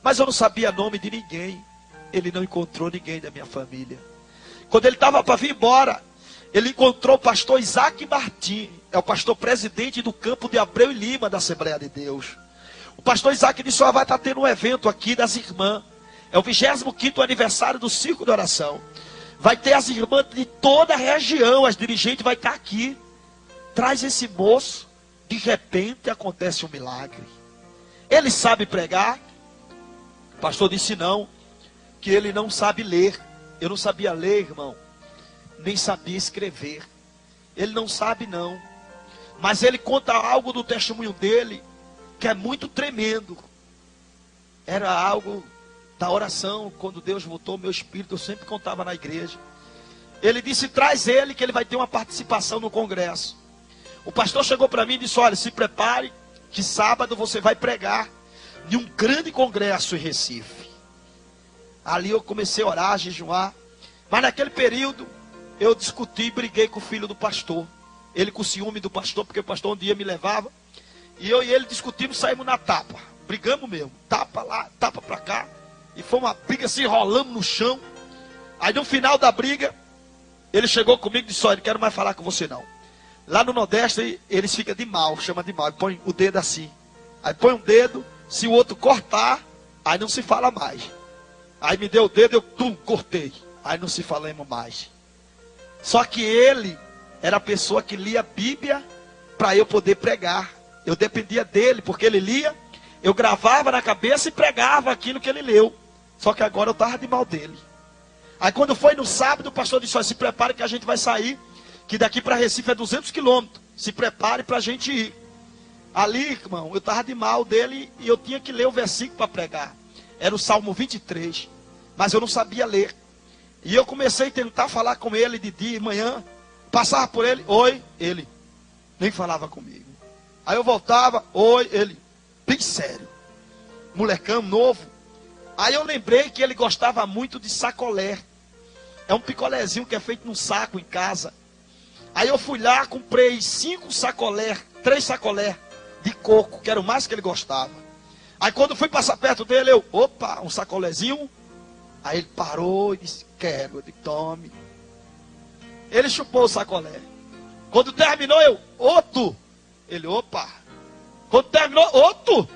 Mas eu não sabia nome de ninguém. Ele não encontrou ninguém da minha família. Quando ele estava para vir embora, ele encontrou o pastor Isaac Martins. É o pastor presidente do campo de Abreu e Lima da Assembleia de Deus. O pastor Isaac disse: vai estar tendo um evento aqui das irmãs. É o 25º aniversário do Circo de Oração. Vai ter as irmãs de toda a região. As dirigentes vai estar aqui. Traz esse moço. De repente acontece um milagre. Ele sabe pregar? O pastor disse não, que ele não sabe ler. Eu não sabia ler, irmão, nem sabia escrever. Ele não sabe não. Mas ele conta algo do testemunho dele que é muito tremendo. Era algo da oração, quando Deus botou o meu espírito, eu sempre contava na igreja. Ele disse: traz ele, que ele vai ter uma participação no congresso. O pastor chegou para mim e disse: olha, se prepare, que sábado você vai pregar de um grande congresso em Recife. Ali eu comecei a orar, a jejuar. Mas naquele período, eu discuti e briguei com o filho do pastor. Ele com ciúme do pastor, porque o pastor um dia me levava. E eu e ele discutimos, saímos na tapa. Brigamos mesmo, tapa lá, tapa para cá. E foi uma briga assim, rolamos no chão. Aí no final da briga, ele chegou comigo e disse: olha, não quero mais falar com você não. Lá no Nordeste, eles ficam de mal, chama de mal. Põe o dedo assim. Aí põe um dedo, se o outro cortar, aí não se fala mais. Aí me deu o dedo, eu cortei. Aí não se falamos mais. Só que ele era a pessoa que lia a Bíblia para eu poder pregar. Eu dependia dele, porque ele lia, eu gravava na cabeça e pregava aquilo que ele leu. Só que agora eu estava de mal dele. Aí quando foi no sábado, o pastor disse: se prepare que a gente vai sair, que daqui para Recife é 200 quilômetros. Se prepare para a gente ir. Ali, irmão, eu estava de mal dele e eu tinha que ler o versículo para pregar. Era o Salmo 23. Mas eu não sabia ler. E eu comecei a tentar falar com ele de dia e manhã. Passava por ele: oi, ele nem falava comigo. Aí eu voltava: oi, ele bem sério. Molecão novo. Aí eu lembrei que ele gostava muito de sacolé. É um picolézinho que é feito num saco em casa. Aí eu fui lá, comprei 5 sacolé, 3 sacolé de coco, que era o mais que ele gostava. Aí quando fui passar perto dele, eu: opa, um sacolézinho. Aí ele parou e disse: quero. Eu disse: tome. Ele chupou o sacolé. Quando terminou, eu: outro. Ele: opa. Quando terminou, outro.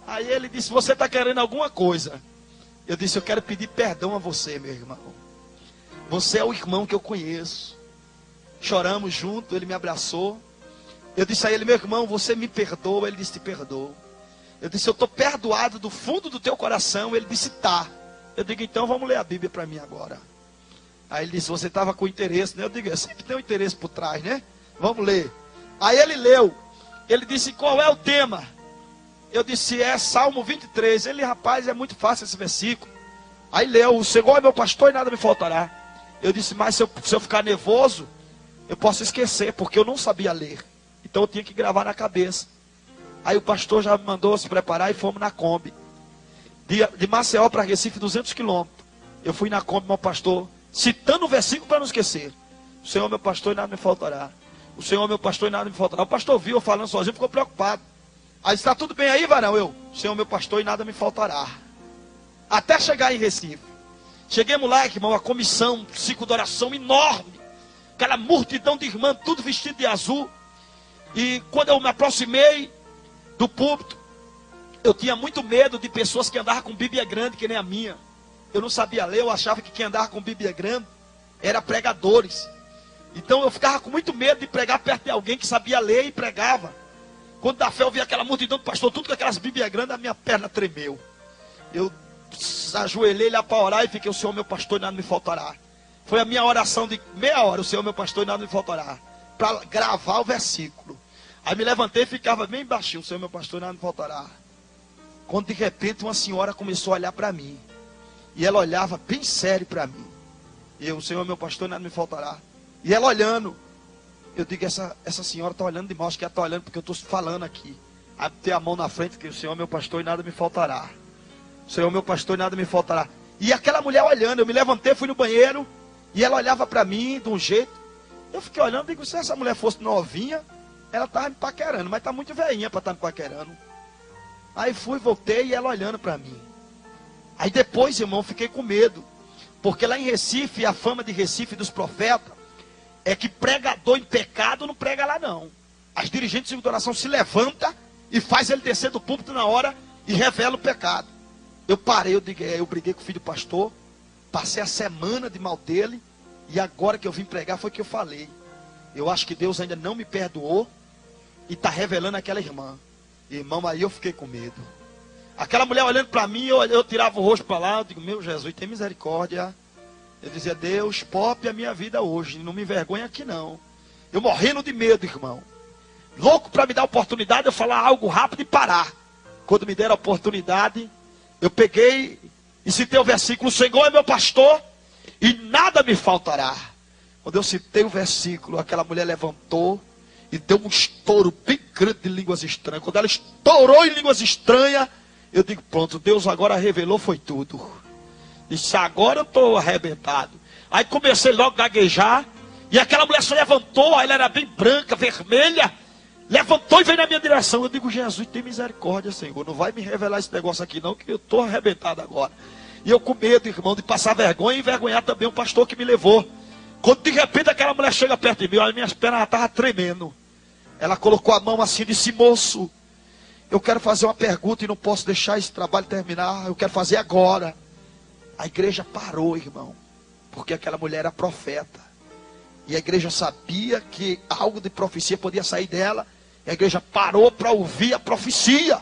Aí ele disse: você está querendo alguma coisa? Eu disse: eu quero pedir perdão a você, meu irmão. Você é o irmão que eu conheço. Choramos junto, ele me abraçou. Eu disse a ele: meu irmão, você me perdoa? Ele disse: te perdoo. Eu disse: eu estou perdoado do fundo do teu coração. Ele disse: tá. Eu digo: então vamos ler a Bíblia para mim agora. Aí ele disse: você estava com interesse, né? Eu digo: eu sempre tenho interesse por trás, né? Vamos ler. Aí ele leu. Ele disse: qual é o tema? Eu disse: é Salmo 23. Ele: rapaz, é muito fácil esse versículo. Aí leu: o Senhor é meu pastor e nada me faltará. Eu disse: mas se eu ficar nervoso, eu posso esquecer, porque eu não sabia ler. Então eu tinha que gravar na cabeça. Aí o pastor já me mandou se preparar e fomos na Kombi. De Maceió para Recife, 200 quilômetros. Eu fui na Kombi, meu pastor, citando o versículo para não esquecer. O Senhor é meu pastor e nada me faltará. O Senhor é meu pastor e nada me faltará. O pastor viu eu falando sozinho, ficou preocupado. Aí disse: está tudo bem aí, varão? Eu: o Senhor é meu pastor e nada me faltará. Até chegar em Recife. Chegamos lá, irmão, a comissão, ciclo de oração enorme. Aquela multidão de irmãs, tudo vestido de azul. E quando eu me aproximei do púlpito, eu tinha muito medo de pessoas que andavam com Bíblia grande, que nem a minha. Eu não sabia ler, eu achava que quem andava com Bíblia grande era pregadores. Então eu ficava com muito medo de pregar perto de alguém que sabia ler e pregava. Quando da fé eu vi aquela multidão do pastor, tudo com aquelas Bíblias grandes, a minha perna tremeu. Eu ajoelhei lá para orar e fiquei: o Senhor meu pastor e nada me faltará. Foi a minha oração de meia hora: o Senhor meu pastor e nada me faltará, para gravar o versículo. Aí me levantei e ficava bem baixinho: o Senhor meu pastor e nada me faltará. Quando de repente uma senhora começou a olhar para mim. E ela olhava bem sério para mim. E eu: o Senhor meu pastor e nada me faltará. E ela olhando. Eu digo: essa senhora está olhando demais. Acho que ela está olhando porque eu estou falando aqui. Aí botei a mão na frente: que o Senhor meu pastor e nada me faltará. O Senhor meu pastor e nada me faltará. E aquela mulher olhando, eu me levantei, fui no banheiro. E ela olhava para mim de um jeito. Eu fiquei olhando, digo, se essa mulher fosse novinha, ela estava me paquerando, mas está muito velhinha para estar me paquerando. Aí fui, voltei e ela olhando para mim. Aí depois, irmão, fiquei com medo. Porque lá em Recife, a fama de Recife dos profetas é que pregador em pecado não prega lá não. As dirigentes de oração se levantam e faz ele descer do púlpito na hora e revela o pecado. Eu parei, eu briguei com o filho do pastor, passei a semana de mal dele, e agora que eu vim pregar foi que eu falei. Eu acho que Deus ainda não me perdoou e está revelando aquela irmã. Irmão, aí eu fiquei com medo. Aquela mulher olhando para mim, eu tirava o rosto para lá, eu digo, meu Jesus, tem misericórdia. Eu dizia, Deus, pope a minha vida hoje, não me envergonha aqui não. Eu morrendo de medo, irmão. Louco para me dar a oportunidade de eu falar algo rápido e parar. Quando me deram a oportunidade, eu peguei e citei o versículo, o Senhor é meu pastor e nada me faltará. Quando eu citei o versículo, aquela mulher levantou e deu um estouro bem grande de línguas estranhas. Quando ela estourou em línguas estranhas, eu digo, pronto, Deus agora revelou, foi tudo. Disse, agora eu estou arrebentado. Aí comecei logo a gaguejar, e aquela mulher se levantou, ela era bem branca, vermelha, levantou e veio na minha direção. Eu digo, Jesus, tem misericórdia, Senhor, não vai me revelar esse negócio aqui não, que eu estou arrebentado agora. E eu com medo, irmão, de passar vergonha e envergonhar também o pastor que me levou. Quando de repente aquela mulher chega perto de mim, as minhas pernas estavam tremendo. Ela colocou a mão assim e disse, moço, eu quero fazer uma pergunta e não posso deixar esse trabalho terminar, eu quero fazer agora. A igreja parou, irmão, porque aquela mulher era profeta. E a igreja sabia que algo de profecia podia sair dela. E a igreja parou para ouvir a profecia.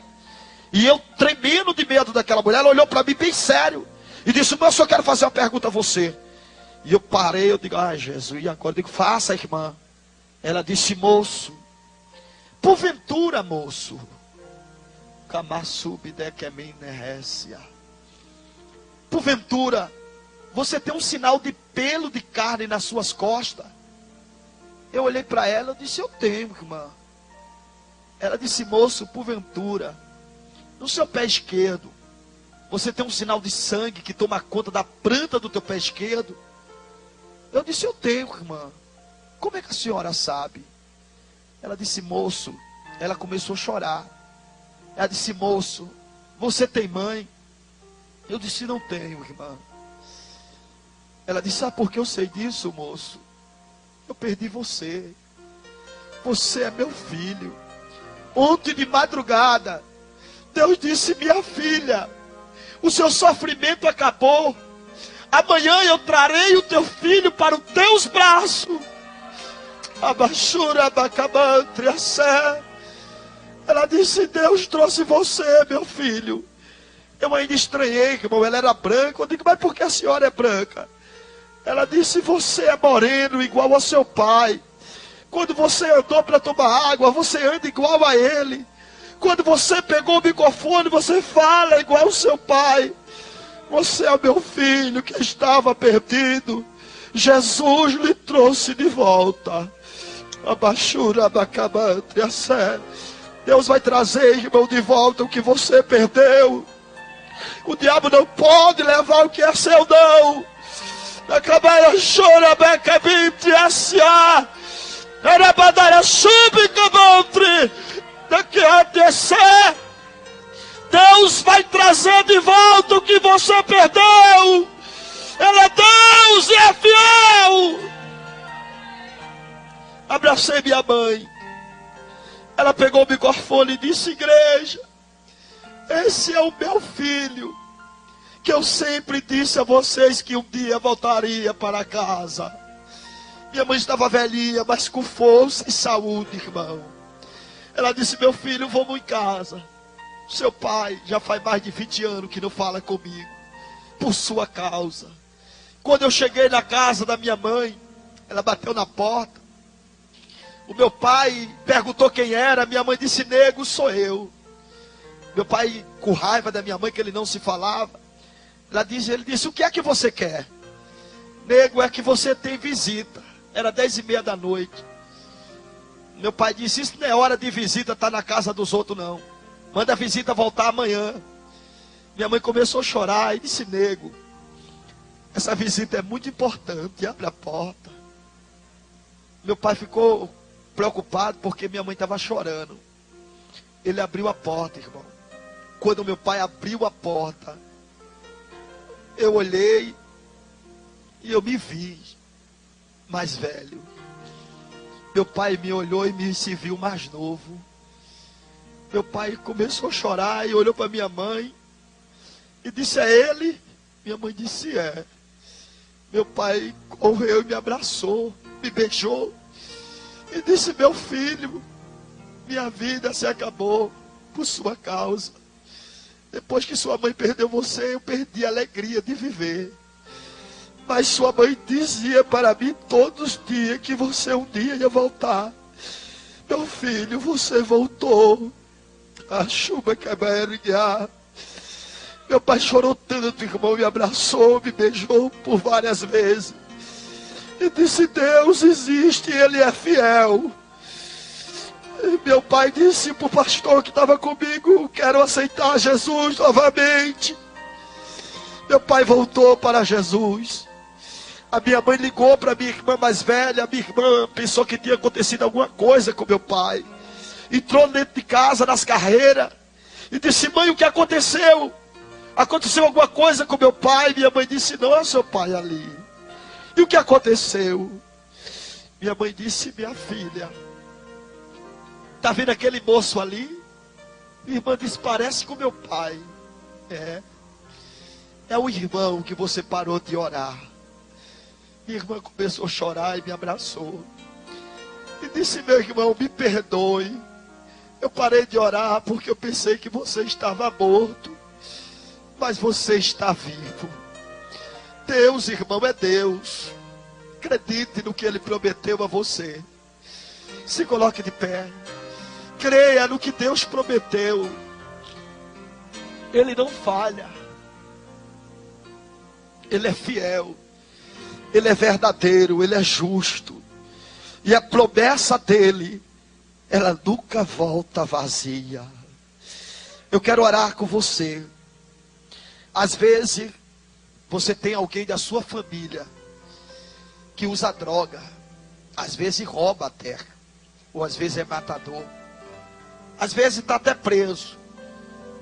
E eu, tremendo de medo daquela mulher, ela olhou para mim bem sério. E disse, moço, eu quero fazer uma pergunta a você. E eu parei, eu digo, ai Jesus, e agora? Eu digo, faça, irmã. Ela disse, moço, porventura, moço, porventura, você tem um sinal de pelo de carne nas suas costas? Eu olhei para ela, eu disse, eu tenho, irmã. Ela disse, moço, porventura, no seu pé esquerdo, você tem um sinal de sangue que toma conta da planta do teu pé esquerdo? Eu disse, eu tenho, irmã. Como é que a senhora sabe? Ela disse, moço, ela começou a chorar. Ela disse, moço, você tem mãe? Eu disse, não tenho, irmã. Ela disse, sabe por que eu sei disso, moço? Eu perdi você. Você é meu filho. Ontem de madrugada, Deus disse, minha filha, o seu sofrimento acabou. Amanhã eu trarei o teu filho para os teus braços. Abachura, abacabante, assé. Ela disse, Deus trouxe você, meu filho. Eu ainda estranhei, irmão, ela era branca. Eu digo, mas por que a senhora é branca? Ela disse, você é moreno, igual ao seu pai. Quando você andou para tomar água, você anda igual a ele. Quando você pegou o microfone, você fala igual ao seu pai. Você é o meu filho que estava perdido. Jesus lhe trouxe de volta. Abachura, abacabante, a sério. Deus vai trazer, irmão, de volta o que você perdeu. O diabo não pode levar o que é seu, não. Acabara chora, becabinte, assiá. Era badara subcabantre. Daqui a descer. Deus vai trazer de volta o que você perdeu. Ele é Deus e é fiel. Abracei minha mãe. Ela pegou o microfone e disse, igreja, esse é o meu filho, que eu sempre disse a vocês que um dia voltaria para casa. Minha mãe estava velhinha, mas com força e saúde, irmão. Ela disse, meu filho, vamos em casa. Seu pai já faz mais de 20 anos que não fala comigo, por sua causa. Quando eu cheguei na casa da minha mãe, ela bateu na porta. O meu pai perguntou quem era, minha mãe disse, nego, sou eu. Meu pai, com raiva da minha mãe, que ele não se falava, ele disse, o que é que você quer? Nego, é que você tem visita. Era 10:30 da noite. Meu pai disse, isso não é hora de visita, tá na casa dos outros não. Manda a visita voltar amanhã. Minha mãe começou a chorar e disse, nego, essa visita é muito importante, abre a porta. Meu pai ficou preocupado porque minha mãe estava chorando. Ele abriu a porta, irmão. Quando meu pai abriu a porta, eu olhei e eu me vi mais velho. Meu pai me olhou e me se viu mais novo. Meu pai começou a chorar e olhou para minha mãe e disse: é ele? Minha mãe disse: é. Meu pai correu e me abraçou, me beijou e disse: meu filho, minha vida se acabou por sua causa. Depois que sua mãe perdeu você, eu perdi a alegria de viver. Mas sua mãe dizia para mim todos os dias que você um dia ia voltar. Meu filho, você voltou. A chuva que vai erguer. Meu pai chorou tanto, irmão, me abraçou, me beijou por várias vezes. E disse: Deus existe, Ele é fiel. E meu pai disse para o pastor que estava comigo: quero aceitar Jesus novamente. Meu pai voltou para Jesus. A minha mãe ligou para minha irmã mais velha. A minha irmã pensou que tinha acontecido alguma coisa com meu pai. Entrou dentro de casa, nas carreiras, e disse: mãe, o que aconteceu? Aconteceu alguma coisa com meu pai? Minha mãe disse: não, é seu pai ali. E o que aconteceu? Minha mãe disse: minha filha, está vendo aquele moço ali? Minha irmã disse: parece com meu pai. É o irmão que você parou de orar. Minha irmã começou a chorar e me abraçou. E disse: meu irmão, me perdoe. Eu parei de orar porque eu pensei que você estava morto. Mas você está vivo. Deus, irmão, é Deus. Acredite no que Ele prometeu a você. Se coloque de pé. Creia no que Deus prometeu. Ele não falha. Ele é fiel. Ele é verdadeiro. Ele é justo. E a promessa dele, ela nunca volta vazia. Eu quero orar com você. Às vezes, você tem alguém da sua família que usa droga. Às vezes rouba até. Ou às vezes é matador. Às vezes está até preso.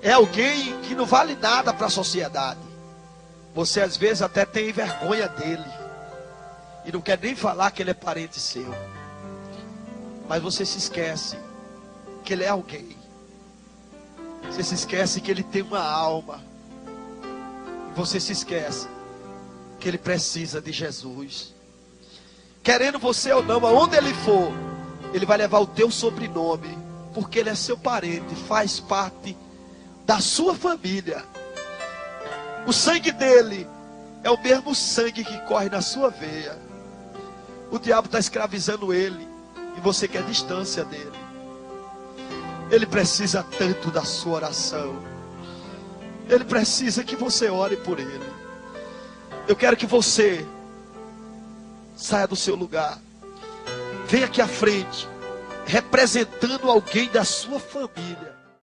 É alguém que não vale nada para a sociedade. Você às vezes até tem vergonha dele. E não quer nem falar que ele é parente seu. Mas você se esquece que ele é alguém. Você se esquece que ele tem uma alma. Você se esquece que ele precisa de Jesus. Querendo você ou não, aonde ele for, ele vai levar o teu sobrenome, porque ele é seu parente, faz parte da sua família. O sangue dele é o mesmo sangue que corre na sua veia. O diabo está escravizando ele, e você quer distância dele. Ele precisa tanto da sua oração. Ele precisa que você ore por ele. Eu quero que você saia do seu lugar. Venha aqui à frente, representando alguém da sua família.